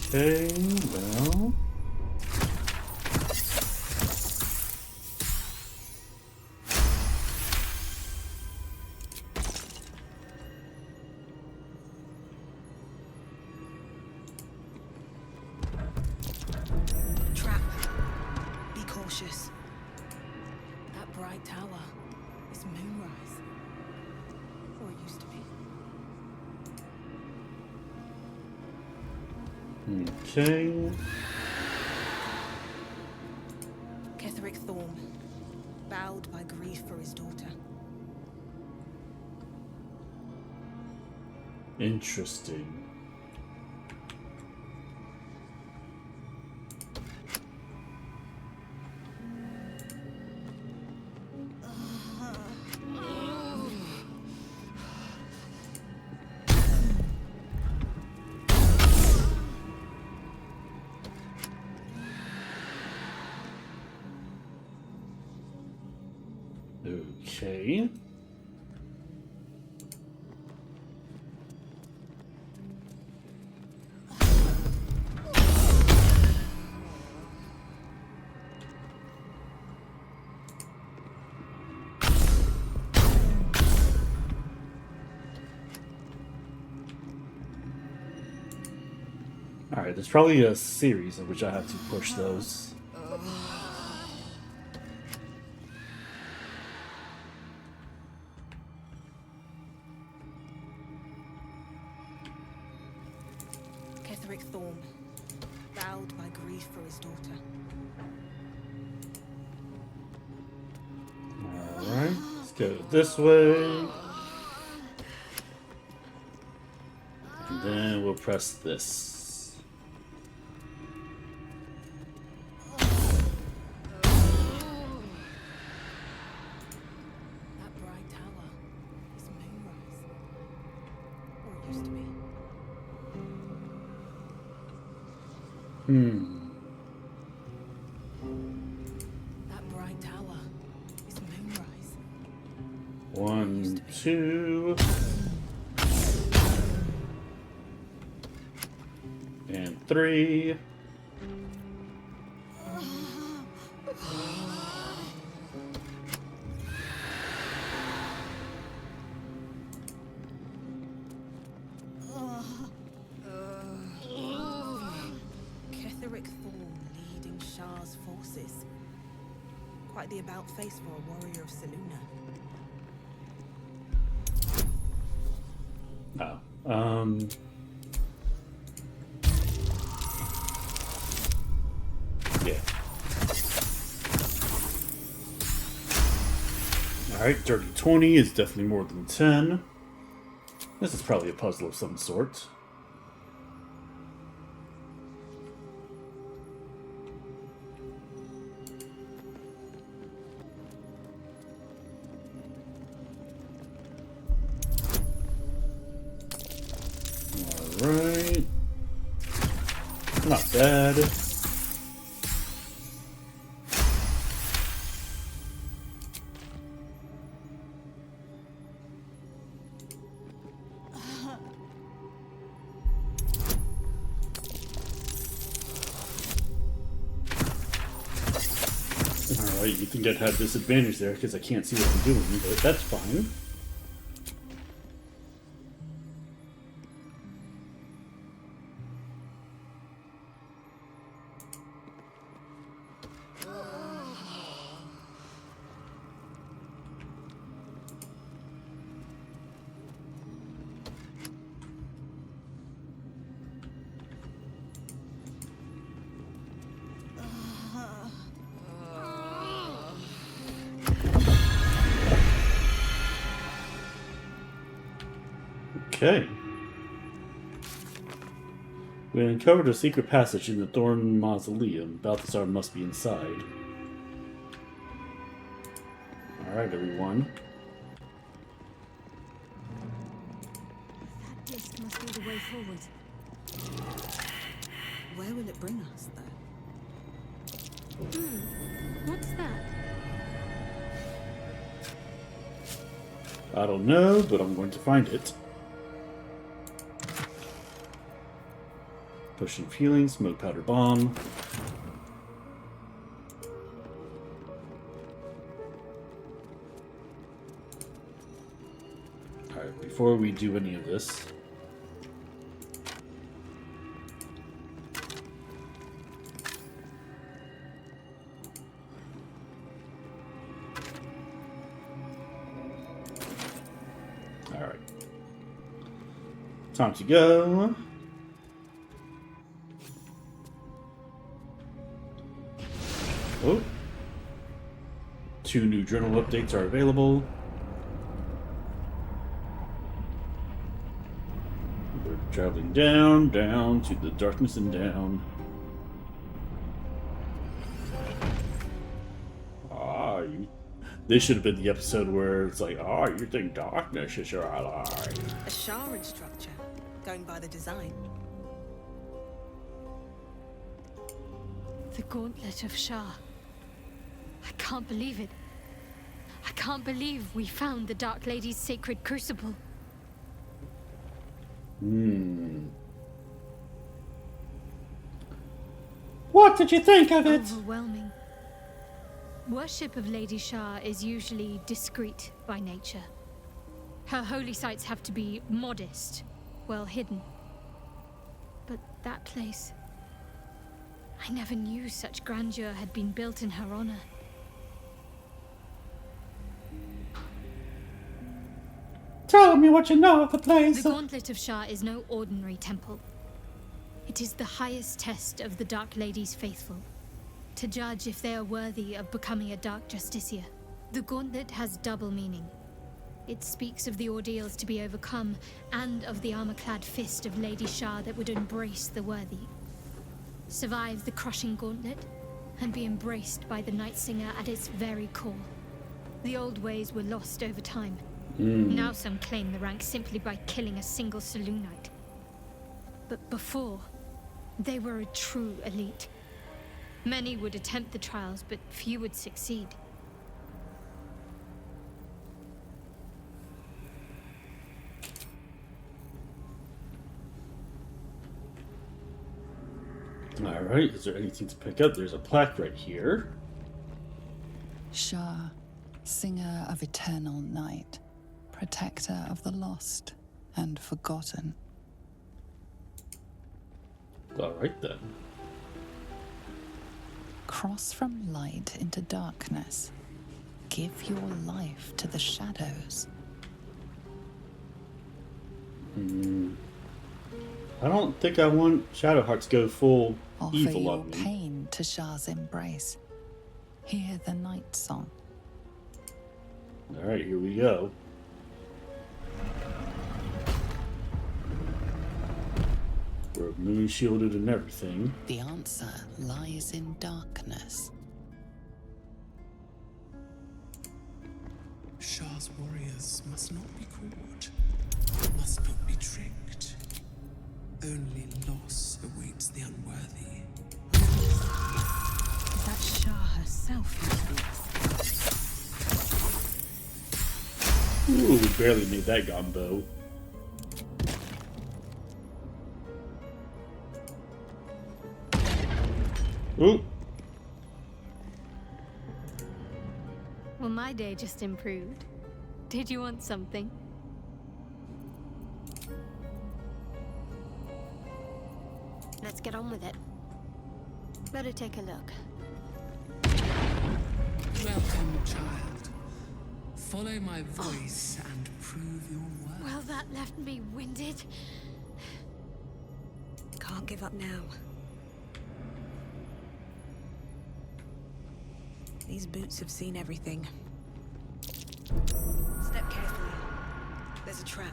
Okay, well... That bright tower is Moonrise. Or it used to be. Okay. Ketheric Thorm, bowed by grief for his daughter. Interesting. Okay. Alright, there's probably a series in which I have to push those. Ketheric Thorm, bowed by grief for his daughter. Alright, let's go this way. And then we'll press this. That bright tower is Moonrise. Or it used to be. That bright tower is Moonrise. 1, 2. And 3. Ketheric Thorm leading Shah's forces. Quite the about face for a warrior of Selûne. Yeah. Alright, dirty 20 is definitely more than 10. This is probably a puzzle of some sort. Alright. Not bad. Alright, you think I'd have disadvantage there because I can't see what I'm doing, but that's fine. Okay. We uncovered a secret passage in the Thorn Mausoleum. Balthasar must be inside. Alright, everyone. That disc must be the way forward. Where will it bring us, though? What's that? I don't know, but I'm going to find it. Potion of healing, smoke powder bomb. Alright, before we do any of this, Time to go. Oh. 2 new journal updates are available. We're traveling down, down to the darkness and down. This should have been the episode where it's like, oh, you think darkness is your ally. A shard structure, going by the design. The Gauntlet of Shah. I can't believe it. I can't believe we found the Dark Lady's sacred crucible. What did you think of it? Overwhelming. Worship of Lady Shah is usually discreet by nature. Her holy sites have to be modest, well hidden. But that place... I never knew such grandeur had been built in her honor. Tell me what you know of the place. The Gauntlet of Shah is no ordinary temple. It is the highest test of the Dark Lady's faithful, to judge if they are worthy of becoming a Dark Justiciar. The Gauntlet has double meaning. It speaks of the ordeals to be overcome, and of the armor-clad fist of Lady Shah that would embrace the worthy. Survive the crushing gauntlet, and be embraced by the Night Singer at its very core. The old ways were lost over time. Now some claim the rank simply by killing a single saloon knight. But before, they were a true elite. Many would attempt the trials, but few would succeed. Alright, is there anything to pick up? There's a plaque right here. Shah, singer of eternal night, protector of the lost and forgotten. Alright then. Cross from light into darkness. Give your life to the shadows. I don't think I want Shadowheart to go full Offer evil your on me. pain to Shah's embrace. Hear the night song. Alright, here we go. We're moon shielded and everything. The answer lies in darkness. Shah's warriors must not be caught, must not be tricked. Only loss awaits the unworthy. Is that Shah herself who speaks? Ooh, we barely made that gombo. Ooh. Well, my day just improved. Did you want something? Let's get on with it. Better take a look. Welcome, child. Follow my voice and prove your worth. Well, that left me winded. Can't give up now. These boots have seen everything. Step carefully. There's a trap.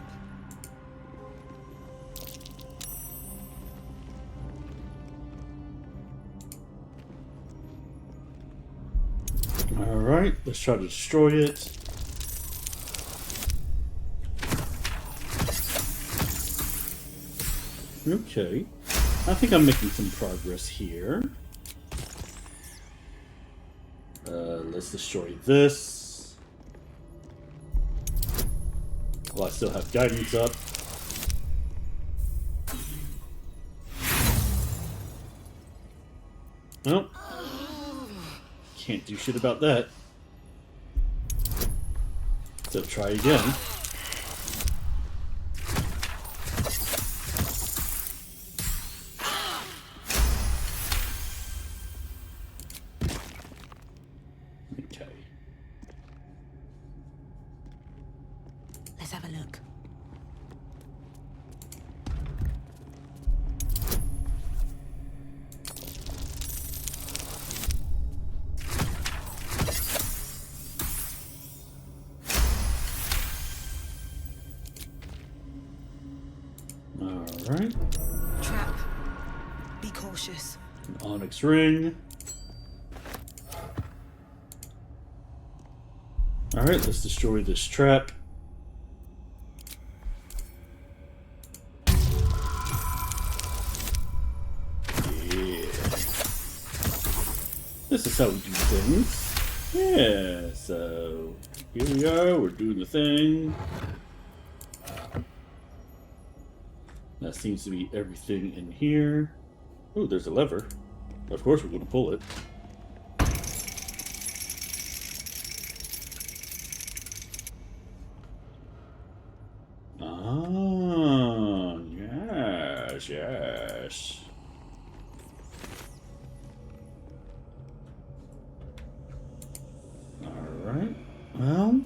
Alright, let's try to destroy it. Okay. I think I'm making some progress here. Let's destroy this. Well, I still have guidance up. Well, can't do shit about that. So try again. Okay. Let's have a look. Alright. Trap. Be cautious. An onyx ring. Alright, let's destroy this trap. Yeah. This is how we do things. Yeah, so here we are, we're doing the thing. That seems to be everything in here. Oh, there's a lever. Of course we're going to pull it. Ah, yes, yes. Alright, well.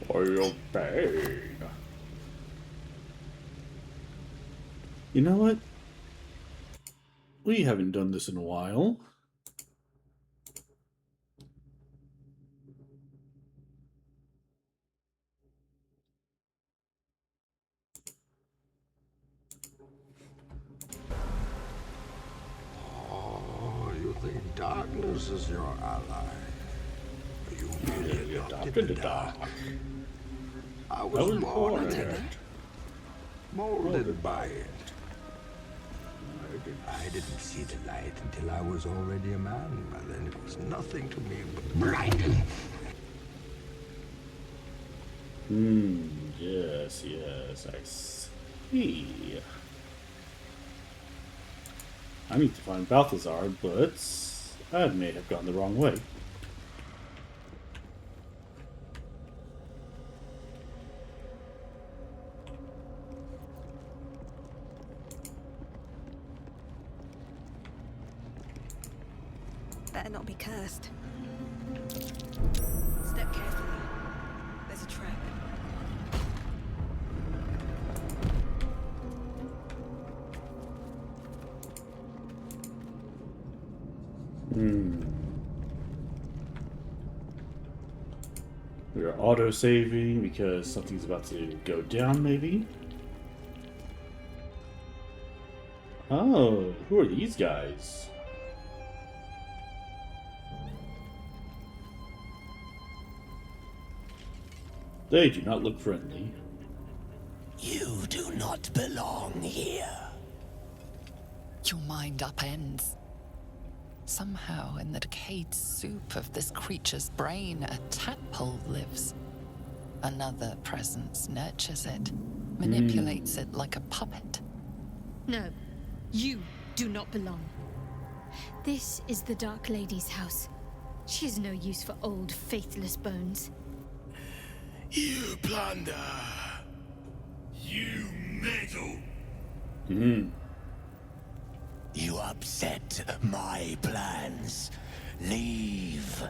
For your pain. You know what? We haven't done this in a while. Oh, you think darkness is your ally? You merely adopted the dark. I was born in it, molded by it. I didn't see the light until I was already a man. By then it was nothing to me but blinding. Yes, yes, I see. I need to find Balthazar, but I may have gone the wrong way. Better not be cursed. Step carefully. There's a trap. We are auto-saving because something's about to go down, maybe? Oh, who are these guys? They do not look friendly. You do not belong here. Your mind upends. Somehow, in the decayed soup of this creature's brain, a tadpole lives. Another presence nurtures it, manipulates it like a puppet. No, you do not belong. This is the Dark Lady's house. She has no use for old, faithless bones. You plunder. You meddle. You upset my plans. Leave.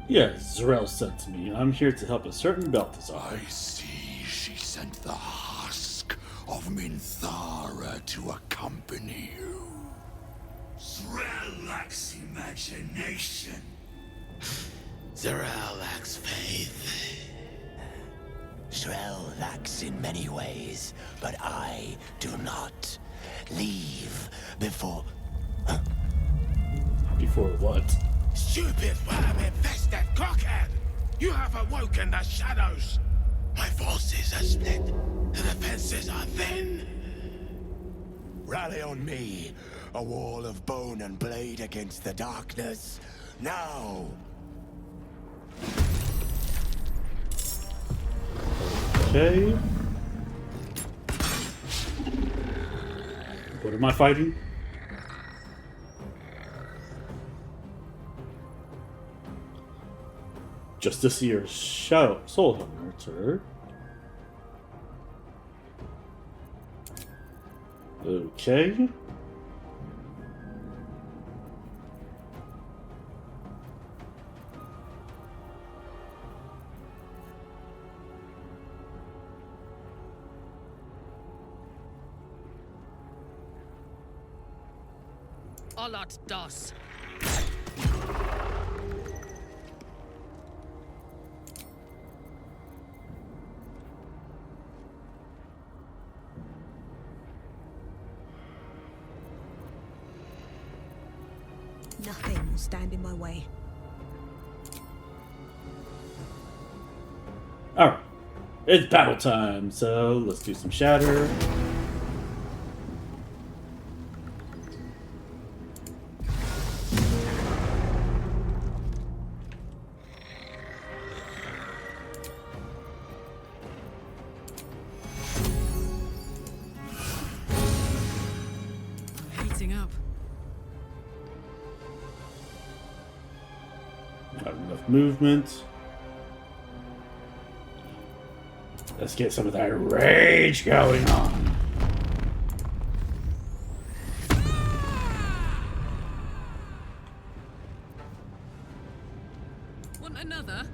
Yes, Zarel sent me. I'm here to help a certain Balthazar. I see she sent the husk of Minthara to accompany you. Zarel lacks imagination. Zarel lacks faith. Zarel lacks in many ways, but I do not. Leave before... Before what? Stupid worm-infested cockhead! You have awoken the shadows! My forces are split. The defenses are thin. Rally on me. A wall of bone and blade against the darkness. Now! Okay. What am I fighting? Just to see your soul hunter. Okay. Olot dos. Nothing will stand in my way. Alright. It's battle time, so let's do some shatter. Heating up. Not enough movement. Let's get some of that rage going on. Want another?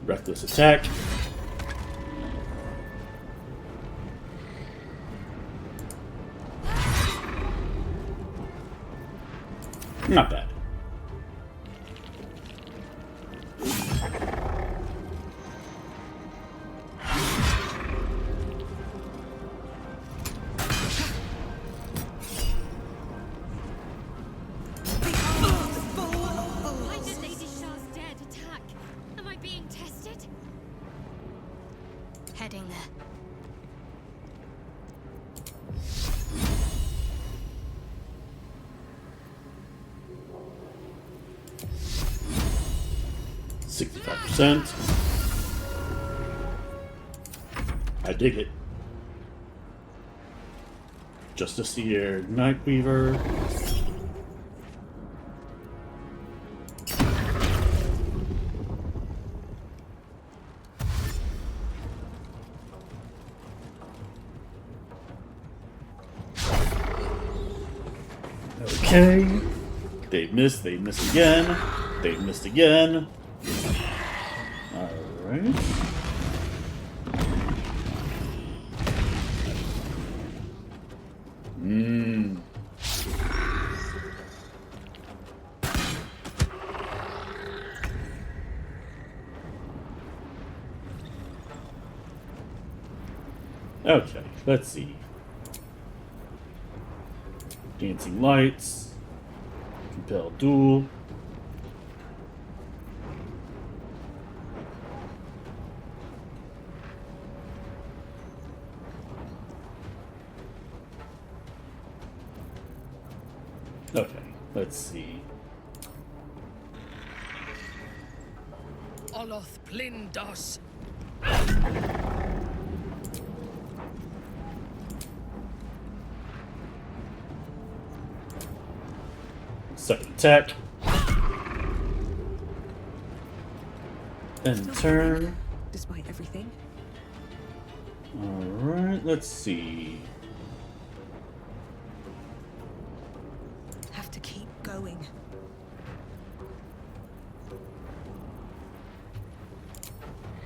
Reckless attack. Not bad. Why did Lady Shah's dead attack? Am I being tested? Heading there. I dig it. Just to see your Nightweaver. Okay. They missed again. They missed again. Alright. Okay, let's see. Dancing lights. Compel duel. Okay, let's see. Oloth Plindos. Second attack. And turn. Despite everything. Alright, let's see. Have to keep going.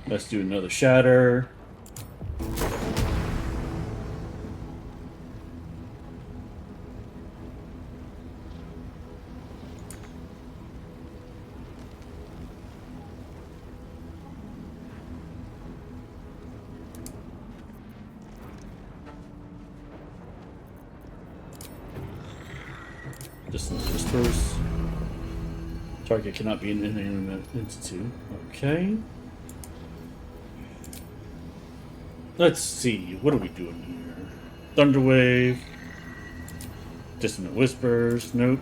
Let's do another shatter. Whispers. Target cannot be an inanimate entity. Okay. Let's see. What are we doing here? Thunderwave. Dissonant Whispers. Nope.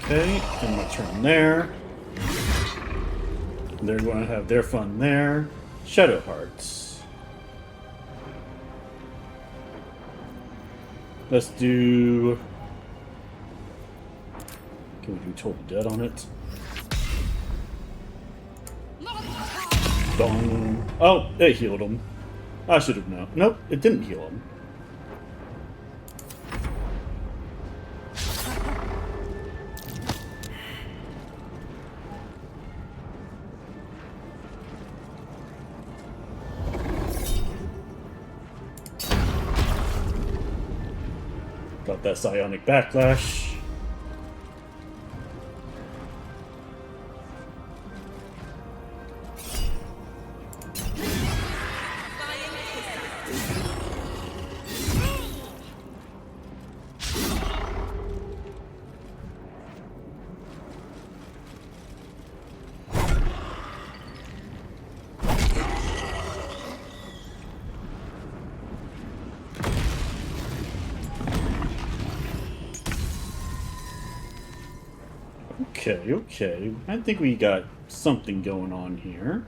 Okay, and my turn there. They're going to have their fun there. Shadowheart. Let's do... Can we do Total Dead on it? Dong. Oh, it healed him. I should have known. Nope, it didn't heal him. Got that psionic backlash. Okay, okay. I think we got something going on here.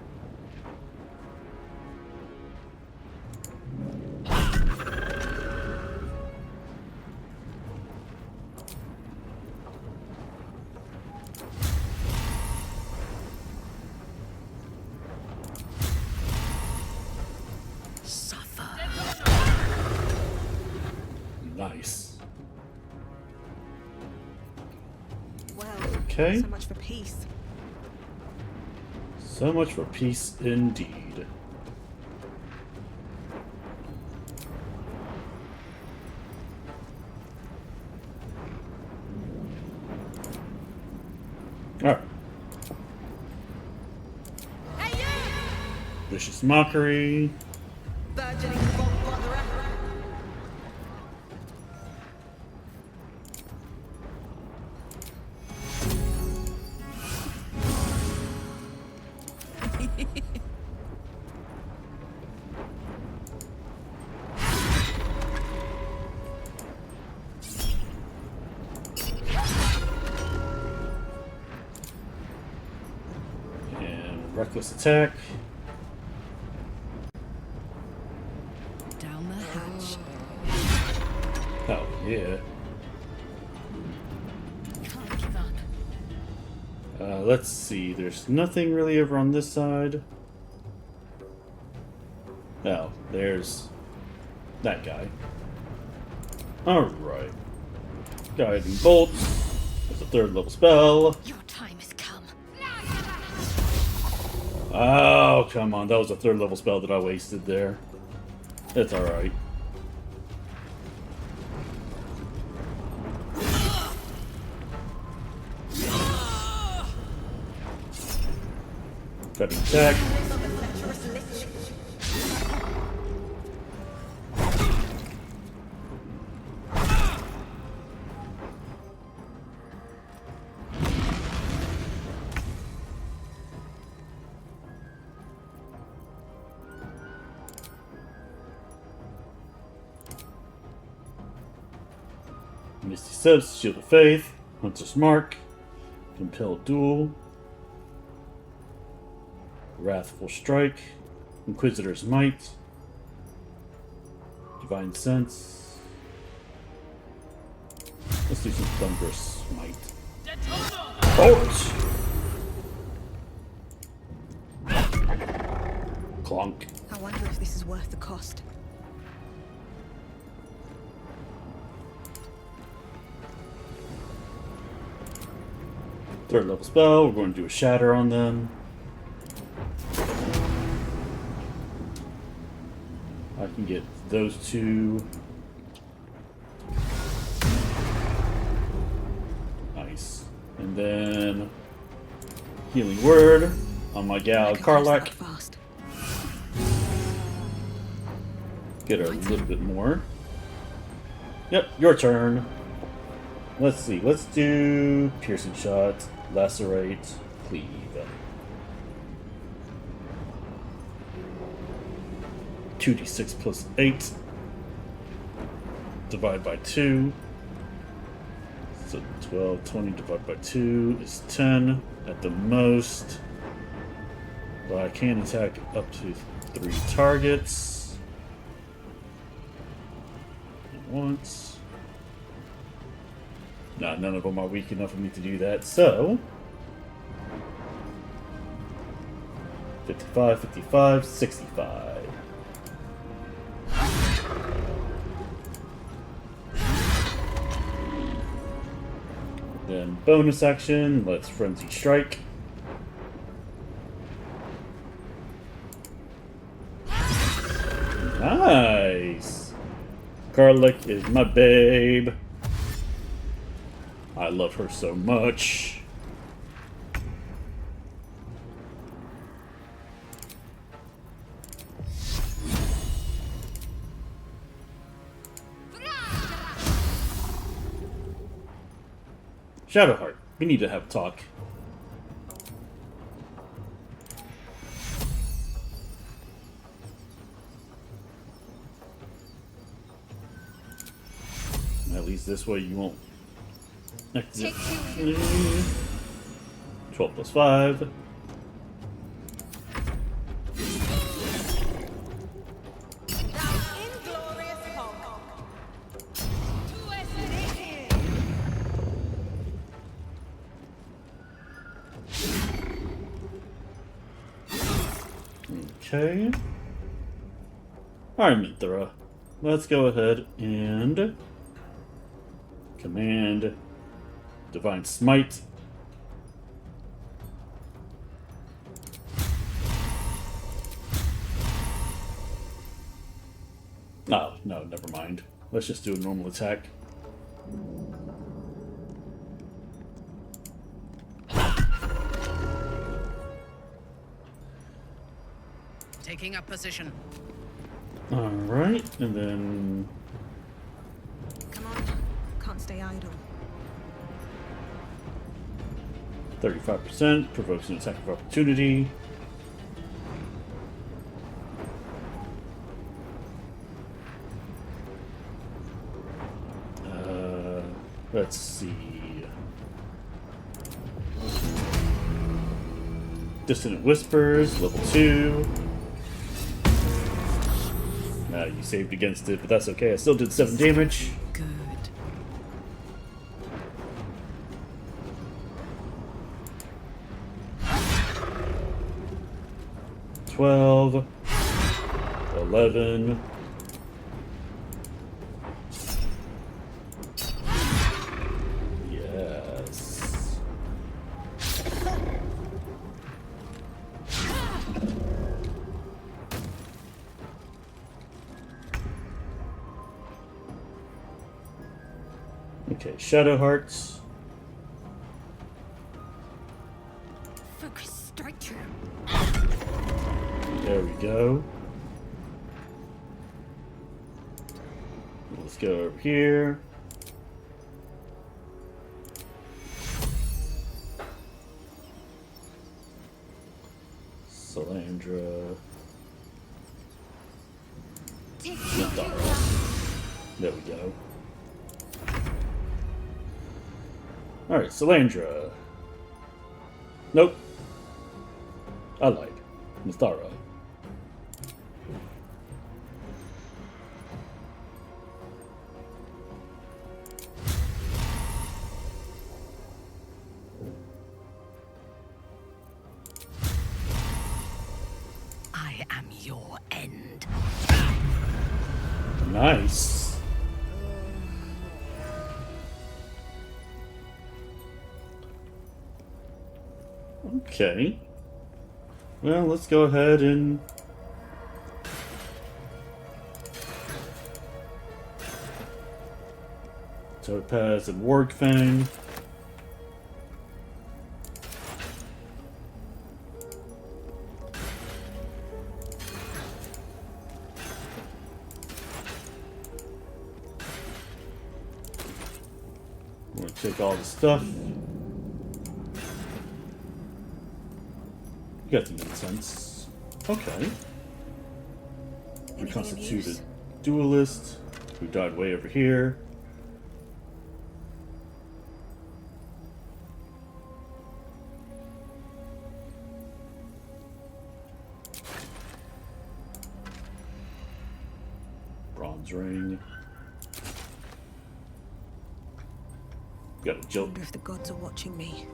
Nice. Okay. So much for peace. So much for peace indeed. Alright. Vicious Mockery. Reckless attack. Down the hatch. Oh, yeah. Can't give up. Let's see. There's nothing really over on this side. Oh, there's that guy. Alright. Guiding Bolts. That's a 3rd level spell. Your time has come. Oh, come on. That was a 3rd level spell that I wasted there. That's alright. Cutting attack. Misty Steps, Shield of Faith, Hunter's Mark, Compelled Duel, Wrathful Strike, Inquisitor's Might, Divine Sense. Let's do some Thunderous Might. Bolt! Clunk. I wonder if this is worth the cost. Third level spell, we're going to do a shatter on them. I can get those two. Nice. And then Healing Word on my gal Karlach. Get her a little bit more. Yep, your turn. Let's see, let's do Piercing Shot, Lacerate, Cleave. Two d6 plus 8. Divide by 2. So 12, 20 divided by 2 is 10 at the most. But I can attack up to 3 targets at once. Nah, none of them are weak enough for me to do that, so 55, 55, 65. Then bonus action, let's Frenzy Strike. Nice! Karlach is my babe. I love her so much. Shadowheart, we need to have a talk. At least this way you won't exit. 12 plus 5. Okay. Alright, Minthara. Let's go ahead and command Divine Smite. Oh, no, never mind. Let's just do a normal attack. Taking up position. Alright, and then... Come on, can't stay idle. 35% provokes an attack of opportunity. Let's see. Dissonant Whispers, level 2. You saved against it, but that's okay. I still did 7 damage. Good. $12, 11. Yes. Okay, Shadowheart. Focus, strike true. There we go. Let's go over here. Sylandra. Minthara. There we go. Alright, Sylandra. Nope. I lied. Minthara. I am your end. Nice. Okay. Well, let's go ahead and Topaz and Wargfang. I'm gonna take all the stuff. You got some incense. Okay. Reconstituted duelist who died way over here. bronze ring. Got a jump. Wonder if the gods are watching me.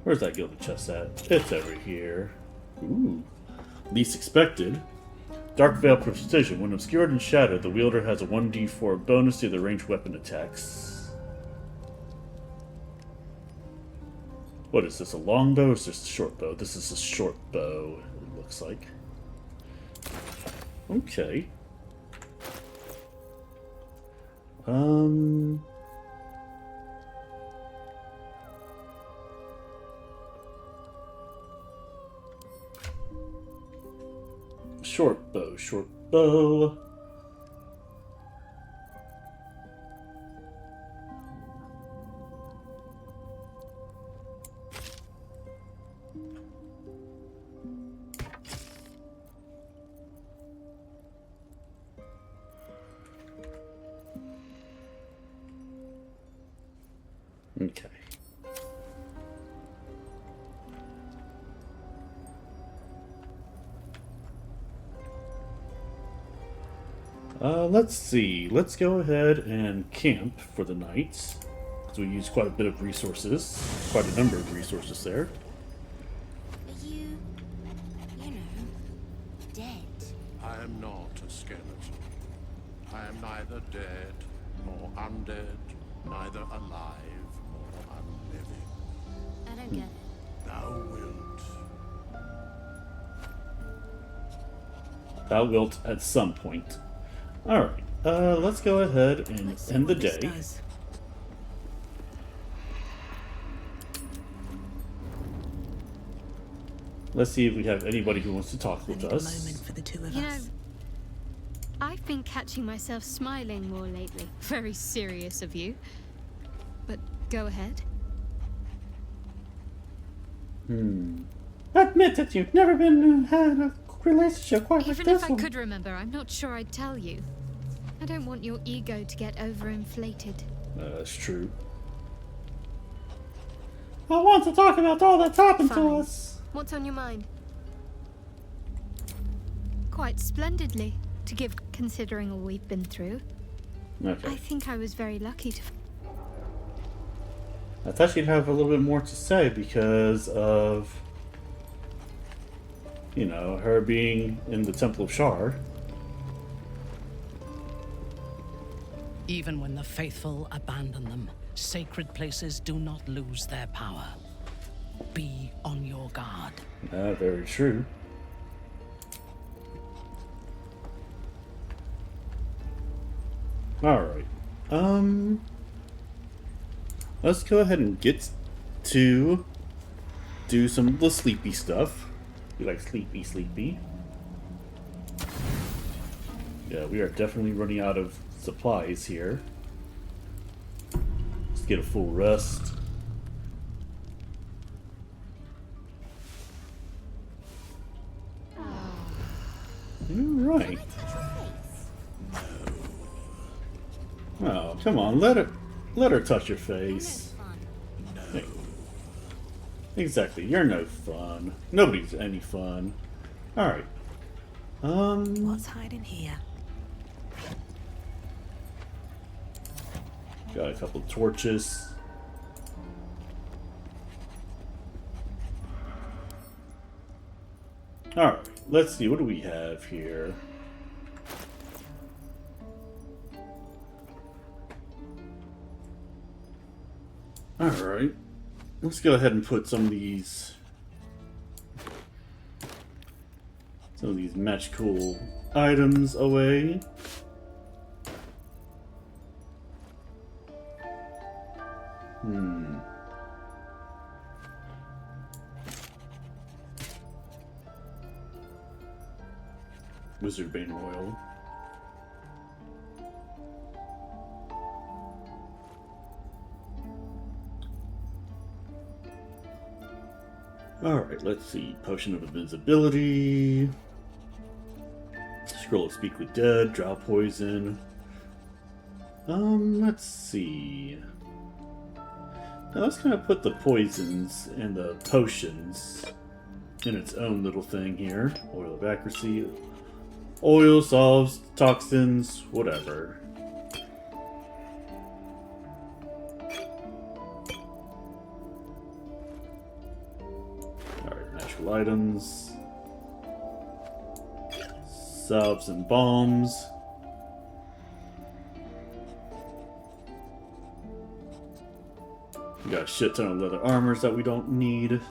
Where's that gilded chest at? It's over here. Ooh. Least expected. Dark Veil Precision. When obscured in shadow, the wielder has a 1d4 bonus to the ranged weapon attacks. What is this, a longbow or is this a short bow? This is a short bow, it looks like. Okay. Short bow, short bow. Okay. Let's see. Let's go ahead and camp for the night. Because we use quite a bit of resources. Quite a number of resources there. Are you know, dead? I am not a skeleton. I am neither dead nor undead, neither alive nor unliving. I don't get it. Thou wilt. Thou wilt at some point. Alright, let's go ahead and end the day. Let's see if we have anybody who wants to talk with us. For the two of You know, us. I've been catching myself smiling more lately. Very serious of you. But go ahead. Admit that you've never been had a relationship quite like Even this if I one. could remember, I'm not sure I'd tell you. I don't want your ego to get overinflated. That's true. I want to talk about all that's happened to Fine. us. What's on your mind? Quite splendidly, to give considering all we've been through. Okay. I think I was very lucky to... I thought you'd have a little bit more to say because of, you know, her being in the Temple of Shar. Even when the faithful abandon them, sacred places do not lose their power. Be on your guard. Very true. Alright. Let's go ahead and get to do some of the sleepy stuff. We like sleepy. Yeah, we are definitely running out of supplies here. Let's get a full rest. Alright. Oh, come on, let her touch your face. Hey. Exactly, you're no fun. Nobody's any fun. Alright. What's hiding here? Got a couple of torches. Alright, let's see, what do we have here? Alright, let's go ahead and put some of these magical items away. Wizard Bane Oil. Alright, let's see. Potion of Invisibility. Scroll of Speak with Dead. Drow Poison. Let's see. Now let's kind of put the poisons and the potions in its own little thing here. Oil of accuracy. Oil solves toxins, whatever. Alright, natural items. Salves and bombs. We got a shit ton of leather armors that we don't need.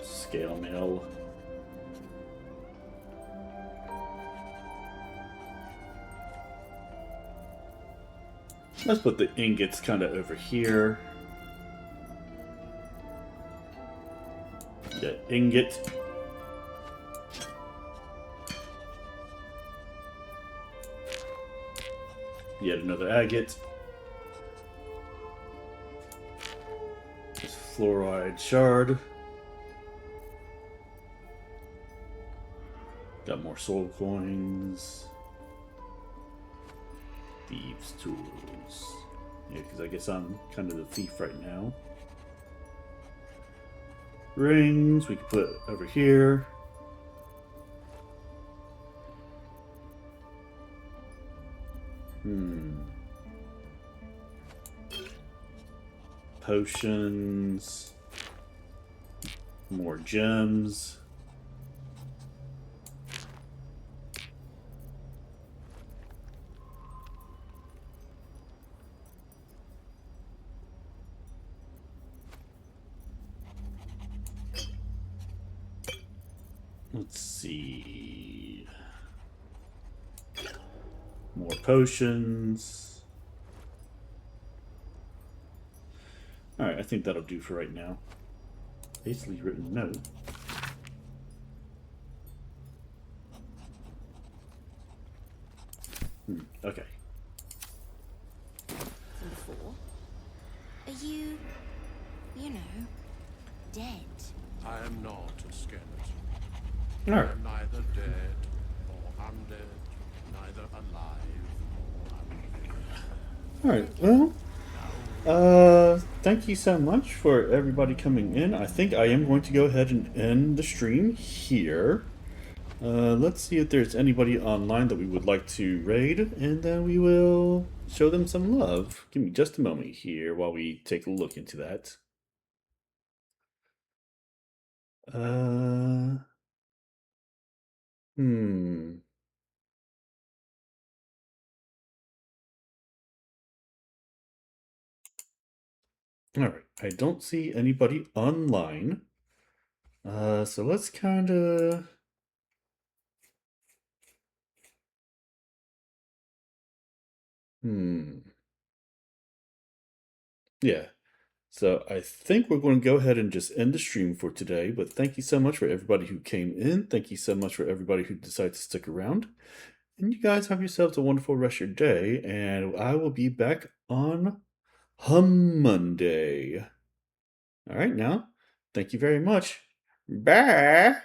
Scale mail. Let's put the ingots kind of over here. Yeah, ingot. Yet another agate. This fluoride shard. Got more soul coins. Thieves' tools. Yeah, because I guess I'm kind of the thief right now. Rings we can put over here. Potions. More gems. Let's see. More potions. Alright, I think that'll do for right now. Hastily written note. Okay. Before, are you know, dead? I am not a skeleton. All right. I am neither dead nor undead, neither alive nor undead. Alright, well, thank you so much for everybody coming in. I think I am going to go ahead and end the stream here. Let's see if there's anybody online that we would like to raid, and then we will show them some love. Give me just a moment here while we take a look into that. Alright, I don't see anybody online. So let's kind of... Yeah. So I think we're going to go ahead and just end the stream for today, but thank you so much for everybody who came in. Thank you so much for everybody who decided to stick around. And you guys have yourselves a wonderful rest of your day, and I will be back on Monday. All right, now, thank you very much. Bye!